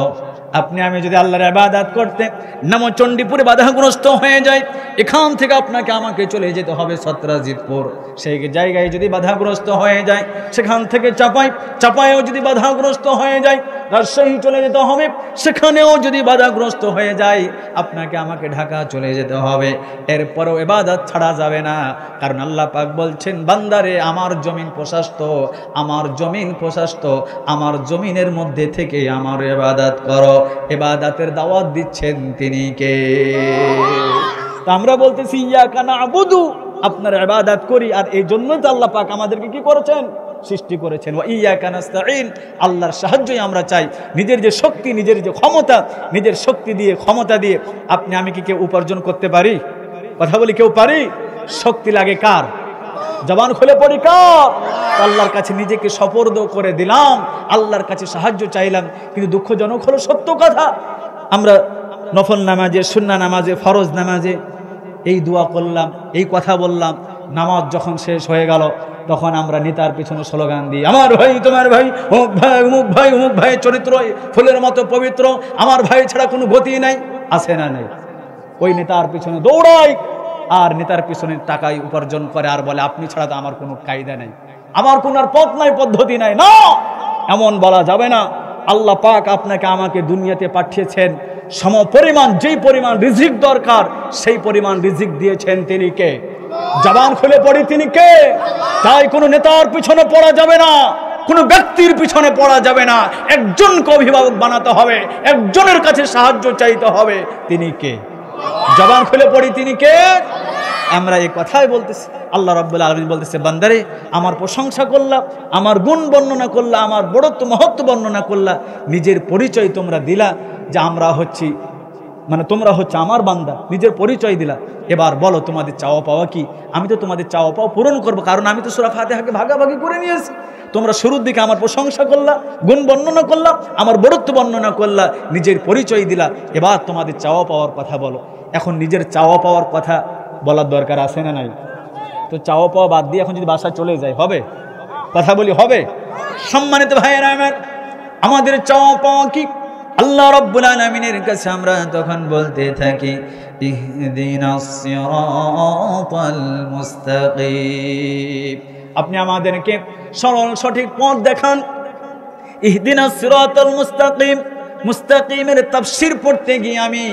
আপনি আমি যদি আল্লাহর ইবাদত করতে নামচণ্ডীপুরে বাধাগ্রস্ত হয়ে যায়, এখান থেকে আপনাকে আমাকে চলে যেতে হবে সত্রাজিতপুর, সেই জায়গায় যদি বাধাগ্রস্ত হয়ে যায়, সেখান থেকে চাপাইও যদি বাধাগ্রস্ত হয়ে যায়, রাজশাহী চলে যেতে হবে, সেখানেও যদি বাধাগ্রস্ত হয়ে যায়, আপনাকে আমাকে ঢাকা চলে যেতে হবে। এরপরেও ইবাদত ছাড়া যাবে না, কারণ আল্লাহ পাক বলছেন, বান্দারে আমার জমিন প্রশস্ত, আমার জমিন প্রশস্ত, আমার জমিনের মধ্যে থেকে আমার ইবাদত করো। ইবাদতের দাওয়াত দিচ্ছেন তিনি কে? আমরা বলতেছি ইয়াকা না'বুদু, আপনার ইবাদত করি, আর এই জন্যই তো আল্লাহ পাক আমাদেরকে কি করেছেন? সৃষ্টি করেছেন। ওয়া ইয়াকা নাস্তাঈন, আল্লাহর সাহায্যই আমরা চাই। নিজের যে শক্তি, নিজের যে ক্ষমতা, নিজের শক্তি দিয়ে ক্ষমতা দিয়ে আপনি আমি কি কেউ উপার্জন করতে পারি? কথা বলি, কেউ পারি? শক্তি লাগে কার? জবান খুলে পড়ি কার? আল্লাহর কাছে নিজেকে সপর্দ করে দিলাম, আল্লাহর কাছে সাহায্য চাইলাম। কিন্তু দুঃখজনক হলো সত্য কথা, আমরা নফল নামাজে, সুন্নাহ নামাজে, ফরজ নামাজে এই দোয়া করলাম, এই কথা বললাম, নামাজ যখন শেষ হয়ে গেল তখন আমরা নেতার পিছনে স্লোগান দিই, আমার ভাই, তোমার ভাই, অমুক ভাই, অমুক ভাই, অমুক ভাই চরিত্র ফুলের মতো পবিত্র, আমার ভাই ছাড়া কোনো গতি নাই, আছে না নেই? ওই নেতার পিছনে দৌড়াই, আর নেতার পিছনে টাকাই উপার্জন করে, আর বলে আপনি ছাড়া তো আমার কোনো কায়দা নেই, আমার কোনো আর পথ নাই, পদ্ধতি নাই। না, এমন বলা যাবে না। আল্লাহ পাক আপনাকে আমাকে দুনিয়াতে পাঠিয়েছেন, সমপরিমাণ যেই পরিমাণ রিজিক দরকার সেই পরিমাণ রিজিক দিয়েছেন তিনি কে? জবান খুলে পড়ি, তিনি কে? তাই কোনো নেতার পিছনে পড়া যাবে না, কোনো ব্যক্তির পিছনে পড়া যাবে না, একজনকে অভিভাবক বানাতে হবে, একজনের কাছে সাহায্য চাইতে হবে। তিনি কে? জবান খুলে পড়ি, তিনি কে? আমরা এই কথাই বলতেছি। আল্লাহ রাব্বুল আলামিন বলতেছে, বান্দারে আমার প্রশংসা করলা, আমার গুণ বর্ণনা করলা, আমার বড়ত্ব মহত্ব বর্ণনা করলা, নিজের পরিচয় তোমরা দিলা যে আমরা হচ্ছি, মানে তোমরা হচ্ছে আমার বান্দা, নিজের পরিচয় দিলা। এবার বলো তোমাদের চাওয়া পাওয়া কি? আমি তো তোমাদের চাওয়া পাওয়া পূরণ করবো, কারণ আমি তো সূরা ফাতিহাকে ভাগাভাগি করে নিয়েছি। তোমরা শুরুর দিকে আমার প্রশংসা করলা, গুণ বর্ণনা করলা, আমার বড়ত্ব বর্ণনা করলা, নিজের পরিচয় দিলা। এবার তোমাদের চাওয়া পাওয়ার কথা বলো। এখন নিজের চাওয়া পাওয়ার কথা বলার দরকার আছে না নাই? তো চাওয়া পাওয়া বাদ দিয়ে এখন যদি বাসায় চলে যায় হবে? কথা বলি, হবে? সম্মানিত ভাইয়েরা আমার, আমাদের চাওয়া পাওয়া কি? আল্লাহ রাব্বুল আলামিনের কাছে আমরা তখন বলতে থাকি, ইহদিনাস সিরাতাল মুস্তাকিম, আপনি আমাদেরকে সরল সঠিক পথ দেখান। ইহদিনাস সিরাতাল মুস্তাকিম, মুস্তাকিমের তাফসীর পড়তে গিয়ে আমি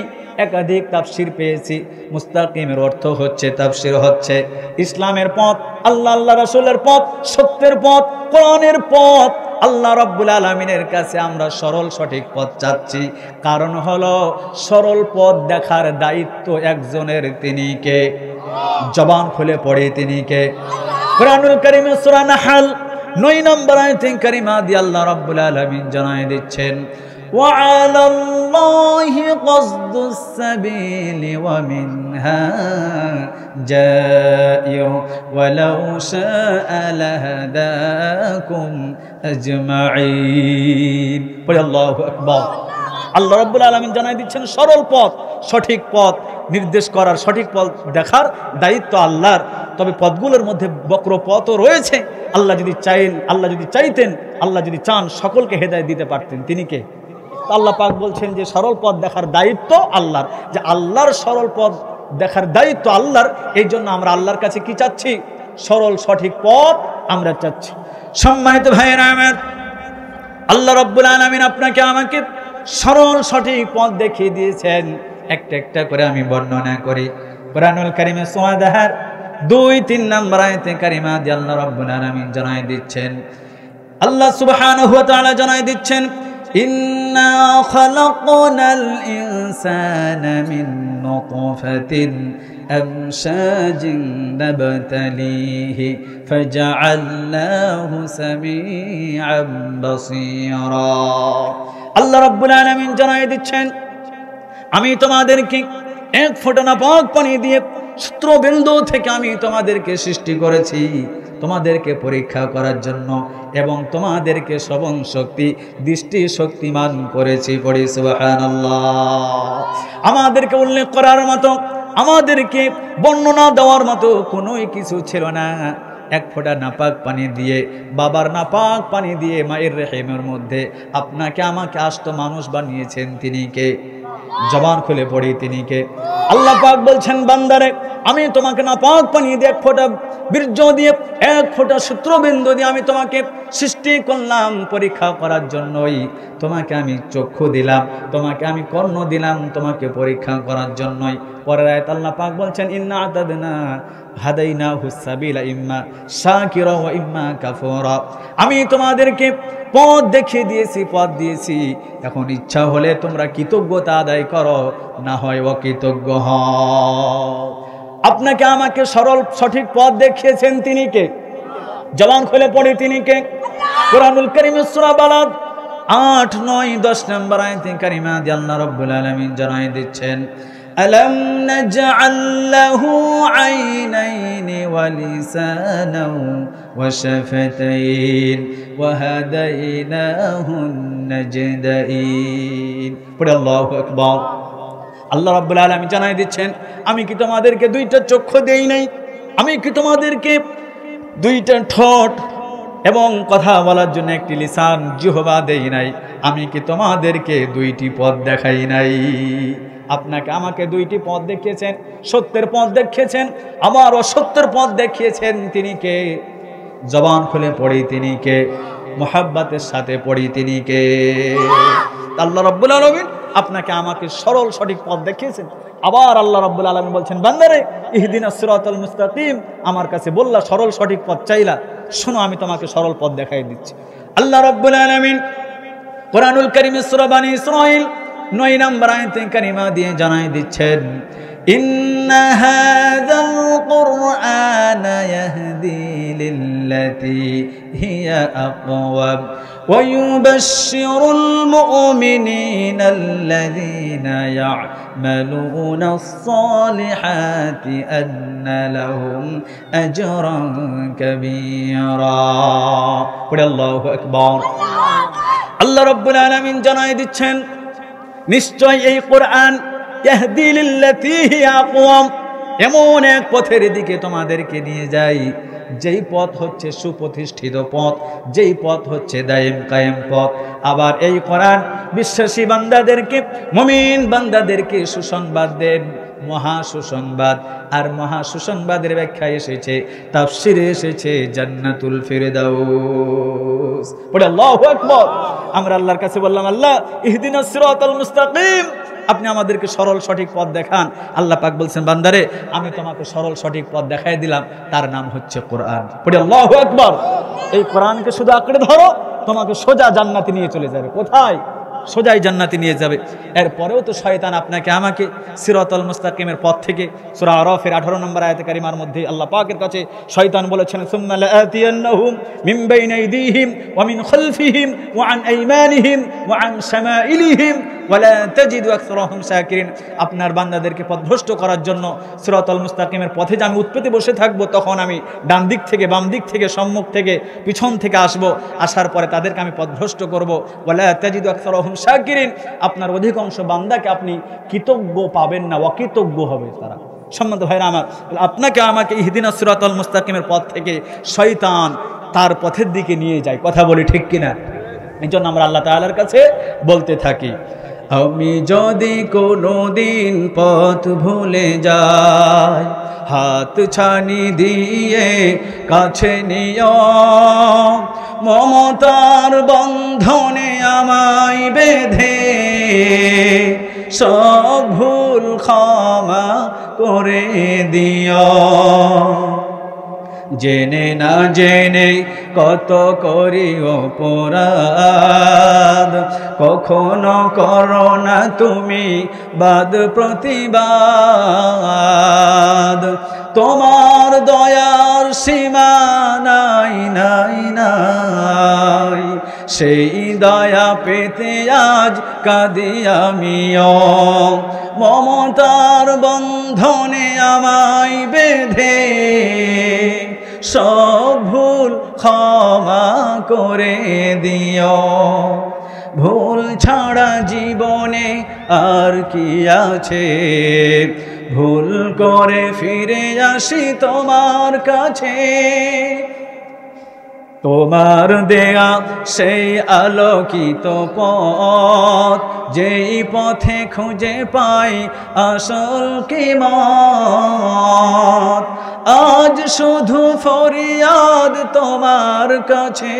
একাধিক তাফসীর পেয়েছি। মুস্তাকিমের অর্থ হচ্ছে, তাফসীর হচ্ছে ইসলামের পথ, আল্লাহ রাসূলের পথ, সত্যের পথ, কোরআনের পথ। আল্লাহ রাব্বুল আলামিনের কাছে আমরা সরল সঠিক পথ চাচ্ছি, কারণ হলো সরল পথ দেখার দায়িত্ব একজনের, তিনি কে? জবান খুলে পড়ে, তিনি কে? কুরআনুল কারীমে সূরা নাহল 9 নম্বর আয়াতে কারিমা দিয়ে আল্লাহ রাব্বুল আলামিন জানায় দিচ্ছেন, وعلى الله قصد السبيل ومنها جائر ولو شاء لهداكم أجمعين। আল্লাহু আকবার। আল্লাহ রাব্বুল আলামিন জানাই দিচ্ছেন সরল পথ, সঠিক পথ নির্দেশ করার, সঠিক পথ দেখার দায়িত্ব আল্লাহর। তবে পথগুলোর মধ্যে বক্র পথও রয়েছে। আল্লাহ যদি চাইতেন, আল্লাহ যদি চান, সকলকে হেদায়েত দিতে পারতেন। তিনি কে? আল্লাহ পাক বলছেন যে সরল পথ দেখার দায়িত্ব আল্লাহর, যে আল্লাহর সরল পথ দেখার দায়িত্ব আল্লাহর। এই জন্য আমরা আল্লাহর কাছে কি চাচ্ছি? সরল সঠিক পথ আমরা চাচ্ছি। সম্মানিত ভাইয়েরা আমার, আল্লাহ রাব্বুল আলামিন আপনাকে আমাকে সরল সঠিক পথ দেখিয়ে দিয়েছেন। একটা একটা করে আমি বর্ণনা করি। কুরআনুল কারীমে সূরা দাহার 2-3 নম্বর আয়াতে কারিমা দিয়ে আল্লাহ রাব্বুল আলামিন জানাই দিচ্ছেন, আল্লাহ সুবহানাহু ওয়া তাআলা জানাই দিচ্ছেন, ইন্না খালাকনাল ইনসানা মিন নুতফাতিন আমশাজিন নাবতালিহি ফাজআলনাহু সামিআন বাসীরা। আল্লাহ রাব্বুল আলামিন জানাই দিচ্ছেন, আমি তোমাদেরকে এক ফোঁটা নাপাক পানি দিয়ে সূত্রবিন্দু থেকে আমি তোমাদেরকে সৃষ্টি করেছি, তোমাদেরকে পরীক্ষা করার জন্য, এবং তোমাদেরকে শ্রবণ শক্তি, দৃষ্টি শক্তিমান করেছি। পড়ি সুবহানাল্লাহ। আমাদেরকে উল্লেখ করার মতো, আমাদেরকে বর্ণনা দেওয়ার মতো কোনোই কিছু ছিল না। এক ফোঁটা নাপাক পানি দিয়ে, বাবার নাপাক পানি দিয়ে মায়ের রেহেমের মধ্যে আপনাকে আমাকে আস্ত মানুষ বানিয়েছেন, তিনি কে? জবান খুলে পড়ি, তিনি কে? আল্লাহ পাক বলছেন, বান্দারে আমি তোমাকে নাপাক পানি দিয়ে, এক ফোঁটা বীর্য দিয়ে, এক ফোঁটা সূত্রবিন্দু দিয়ে আমি তোমাকে সৃষ্টি করলাম পরীক্ষা করার জন্যই। তোমাকে আমি চক্ষু দিলাম, তোমাকে আমি কর্ণ দিলাম, তোমাকে পরীক্ষা করার জন্যই। পরের আয়াত আল্লাহ পাক বলছেন, ইন্না আতাদনা হাদাইনাহু সাবিলা ইম্মা শাকিরা ওয়া ইম্মা কাফুরা। আমি তোমাদেরকে পথ দেখিয়ে দিয়েছি, পথ দিয়েছি। এখন ইচ্ছা হলে তোমরা কৃতজ্ঞতা আদায় করো, না হয় অকৃতজ্ঞ হও। আপনাকে আমাকে সরল সঠিক পথ দেখিয়েছেন, তিনি কে? জবান খুলে পড়ে, তিনি কে? কুরআনুল কারীমের সূরা বালাদ 8, 9, 10 নম্বর আয়াতে কারিমা দিয়ে আল্লাহ রাব্বুল আলামিন জানাই দিচ্ছেন, ألم نجعل له عينين ولسانا وشفتين وهديناه النجدين। পড়ে আল্লাহু আকবার। আল্লাহ রাব্বুল আলামিন জানাই দিচ্ছেন, আমি কি তোমাদেরকে দুইটা চক্ষু দেই নাই? আমি কি তোমাদেরকে দুইটা ঠোঁট এবং কথা বলার জন্য একটি লিসান, জিহ্বা দেই নাই? আমি কি তোমাদেরকে দুইটি পথ দেখাই নাই? আপনাকে আমাকে দুইটি পথ দেখিয়েছেন, সত্যের পথ দেখিয়েছেন, আবার অসত্যের পথ দেখিয়েছেন, তিনি কে? জবান খুলে পড়ি, তিনি কে? মুহাব্বতের সাথে পড়ি, তিনি কে? আল্লাহ রাব্বুল আলামিন আপনাকে আমাকে সরল সঠিক পথ দেখিয়েছেন। আবার আল্লাহ রাব্বুল আলামিন বলছেন, বান্দারে ইহদিনাস সিরাতাল মুস্তাকিম, আমার কাছে বললা সরল সঠিক পথ চাইলা, শোনো আমি তোমাকে সরল পথ দেখাই দিচ্ছি। আল্লাহ রাব্বুল আলামিন কুরআনুল কারীমের সূরা বানী ইসরাঈল 9 নম্বর আয়াতে কারিমা দিয়ে জানাই দিচ্ছেন, ইন্না হাযাল কুরআনা ইয়াহদি লিল্লাতী হিয়া আকওয়াম ওয়া ইউবাশশিরুল মুমিনিনা আল্লাযীনা ইয়া'মালুনাস সালিহাতি আন্না লাহুম আজরান কাবীরা। পড়ে আল্লাহু আকবার। আল্লাহ রাব্বুল আলামিন জানাই দিচ্ছেন, নিশ্চয় এই কোরআন ইয়াহদি লিল্লাতী হিয়া আকওয়াম, এমন এক পথের দিকে তোমাদেরকে নিয়ে যায়, যেই পথ হচ্ছে সুপ্রতিষ্ঠিত পথ, যেই পথ হচ্ছে দায়েম কায়েম পথ। আবার এই কোরআন বিশ্বাসী বান্দাদেরকে, মুমিন বান্দাদেরকে সুসংবাদ দেন, মহা সুসংবাদ। আর মহা সুসংবাদের ব্যাখ্যা এসেছে, তাফসিরে এসেছে জান্নাতুল ফিরদাউস। পড়ে আল্লাহু আকবার। আমরা আল্লাহর কাছে বললাম, আল্লাহ ইহদিনাস সিরাতাল মুস্তাকিম, আপনি আমাদেরকে সরল সঠিক পথ দেখান। আল্লাহ পাক বলছেন, বান্দারে আমি তোমাকে সরল সঠিক পথ দেখাই দিলাম, তার নাম হচ্ছে কোরআন। পড়ে আল্লাহু আকবার। এই কোরআনকে শুধু আঁকড়ে ধরো, তোমাকে সোজা জান্নাতে নিয়ে চলে যাবে। কোথায়? সোজাই জান্নাতে নিয়ে যাবে। এরপরেও তো শয়তান আপনাকে আমাকে সিরাতাল মুস্তাকিমের পথ থেকে, সূরা আরাফের 18 নম্বর আয়াতে কারিমার মধ্যে আল্লাহ পাকের কাছে শয়তান বলেছেন, সুম্মা লাআতিয়ান্নাহুম মিন বাইনি আইদিহিম ওয়া মিন খালফিহিম ওয়া আন আইমানিহিম ওয়া আন শামাইলিহিম ওয়া লা তাজিদু আকসারাহুম শাকিরিন। আপনার বান্দাদেরকে পথভ্রষ্ট করার জন্য সিরাতাল মুস্তাকিমের পথে যে আমি উৎপেতে বসে থাকবো, তখন আমি ডান দিক থেকে, বাম দিক থেকে, সম্মুখ থেকে, পিছন থেকে আসবো। আসার পরে তাদেরকে আমি পথভ্রষ্ট করবো। ওয়া লা তাজিদু আকসারাহুম শাকিরিন, আপনার অধিকাংশ বান্দাকে আপনি কৃতজ্ঞ পাবেন না, অকৃতজ্ঞ হবে তারা। সম্মানিত ভাইরা আমার, আপনাকে আমাকে ইহদিনাস সিরাতাল মুস্তাকিমের পথ থেকে শয়তান তার পথের দিকে নিয়ে যায়। কথা বলি ঠিক কিনা? এই জন্য আমরা আল্লাহ তাআলার কাছে বলতে থাকি, আমি যদি কোনোদিন পথ ভুলে যাই, হাত ছানি দিয়ে কাছে নিও, মমতার বন্ধনে আমায় বেঁধে সব ভুল ক্ষমা করে দিও। জেনে না জেনে কত করি অপরাধ, কখনো করো না তুমি বাদ প্রতিবাদ। তোমার দয়ার সীমা নাই নাই নাই, সেই দয়া পেতে আজ কাঁদি আমিও। মমতার বন্ধনে আমায় বেঁধে সব ভুল ক্ষমা করে দিও। ভুল ছাড়া জীবনে আর কি আছে, ভুল করে ফিরে আসি তোমার কাছে, তোমার দেয়া সেই আলোকিত পথ, যেই পথে খুঁজে পাই আসল কিয়ামত। আজ শুধু ফরিয়াদ তোমার কাছে,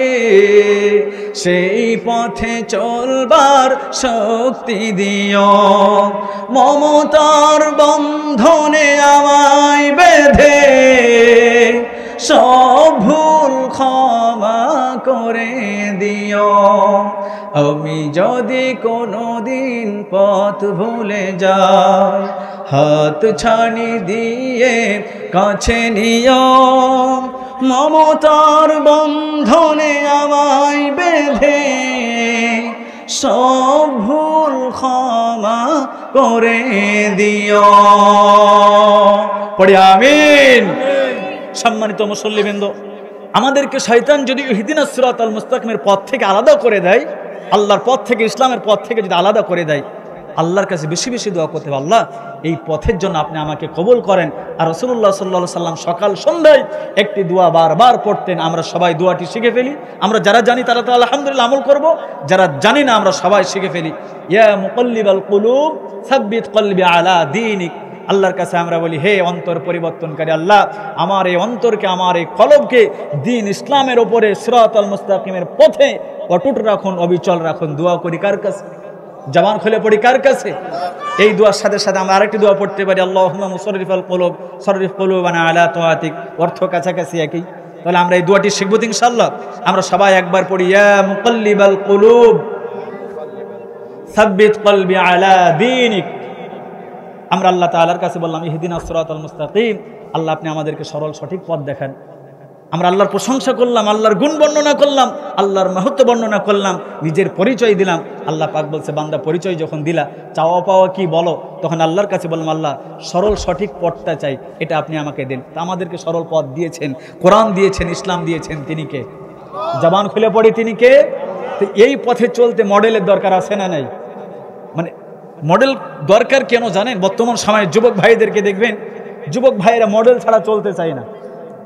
সেই পথে চলবার শক্তি দিও, মমতার বন্ধনে আমায় বেঁধে সব ভুল ক্ষমা করে দিও। আমি যদি কোনোদিন পথ ভুলে যাই, হাত ছানি দিয়ে কাছে নিও, মমতার বন্ধনে আমায় বেঁধে সব ভুল ক্ষমা করে দিও। পড়ি আমিন। সম্মানিত মুসল্লিবৃন্দ, আমাদেরকে শয়তান যদি ইহদিনাস সিরাতাল মুস্তাকিমের পথ থেকে আলাদা করে দেয়, আল্লাহর পথ থেকে, ইসলামের পথ থেকে যদি আলাদা করে দেয়, আল্লাহর কাছে বেশি বেশি দোয়া করতে হবে, আল্লাহ এই পথের জন্য আপনি আমাকে কবুল করেন। আর রাসূলুল্লাহ সাল্লাল্লাহু আলাইহি সাল্লাম সকাল সন্ধ্যায় একটি দোয়া বারবার পড়তেন। আমরা সবাই দোয়াটি শিখে ফেলি। আমরা যারা জানি তারা তো আলহামদুলিল্লাহ আমল করব, যারা জানি না আমরা সবাই শিখে ফেলি। ইয়া মুকাল্লিবাল কুলুব সাব্বিত কলবি আলা দীনিক। আল্লাহর কাছে আমরা বলি, হে অন্তর পরিবর্তনকারী আল্লাহ, আমার এই অন্তরকে, আমার এই কলবকে দ্বীন ইসলামের ওপরে সিরাতাল মুস্তাকিমের পথে অটুট রাখুন, অবিচল রাখুন। দোয়া করি কার কাছে? জবান খুলে পড়ি কার কাছে? এই দোয়ার সাথে সাথে আমরা আরেকটি দোয়া পড়তে পারি, আল্লাহুম্মা মুসাররিফাল কুলুব সাররিফ কুলুবানা আলা তাআতিক। অর্থ কাছাকাছি একই। তাহলে আমরা এই দোয়াটি শিখব তো ইনশাআল্লাহ। আমরা সবাই একবার পড়ি, ইয়া মুকাল্লিবাল কুলুব সাব্বিত কলবি আলা দীনিক। আমরা আল্লাহ তাআলার কাছে বললাম, ইহদিনাস সিরাতাল মুস্তাকিম, আল্লাহ আপনি আমাদেরকে সরল সঠিক পথ দেখান। আমরা আল্লাহর প্রশংসা করলাম, আল্লাহর গুণ বর্ণনা করলাম, আল্লাহর মাহাত্ম্য বর্ণনা করলাম, নিজের পরিচয় দিলাম। আল্লাহ পাক বলছে, বান্দা পরিচয় যখন দিলা, চাওয়া পাওয়া কি বলো? তখন আল্লাহর কাছে বললাম, আল্লাহ সরল সঠিক পথটা চাই, এটা আপনি আমাকে দেন। তা আমাদেরকে সরল পথ দিয়েছেন, কোরআন দিয়েছেন, ইসলাম দিয়েছেন। তিনি কে? জবান খুলে পড়ি, তিনি কে? তো এই পথে চলতে মডেলের দরকার আছে না নাই? মানে মডেল দরকার কেন জানেন? বর্তমান সময়ে যুবক ভাইদেরকে দেখবেন, যুবক ভাইয়েরা মডেল ছাড়া চলতে চায় না।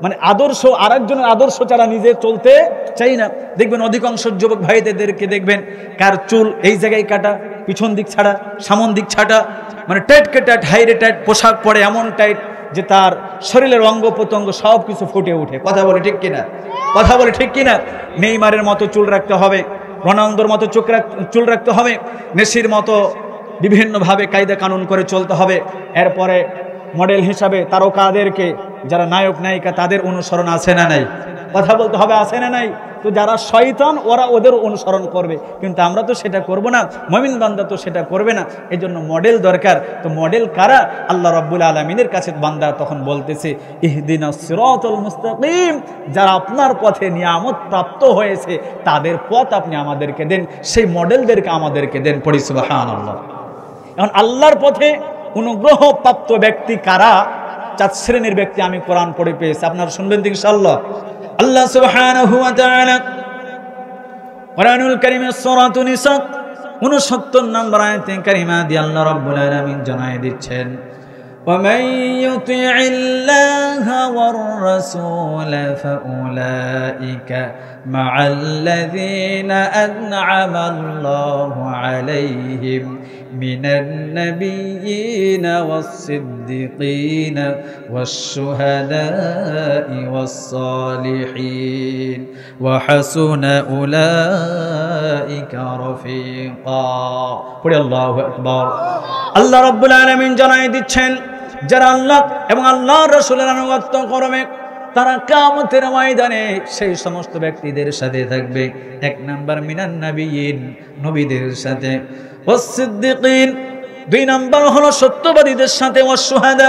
মানে আদর্শ, আরেকজনের আদর্শ ছাড়া নিজে চলতে চাই না। দেখবেন অধিকাংশ যুবক ভাইদেরকে দেখবেন, কার চুল এই জায়গায় কাটা, পিছন দিক ছাড়া, সামন দিক ছাড়া, মানে টাইট টাইট, হাইরে টাইট পোশাক পরে, এমন টাইট যে তার শরীরের অঙ্গ প্রত্যঙ্গ সব কিছু ফুটে ওঠে। কথা বলে ঠিক কিনা? কথা বলে ঠিক কিনা? নেইমারের মতো চুল রাখতে হবে, রোনালদোর মতো চুল রাখতে হবে, মেসির মতো বিভিন্নভাবে কায়দা কানুন করে চলতে হবে। এরপরে মডেল হিসাবে তারকাদেরকে, যারা নায়ক নায়িকা, তাদের অনুসরণ আছে না নাই? কথা বলতে হবে, আছে না নাই? তো যারা শয়তান ওরা ওদের অনুসরণ করবে, কিন্তু আমরা তো সেটা করব না, মুমিন বান্দা তো সেটা করবে না। এজন্য মডেল দরকার। তো মডেল কারা? আল্লাহ রাব্বুল আলামিনের কাছে বান্দা তখন বলতেছে, ইহদিনাস সিরাতাল মুস্তাকিম, যারা আপনার পথে নিয়ামত প্রাপ্ত হয়েছে তাদের পথ আপনি আমাদেরকে দেন, সেই মডেলদেরকে আমাদেরকে দেন। পড়ি সুবহানাল্লাহ। এখন আল্লাহর পথে অনুগ্রহ প্রাপ্ত ব্যক্তি কারা? 4 শ্রেণীর ব্যক্তি আমি কোরআন পড়ে পেয়েছি, আপনারা শুনবেন ইনশাআল্লাহ। আল্লাহ সুবহানাহু ওয়া তাআলা কোরআনুল কারীমের সূরা নিসা 69 নম্বর আয়াতে কারিমা দিয়ে আল্লাহ রাব্বুল আলামিন জানায় দিচ্ছেন, ومن يطع الله والرسول فأولئك مع الذين أنعم الله عليهم من النبيين والصديقين والشهداء والصالحين وحسن أولئك رفيقا. قل الله أكبر. الله رب العالمين জানাই দিচ্ছেন, যারা আল্লাহ এবং আল্লাহর রাসূলের আনুগত্য করবে তারা কিয়ামতের ময়দানে সেই সমস্ত ব্যক্তিদের সাথে থাকবে। 1 নাম্বার মিনান নবিয়িন, নবীদের সাথে, ওয়াস সিদ্দিকিন 2 নাম্বার হলো সত্যবাদীদের সাথে, ওয়াস শুহাদা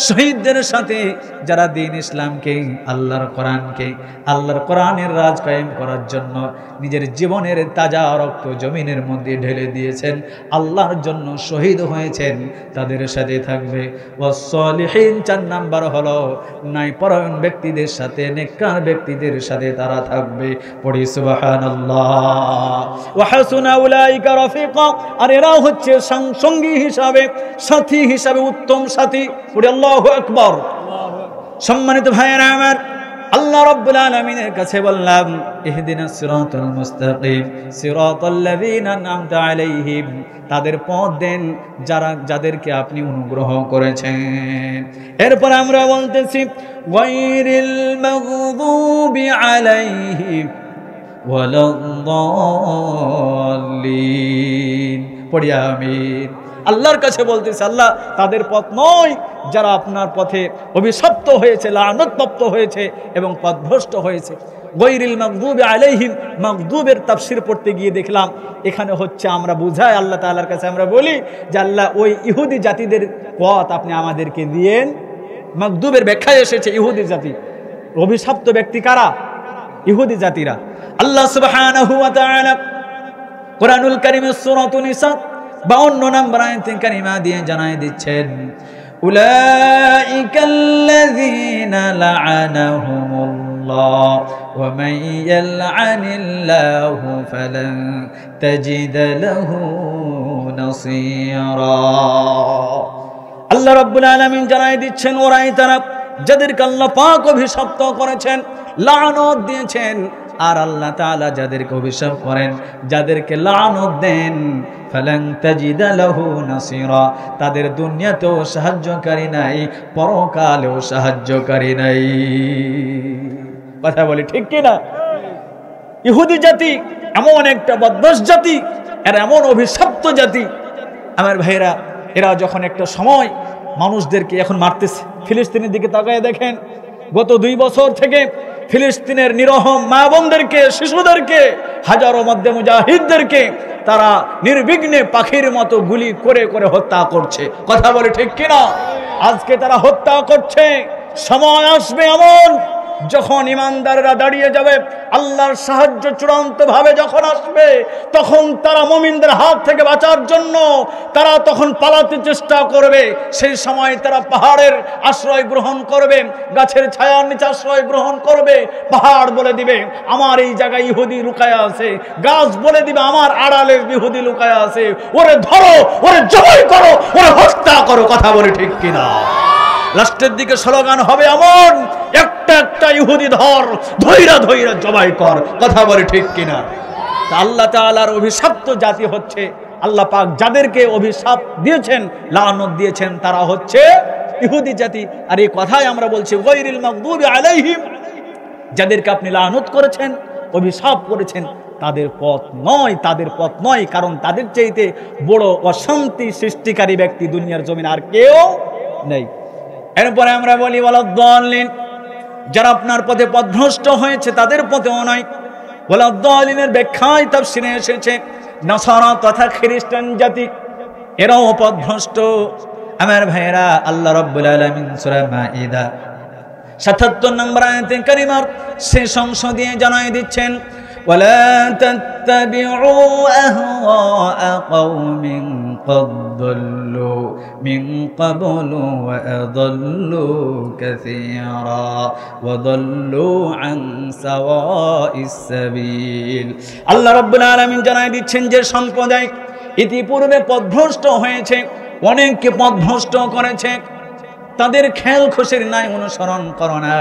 শহীদদের সাথে যারা দ্বীন ইসলামকে, আল্লাহর কোরআনকে, আল্লাহর কোরআনের রাজ কায়েম করার জন্য নিজের জীবনের তাজা রক্ত জমিনের মধ্যে ঢেলে দিয়েছেন, আল্লাহর জন্য শহীদ হয়েছেন, তাদের সাথে থাকবে। ওয়াসসালিহিন 4 নাম্বার হলো ন্যায়পরায়ণ ব্যক্তিদের সাথে, নেককার ব্যক্তিদের সাথে তারা থাকবে। পড়ি সুবহানাল্লাহ। ওয়া হাসুনা উলাইকা রাফিকা, আর এরা হচ্ছে সঙ্গী হিসাবে, সাথী হিসাবে উত্তম সাথী। পড়ি আল্লাহু আকবার। সম্মানিত ভাইয়েরা আমার, আল্লাহ রাব্বুল আলামিনের কাছে বললাম ইহদিনাস সিরাতাল মুস্তাকিম সিরাতাল্লাযীনা আন'আমতা আলাইহিম, তাদের পথ দেন যাদেরকে আপনি অনুগ্রহ করেছেন। এরপর আমরা বলতেছি গায়রিল মাগদুবি আলাইহিম ওয়ালাদ-দাল্লিন। পড়ি আমিন। আল্লাহর কাছে বলতেছে আল্লাহ তাদের পথ নয় যারা আপনার পথে অভিশপ্ত হয়েছে, লানত হয়েছে এবং পথভ্রষ্ট হয়েছে। গায়রিল মাগদুবি আলাইহিম, মাগদুবের তাফসীর পড়তে গিয়ে দেখলাম এখানে হচ্ছে আমরা বুঝাই আল্লাহ তাআলার কাছে আমরা বলি যে আল্লাহ ওই ইহুদি জাতিদের পথ আপনি আমাদেরকে দিয়েন। মাগদুবের ব্যাখ্যায় এসেছে ইহুদি জাতি। অভিশপ্ত ব্যক্তি কারা? ইহুদি জাতিরা। আল্লাহ সুবহানাহু ওয়া তাআলা কোরআনুল কারীমের সূরাতুন নিসা 52 নম্বর আয়াতে কারিমা দিয়ে জানাই দিচ্ছেন উলাইকাল্লাযীনা লা'আনাহুমুল্লাহ ওয়া মান ইয়াল'আনিল্লাহু ফালান তাজিদা লাহু নাসীরা। আল্লাহ রাব্বুল আলামিন জানাই দিচ্ছেন ওরাই তারা যাদেরকে আল্লাহ পাক অভিশপ্ত করেছেন, লানত দিয়েছেন। আর আল্লাহ তাআলা যাদেরকে অভিশাপ করেন, যাদেরকে লানত দেন, ফালান তাজিদা লাহু নাসীরা, তাদের দুনিয়াতেও সাহায্যকারী নাই, পরকালেও সাহায্যকারী নাই। কথা বলি ঠিক কি না? ইহুদি জাতি এমন একটা বদমাশ জাতি, এরা এমন অভিশপ্ত জাতি। আমার ভাইরা, এরা যখন একটা সময় মানুষদেরকে এখন মারতেছে, ফিলিস্তিনের দিকে তাকায় দেখেন, গত 2 বছর থেকে ফিলিস্তিনের নিরহ মা বোনদেরকে, শিশুদেরকে, হাজারো মধ্যে মুজাহিদদেরকে তারা নির্বিঘ্নে পাখির মতো গুলি করে করে হত্যা করছে। কথা বলে ঠিক কিনা? আজকে তারা হত্যা করছে। সময় আসবে এমন যখন ইমানদাররা দাঁড়িয়ে যাবে, আল্লাহর সাহায্য চূড়ান্ত ভাবে যখন আসবে, তখন তারা মুমিনদের হাত থেকে বাঁচার জন্য তারা তখন পালাতে চেষ্টা করবে। সেই সময় তারা পাহাড়ের আশ্রয় গ্রহণ করবে, গাছের ছায়ার নিচে আশ্রয় গ্রহণ করবে। পাহাড় বলে দিবে আমার এই জায়গায় ইহুদি লুকায়া আছে, গাছ বলে দিবে আমার আড়ালে ইহুদি লুকায়া আছে, ওরে ধরো, ওরে জবাই করো, ওরে হত্যা করো। কথা বলে ঠিক কিনা? লাস্টের দিকে স্লোগান হবে এমন, একটা একটা ইহুদি ধর, ধৈরা ধৈরা জবাই কর। কথা বলে ঠিক কিনা? আল্লাহ তাআলার অভিশপ্ত জাতি হচ্ছে, আল্লাহ পাক যাদেরকে অভিশাপ দিয়েছেন, লানত দিয়েছেন, তারা হচ্ছে ইহুদি জাতি। আর এই কথাই আমরা বলছি গায়রিল মাগদুবি আলাইহিম, যাদেরকে আপনি লানত করেছেন, অভিশাপ করেছেন, তাদের পথ নয়, তাদের পথ নয়। কারণ তাদের চাইতে বড় অশান্তি সৃষ্টিকারী ব্যক্তি দুনিয়ার জমিন আর কেউ নেই। এরপরে আমরা বলি ওয়ালাদ-দাল্লিন, যারা আপনার পথে পথভ্রষ্ট হয়েছে তাদের পথেও নয়। ওয়ালাদ-দাল্লিনের ব্যাখ্যায় তাফসীরে এসেছে নাসারা তথা খ্রিস্টান জাতি, এরাও পথভ্রষ্ট। আমার ভাইয়েরা, আল্লাহ রাব্বুল আলামিন সূরা মাঈদা ৭৭ নম্বর আয়াতে কারিমার শেষ অংশ দিয়ে জানাই দিচ্ছেন ولا تتبعوا أهواء قوم قد ضلوا من قبل وأضلوا كثيرا وضلوا عن سواء السبيل। আল্লাহ রাব্বুল আলামিন জানাই দিচ্ছেন যে সম্প্রদায় ইতিপূর্বে পথভ্রষ্ট হয়েছে, অনেককে পথভ্রষ্ট করেছে, তাদের খেয়াল খুশির নাই অনুসরণ করো না।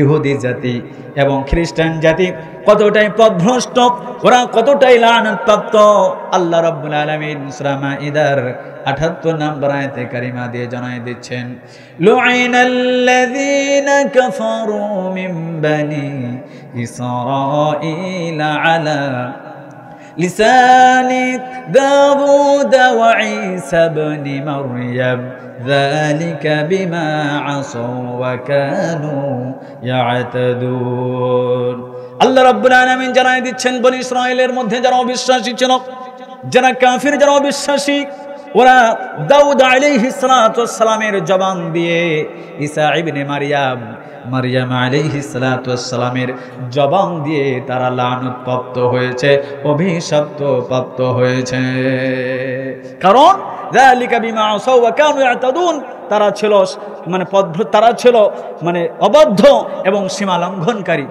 ইহুদি জাতি এবং খ্রিস্টান জাতি কতটাই পথভ্রষ্ট, ওরা কতটাই লানত-প্রাপ্ত। আল্লাহ রাব্বুল আলামিন সূরা মাঈদার ৭৮ নম্বর আয়াতে কারিমা দিয়ে জানাই দিচ্ছেন লুঈনাল্লাযীনা কাফারু মিন বানি ইসরাঈলা আলা লিসানি দাউদ ওয়া ঈসা ইবনে মারইয়াম যালিকা বিমা আসাউ ওয়া কানু ইয়াতাদুন। আল্লাহ রাব্বুল আলামিন জানাই দিচ্ছেন বনি ইসরাঈলের মধ্যে যারা অবিশ্বাসী ছিল, যারা কাফির, যারা অবিশ্বাসী, ওরা দাউদ আলাইহিস সালাতু ওয়াস সালামের জবান দিয়ে ঈসা ইবনে মারইয়াম আলাইহিস সালাতু ওয়াস সালামের জবান দিয়ে তারা লানত হয়েছে, অভিশপ্ত প্রাপ্ত হয়েছে। কারণ যালিকা বিমা আসাউ ওয়া কানু ইয়াতাদুন, তারা ছিল মানে অবাধ্য এবং সীমা লঙ্ঘনকারী।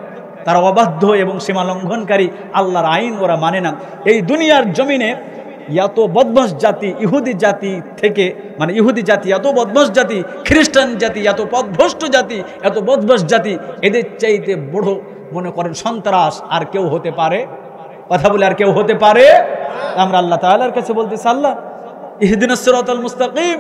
তারা অবাধ্য এবং সীমা লঙ্ঘনকারী, আল্লাহর আইন ওরা মানে না। এই দুনিয়ার জমিনে এত বদমাশ জাতি ইহুদি জাতি থেকে, মানে ইহুদি জাতি এত বদমাশ জাতি, খ্রিস্টান জাতি এত পথভ্রষ্ট জাতি, এত বদমাশ জাতি, এদের চাইতে বড় মনে করেন সন্ত্রাস আর কেউ হতে পারে? কথা বলে আর কেউ হতে পারে? আমরা আল্লাহ তাআলার কাছে বলতেছি, আল্লাহ ইহদিনাস সিরাতাল মুস্তাকিম,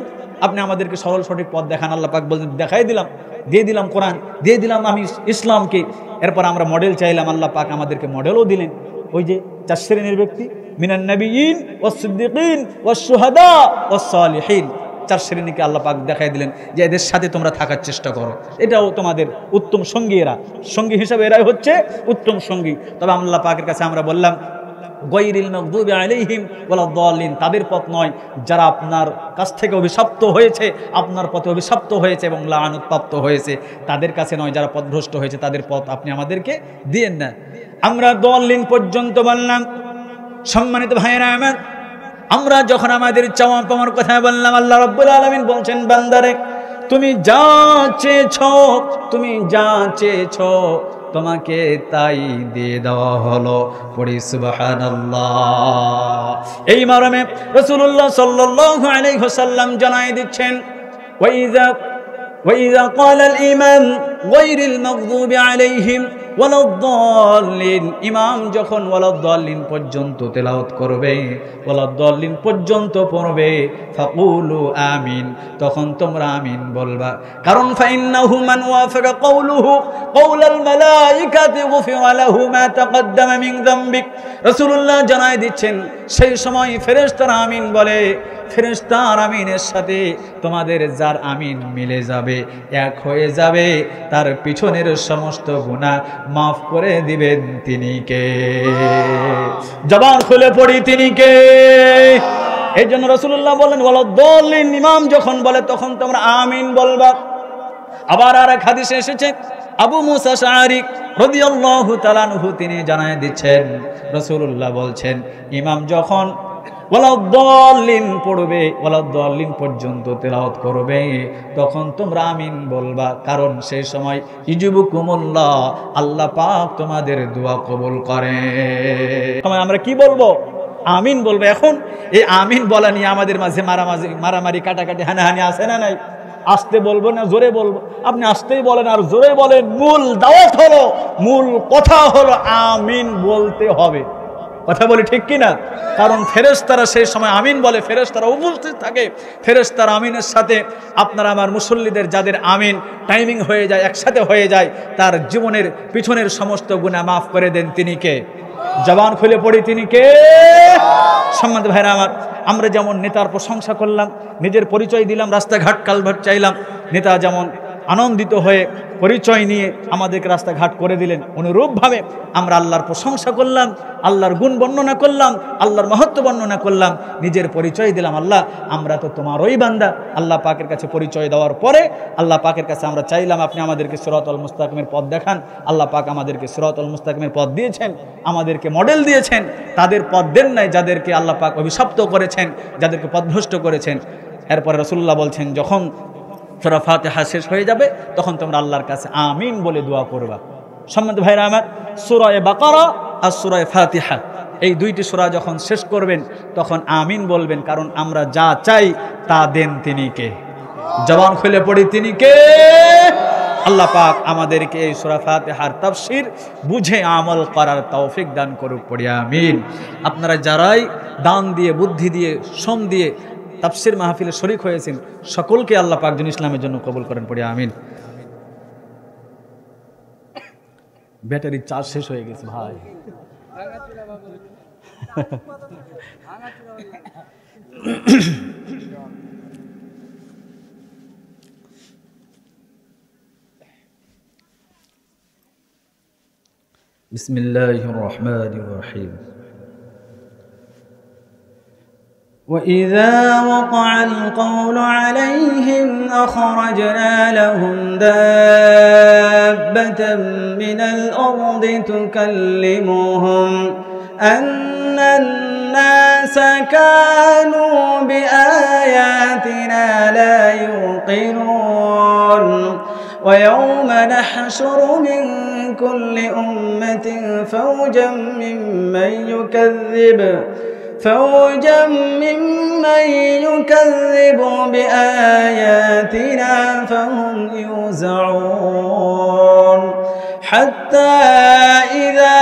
আপনি আমাদেরকে সরল সঠিক পথ দেখান। আল্লাহ পাক বলতেন দেখাই দিলাম, দিয়ে দিলাম কোরআন, দিয়ে দিলাম আমি ইসলামকে। এরপর আমরা মডেল চাইলাম, আল্লাহ পাক আমাদেরকে মডেলও দিলেন। ওই যে 4 শ্রেণীর ব্যক্তি, মিনান নবিয়্যিন ওয়াস সিদ্দিকিন ওয়াস শুহাদা ওয়াস সালিহিন, 4 শ্রেণীকে আল্লাহ পাক দেখাই দিলেন যে এদের সাথে তোমরা থাকার চেষ্টা করো, এটাও তোমাদের উত্তম সঙ্গী। সঙ্গী হিসাবে এরাই হচ্ছে উত্তম সঙ্গী। তবে আল্লাহ পাকের কাছে আমরা বললাম গায়রিল মাগদুবি আলাইহিম ওয়ালাদ-দাল্লিন, তাদের পথ নয় যারা আপনার কাছ থেকে অভিশপ্ত হয়েছে, আপনার পথে অভিশপ্ত হয়েছে এবং লানত প্রাপ্ত হয়েছে, তাদের কাছে নয় যারা পথভ্রষ্ট হয়েছে, তাদের পথ আপনি আমাদেরকে দিয়েন না। আমরা দাল্লিন পর্যন্ত বললাম। সম্মানিত ভাইয়েরা আমার, আমরা যখন আমাদের চাওয়া পাওয়ার কথা বললাম, আল্লাহ রাব্বুল আলামিন বলছেন বান্দারে তুমি যা চেয়েছো তোমাকে তাই দিয়ে দেওয়া হলো। পড়ি সুবহানাল্লাহ। এই মর্মে রাসূলুল্লাহ সাল্লাল্লাহু আলাইহি ওয়াসাল্লাম জানাই দিচ্ছেন ওয়াইযা ক্বালাল ইমাম গায়রিল মাগদুবি আলাইহিম ওয়ালাদ-দাল্লিন, ইমাম যখন ওয়ালাদ-দাল্লিন পর্যন্ত তেলাওয়াত করবে, ওয়ালাদ-দাল্লিন পর্যন্ত পড়বে, ফাকুলু আমিন, তখন তোমরা আমিন বলবা। কারণ ফাইন্নাহু মান ওয়াফাকা কাওলুহু কাওলাল মালাইকাতি গুফিরা লাহু মা তাকদ্দামা মিন যামবিক। রাসূলুল্লাহ জানায় দিচ্ছেন সেই সময় ফেরেশতারা আমিন বলে, ফেরেশতার আমিনের সাথে তোমাদের যার আমিন মিলে যাবে, এক হয়ে যাবে, তার পিছনের সমস্ত গুনাহ মাফ করে দিবেন তিনি কে? জবান খুলে পড়ি তিনি কে? এই জন্য রাসূলুল্লাহ বলেন ওয়ালাদ-দাল্লিন, ইমাম যখন বলে তখন তোমরা আমিন বলবা। আবার আরেক হাদিসে এসেছে আবু মুসা আশআরী রাদিয়াল্লাহু তাআলা আনহু তিনি জানায় দিচ্ছেন, রাসূলুল্লাহ বলছেন ইমাম যখন ওয়ালাদ-দাল্লিন পড়বে, ওয়ালাদ-দাল্লিন পর্যন্ত তেলাওয়াত করবে, তখন তোমরা আমিন বলবা। কারণ সেই সময় ইজুবুকুমুল্লাহ, আল্লাহ পাক তোমাদের দোয়া কবুল করে। আমরা কি বলবো? আমিন বলবো। এখন এই আমিন বলা নিয়ে আমাদের মাঝে মারামারি কাটাকাটি হানাহানি আছে না নাই? আস্তে বলবো না জোরে বলবো? আপনি আস্তেই বলেন আর জোরে বলেন, মূল দাওয়াত হলো, মূল কথা হলো আমিন বলতে হবে। কথা বলি ঠিক কিনা? কারণ ফেরেশতারা সেই সময় আমিন বলে, ফেরেশতারা উপস্থিত থাকে, ফেরেশতার আমিনের সাথে আপনার আমার মুসল্লিদের যাদের আমিন টাইমিং হয়ে যায়, একসাথে হয়ে যায়, তার জীবনের পিছনের সমস্ত গুনাহ মাফ করে দেন তিনি কে? জবান খুলে পড়ি তিনি কে? সম্মানিত ভাইরা আমার, আমরা যেমন নেতার প্রশংসা করলাম, নিজের পরিচয় দিলাম, রাস্তাঘাট কালভার্ট চাইলাম, নেতা যেমন আনন্দিত হয়ে পরিচয় নিয়ে আমাদেরকে রাস্তাঘাট করে দিলেন, অনুরূপভাবে আমরা আল্লাহর প্রশংসা করলাম, আল্লাহর গুণ বর্ণনা করলাম, আল্লাহর মহত্ব বর্ণনা করলাম, নিজের পরিচয় দিলাম, আল্লাহ আমরা তো তোমারই বান্দা। আল্লাহ পাকের কাছে পরিচয় দেওয়ার পরে আল্লাহ পাকের কাছে আমরা চাইলাম আপনি আমাদেরকে সিরাতুল মুস্তাকিমের পথ দেখান। আল্লাহ পাক আমাদেরকে সিরাতুল মুস্তাকিমের পথ দিয়েছেন, আমাদেরকে মডেল দিয়েছেন, তাদের পথ দেন নাই যাদেরকে আল্লাহ পাক অভিশপ্ত করেছেন, যাদেরকে পথভ্রষ্ট করেছেন। এরপরে রাসূলুল্লাহ বলছেন যখন সূরা ফাতিহা শেষ হয়ে যাবে তখন তোমরা আল্লাহর কাছে আমিন বলে দোয়া করবা। সম্মানিত ভাইরা আমার, সূরা বাকারা আর সূরা ফাতিহা এই দুইটি সূরা যখন শেষ করবেন তখন আমিন বলবেন, কারণ আমরা যা চাই তা দেন তিনি কে? জবান খুলে পড়ি তিনি কে? আল্লাহ পাক আমাদেরকে এই সূরা ফাতিহার তাফসীর বুঝে আমল করার তৌফিক দান করুক, পড়ি আমিন। আপনারা যারাই দান দিয়ে, বুদ্ধি দিয়ে, শ্রম দিয়ে তাফসীর মাহফিলে শরীক হয়েছেন সকলকে আল্লাহ পাক দিন ইসলামের জন্য কবুল করেন, পড়ি আমিন। ব্যাটারি চার্জ শেষ হয়ে গেছে ভাই। বিসমিল্লাহির রহমানির রহিম। وإذا وقع القول عليهم أخرجنا لهم دابة من الأرض تكلمهم أن الناس كانوا بآياتنا لا يوقنون ويوم نحشر من كل أمة فوجا ممن يكذب بآياتنا فهم يوزعون حتى إذا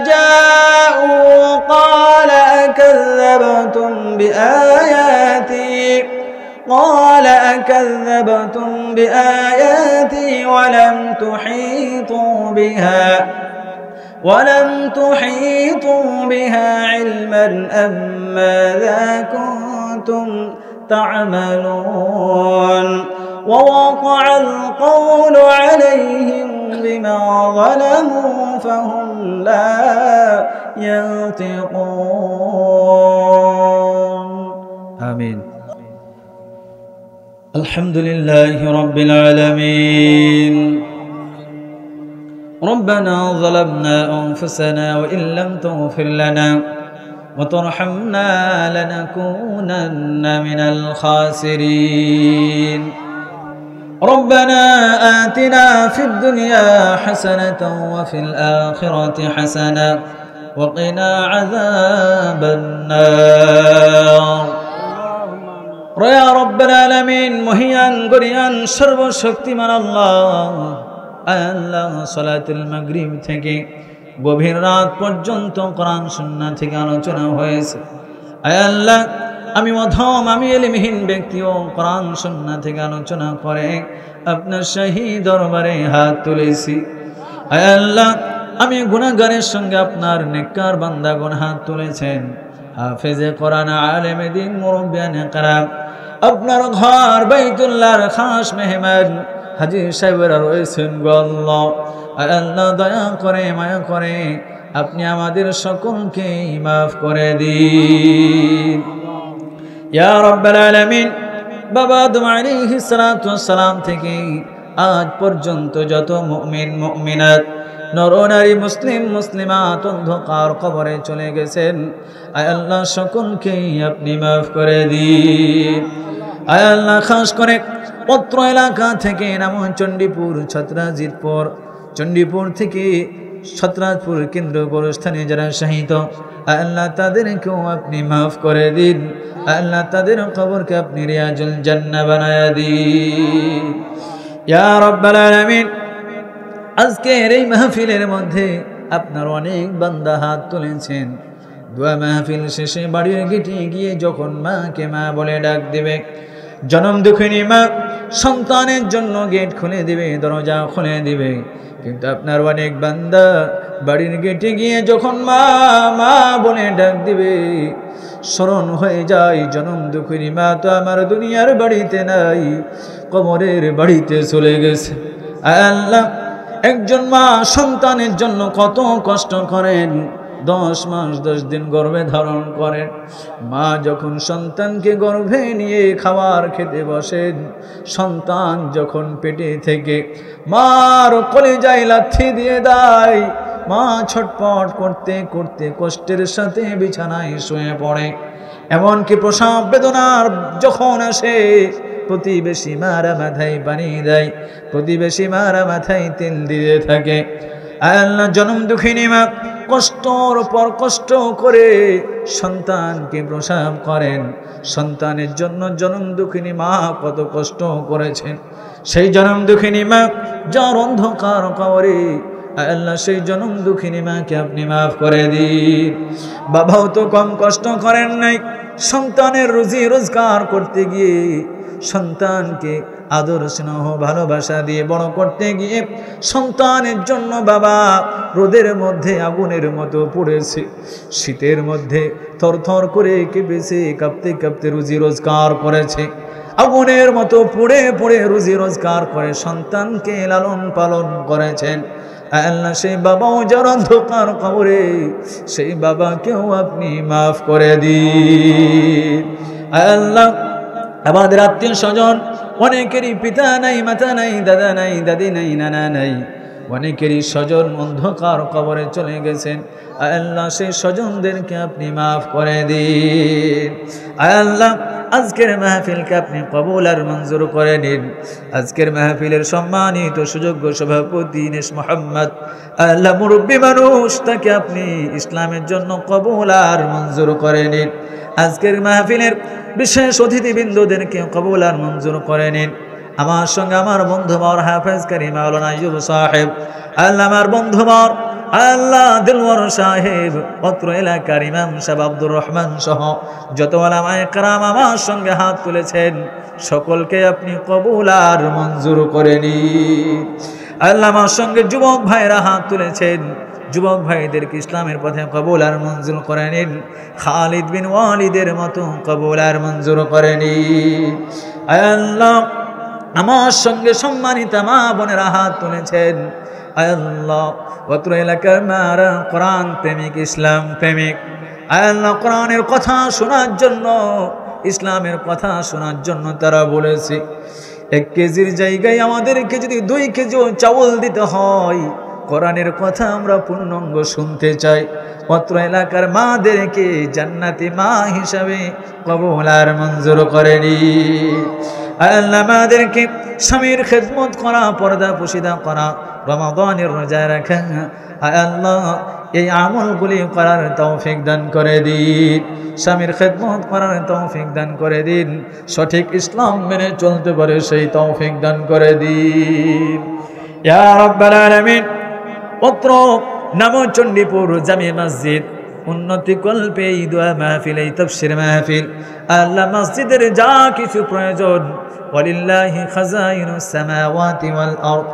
جاءوا قال أكذبتم بآياتي ولم تحيطوا بها علما أم ماذا كنتم تعملون ووقع القول عليهم بما ظلموا فهم لا ينطقون آمين. الحمد لله رب العالمين. ربنا ظلمنا أنفسنا وإن لم تغفر لنا وترحمنا لنكونن من الخاسرين. ربنا آتنا في الدنيا حسنة وفي الآخرة حسنة وقنا عذاب النار. يا رب العالمين মহিয়ান গরিয়ান সর্বশক্তিমান আল্লাহ, আল্লাহ সালাতুল মাগরিব থেকে গভীর রাত পর্যন্ত কোরআন সুন্নাহ থেকে আলোচনা হয়েছে। আয় আল্লাহ, আমি অধম, আমি ইলমহীন ব্যক্তিও কোরআন সুন্নাহ থেকে আলোচনা করে আপনার শাহী দরবারে হাত তুলেছি। আয় আল্লাহ, আমি গুনাহগারের সঙ্গে আপনার নেককার বান্দাগণ হাত তুলেছেন। হাফেজে কোরআন, আলেমে দ্বীন, মুরব্বিয়ানে কেরাম, আপনার ঘর বাইতুল্লাহর খাস মেহমান হাজী সাহেবরা রয়েছেন গো আল্লাহ। আল্লাহ দয়া করে মায়া করে আপনি আমাদের সকলকে মাফ করে দিন ইয়া রাব্বাল আলামিন। বাবা আদম আলাইহিস সালাতু ওয়াস সালাম থেকে আজ পর্যন্ত যত মুমিন মুমিনাত, নর নারী, মুসলিম মুসলিমাত অন্ধকার কবরে চলে গেছেন, আয় আল্লাহ সকলকে আপনি মাফ করে দিন। আয় আল্লাহ, খাস করে পত্র এলাকা থেকে চণ্ডীপুর, ছত্রাজিতপুর, চণ্ডীপুর থেকে ছত্রাজপুর কেন্দ্র গোরস্থানে যারা শাহিদ, আল্লাহ তাদেরকেও আপনি মাফ করে দিন। আল্লাহ তাদের কবরকে আপনি রিয়াজুল জান্নাহ বানায়া দিন ইয়া রাব্বাল আলামিন। আজকের এই মাহফিলের মধ্যে আপনার অনেক বান্দা হাত তুলেছেন। দোয়া মাহফিল শেষে বাড়ির গেটে গিয়ে যখন মাকে মা বলে ডাক দেবে, জনম দুঃখিনী মা সন্তানের জন্য গেট খুলে দিবে, দরজা খুলে দিবে, কিন্তু আপনার অনেক বান্দা বাড়ির গেটে গিয়ে যখন মা মা বলে ডাক দিবে, স্মরণ হয়ে যায় জনম দুঃখিনী মা তো আমার দুনিয়ার বাড়িতে নাই, কবরের বাড়িতে চলে গেছে। আল্লাহ, একজন মা সন্তানের জন্য কত কষ্ট করেন, 10 মাস 10 দিন গর্ভে ধারণ করেন। মা যখন সন্তানকে গর্ভে নিয়ে খাবার খেতে বসেন, সন্তান যখন পেটে থেকে মার কলিজায় লাথি দিয়ে দেয়, মা ছটপট করতে করতে কষ্টের সাথে বিছানায় শুয়ে পড়ে। এমনকি প্রসব বেদনার যখন আসে, প্রতিবেশী মারা মাথায় পানি দেয়, প্রতিবেশী মারা মাথায় তেল দিয়ে থাকে। আল্লাহ, জনম দুঃখিনী মা কষ্টর পর কষ্ট করে সন্তানকে প্রসব করেন। সন্তানের জন্য জনম দুঃখিনী মা কত কষ্ট করেছেন। সেই জনম দুঃখিনী মা যার অন্ধকার কবরে, আল্লাহ সেই জনম দুঃখিনী মাকে আপনি মাফ করে দিন। বাবাও তো কম কষ্ট করেন নাই, সন্তানের রুজি রোজগার করতে গিয়ে, সন্তানকে আদর স্নেহ ভালোবাসা দিয়ে বড় করতে গিয়ে সন্তানের জন্য বাবা রোদের মধ্যে আগুনের মতো পড়েছে, শীতের মধ্যে থরথর করে কেঁপেছে, কাঁপতে কাঁপতে রুজি রোজগার করেছে। আগুনের মতো পুড়ে পুড়ে রুজি রোজগার করে সন্তানকে লালন পালন করেছেন। আল্লাহ সেই বাবাও যার অন্ধকার কবরে, সেই বাবাকেও আপনি মাফ করে দিন। আল্লাহ আমাদের আত্মীয় স্বজন অনেকেরই পিতা নাই, মাতা নাই, দাদা নাই, দাদি নাই, নানা নাই, অনেকেরই স্বজন অন্ধকার কবরে চলে গেছেন। আল্লাহ সেই স্বজনদেরকে আপনি মাফ করে দিন। আল্লাহ আজকের মাহফিলকে আপনি কবুল আর মঞ্জুর করে নিন। আজকের মাহফিলের সম্মানিত সুযোগ্য সভাপতি ইনেশ মোহাম্মদ, আল্লাহ মুরব্বী মানুষ, তাকে আপনি ইসলামের জন্য কবুল আর মঞ্জুর করে নিন। আজকের মাহফিলের বিশেষ অতিথিবৃন্দদেরকে কবুল আর মঞ্জুর করে নিন। আমার সঙ্গে আমার বন্ধুবর হাফেজ কারী মাওলানা আইয়ুব সাহেব, আল্লাহ আমার বন্ধুবর আল্লাহ দিলওয়ার সাহেব, অত্র এলাকার ইমাম সাহেব আব্দুর রহমান সহ যত উলামায়ে কেরাম আমার সঙ্গে হাত তুলেছেন, সকলকে আপনি কবুল আর মঞ্জুর করে নিন। আল্লাহ আমার সঙ্গে যুবক ভাইরা হাত তুলেছেন, যুবক ভাইদেরকে ইসলামের পথে কবুল আর মঞ্জুর করে নিন। খালিদ বিন ওয়ালিদের মতো কবুল আর মঞ্জুর করে নিন। আল্লাহ আমার সঙ্গে সম্মানিত মা বোনেরা হাত তুলেছেন, আল্লাহ অত্র এলাকার মারা কোরআন প্রেমিক, ইসলাম প্রেমিক, আল্লাহ কোরআনের কথা শোনার জন্য, ইসলামের কথা শোনার জন্য তারা বলেছে 1 কেজির জায়গায় আমাদেরকে যদি 2 কেজিও চাউল দিতে হয়, কোরআনের কথা আমরা পূর্ণাঙ্গ শুনতে চাই। অত্র এলাকার মাদেরকে জান্নাতি মা হিসাবে কবুল আর মঞ্জুর করে নিন। আল্লাহ আমাদেরকে স্বামীর খেদমত করা, পর্দা পুশিদা করা, রমাদানের রোজা রাখা, আল্লাহ এই আমলগুলি করার তৌফিক দান করে দিন। স্বামীর খেদমত করার তৌফিক দান করে দিন। সঠিক ইসলাম মেনে চলতে পারে সেই তৌফিক দান করে দিন। ইয়া রাব্বাল আলামিন। অত্র নামচণ্ডীপুর জামে মসজিদ উন্নতি কল্পে এই দোয়া মাহফিল, এই তাফসীর মাহফিল, আল্লাহ মসজিদের যা কিছু প্রয়োজন, ওয়ালিল্লাহি খাজাইনুস সামাওয়াতি ওয়াল আরদ,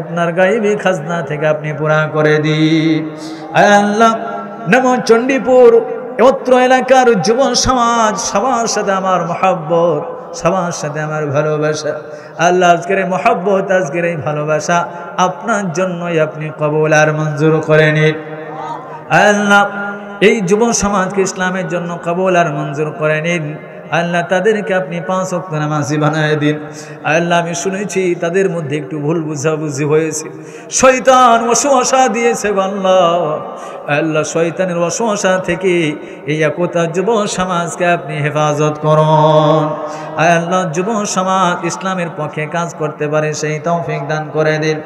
আপনার গায়বী খাজনা থেকে আপনি পুরা করে দিন। আল্লাহ নামচণ্ডীপুর অত্র এলাকার যুব সমাজ, সবার সাথে আমার মহব্বত, সবার সাথে আমার ভালোবাসা। আল্লাহ আজকের এই মহব্বত, আজকের এই ভালোবাসা আপনার জন্যই আপনি কবুল আর মঞ্জুর করে নিন। আল্লাহ এই যুব সমাজকে ইসলামের জন্য কবুল আর মঞ্জুর করে নিন। আল্লাহ তাদেরকে আপনি 5 ওয়াক্ত নামাজি বানায় দিন। আল্লাহ আমি শুনেছি তাদের মধ্যে একটু ভুল বুঝাবুঝি হয়েছে, শয়তান ওয়াসওয়াসা দিয়েছে। আল্লাহ আল্লাহ শয়তানের ওয়াসওয়াসা থেকে এই একতা যুব সমাজকে আপনি হেফাজত করুন। আল্লাহ যুব সমাজ ইসলামের পক্ষে কাজ করতে পারে সেই তৌফিক দান করে দিন।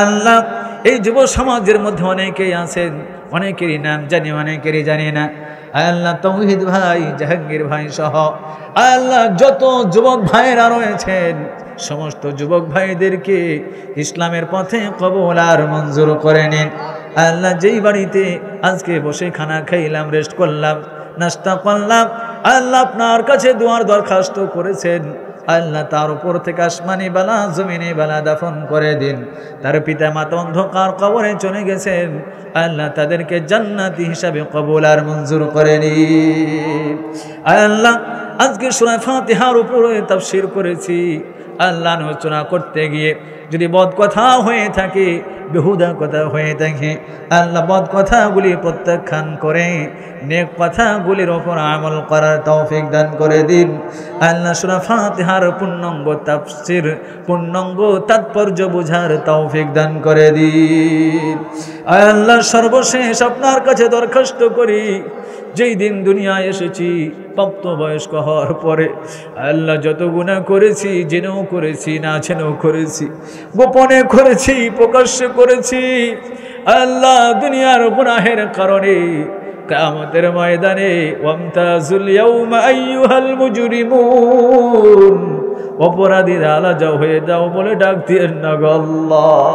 আল্লাহ এই যুব সমাজের মধ্যে অনেকেই আছেন, অনেকেরই নাম জানি, অনেকেরই জানি না। আল্লাহ তৌহিদ ভাই, জাহাঙ্গীর ভাই সহ আল্লাহ যত যুবক ভাইরা রয়েছেন, সমস্ত যুবক ভাইদেরকে ইসলামের পথে কবুল আর মঞ্জুর করে নিন। আল্লাহ যেই বাড়িতে আজকে বসে খানা খাইলাম, রেস্ট করলাম, নাস্তা করলাম, আল্লাহ আপনার কাছে দোয়ার দরখাস্ত করেছেন, আল্লাহ তার উপর থেকে আসমানি বালা, জমিনে বালা দাফন করে দিন। তার পিতা মাতা অন্ধকার কবরে চলে গেছেন, আল্লাহ তাদেরকে জান্নাতি হিসাবে কবুল আর মঞ্জুর করে নিন। আল্লাহ আজকে সূরা ফাতিহার উপরে তাফসীর করেছি, আল্লাহ আলোচনা করতে গিয়ে যদি বদ কথা হয়ে থাকে, বেহুদা কথা হয়ে থাকে, আল্লাহ বদ কথাগুলি প্রত্যাখ্যান করে নেক কথাগুলির ওপর আমল করার তৌফিক দান করে দিন। আল্লাহ সূরা ফাতিহার পূর্ণাঙ্গ তাফসীর, পূর্ণাঙ্গ তাৎপর্য বোঝার তৌফিক দান করে দিন। আল্লাহ সর্বশেষ আপনার কাছে দরখাস্ত করি, যেই দিন দুনিয়ায় এসেছি প্রাপ্ত বয়স্ক হওয়ার পরে, আল্লাহ যত গুনাহ করেছি, জেনেও করেছি, না জেনেও করেছি, গোপনে করেছি, প্রকাশ্যে করেছি, আল্লাহ দুনিয়ার গুনাহের কারণে কিয়ামতের ময়দানে ওয়ামতাজুল ইয়াউমা আইয়ুহাল মুজরিমুন, অপরাধীরা আলাদা হয়ে যাও বলে ডাক দিয়েন না গো আল্লাহ।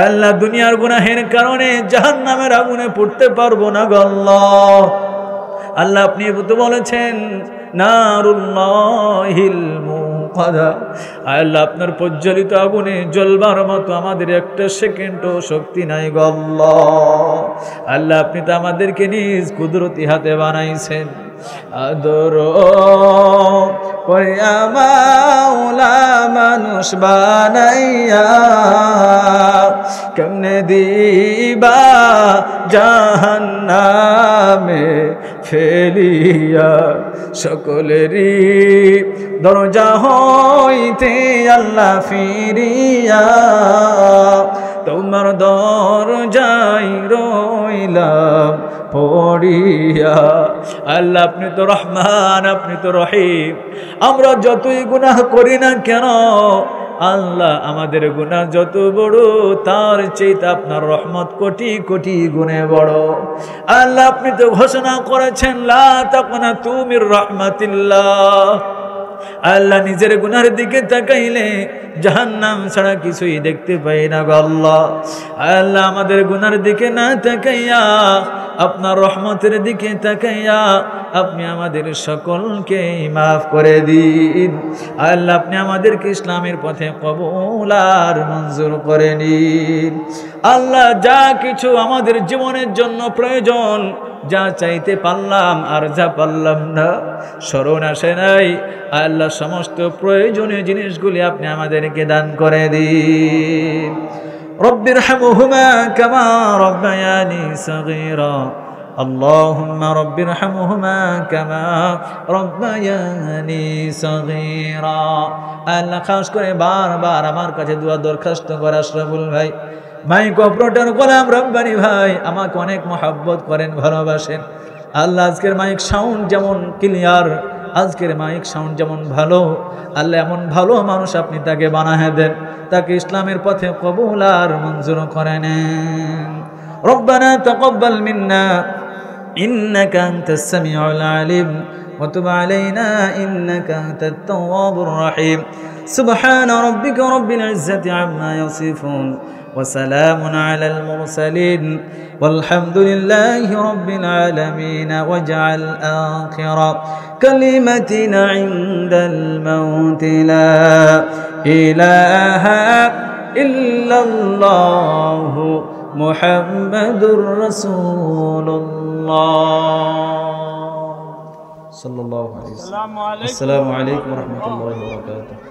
আল্লাহ দুনিয়ার গুনাহের কারণে জাহান্নামের আগুনে পড়তে পারবো না গো আল্লাহ। আল্লাহ আপনি তো বলেছেন নারুল্লাহিল মুকাদা, আল্লাহ আপনার প্রজ্বলিত আগুনে জ্বলবার মতো আমাদের একটা সেকেন্ডও শক্তি নাই গো আল্লাহ। আল্লাহ আপনি তো আমাদেরকে নিজ কুদরতি হাতে বানাইছেন, আদর ওরে মাওলা মানুষ বানাইয়া কেমনে দিবা জাহান্নামে ফেলিয়া সকলেরই দরজা হইতে আল্লাহ ফিরিয়া তোমার দরজায় রইলাম পড়িয়া। আল্লাহ আপনি তো রহমান, আপনি তো রহিম। আমরা যতই গুনাহ করি না কেন আল্লাহ আমাদের গুনাহ যত বড় তার চাইতে আপনার রহমত কোটি কোটি গুণে বড়। আল্লাহ আপনি তো ঘোষণা করেছেন লা তাকনাতু মির রাহমাতিল্লাহ। আল্লাহ নিজের গুনার দিকে তাকাইলে জাহান্নাম ছাড়া কিছুই দেখতে পাই না গো আল্লাহ। আল্লাহ আমাদের গুনার দিকে না তাকাইয়া আপনার রহমতের দিকে তাকাইয়া আপনি আমাদের সকলকে মাফ করে দিন। আল্লাহ আপনি আমাদেরকে ইসলামের পথে কবুল আর মঞ্জুর করে নিন। আল্লাহ যা কিছু আমাদের জীবনের জন্য প্রয়োজন, যা চাইতে পারলাম আর যা পারলাম না, স্মরণ আসে নাই, আল্লাহ সমস্ত প্রয়োজনীয় জিনিসগুলি আপনি আমাদেরকে দান করে দিন। রব্বিরহামহুমা কামা রব্বায়ানি সগীরা। اللهم رب ارحمهما كما ربياني صغيرا। আল্লাহ খাস করে বারবার আমার কাছে দোয়া দরখাস্ত করে আশরাফুল ভাই, মাইক অপারেটর গোলাম রব্বানি ভাই আমাকে অনেক মহব্বত করেন, ভালোবাসেন। আল্লাহ আজকের মাইক সাউন্ড যেমন ক্লিয়ার, আজকের মাইক সাউন্ড যেমন ভালো, আল্লাহ এমন ভালো মানুষ আপনি তাকে বানায় দেন, তাকে ইসলামের পথে কবুল আর মঞ্জুর করে নেন। রব্বানা তাকাব্বাল মিন্না ইন্নাকা আনতাস সামিউল আলিম ওয়া তুব আলাইনা ইন্নাকা আনতাত তাওয়াবুর রহিম। সুবহান রাব্বিকা রাব্বিল ইজ্জাতি আম্মা ইয়াসিফুন ওয়া সালামুন আলাল মুরসালিন ওয়ালহামদুলিল্লাহি রাব্বিল আলামিন। ওয়াজআল আখিরা কালিমাতিনা ইনদাল মাউত লা ইলাহা ইল্লাল্লাহু মুহাম্মাদুর রাসূলুল্লাহ সাল্লাল্লাহু আলাইহি ওয়াসাল্লাম। আসসালামু আলাইকুম ওয়া রাহমাতুল্লাহি ওয়া বারাকাতুহু।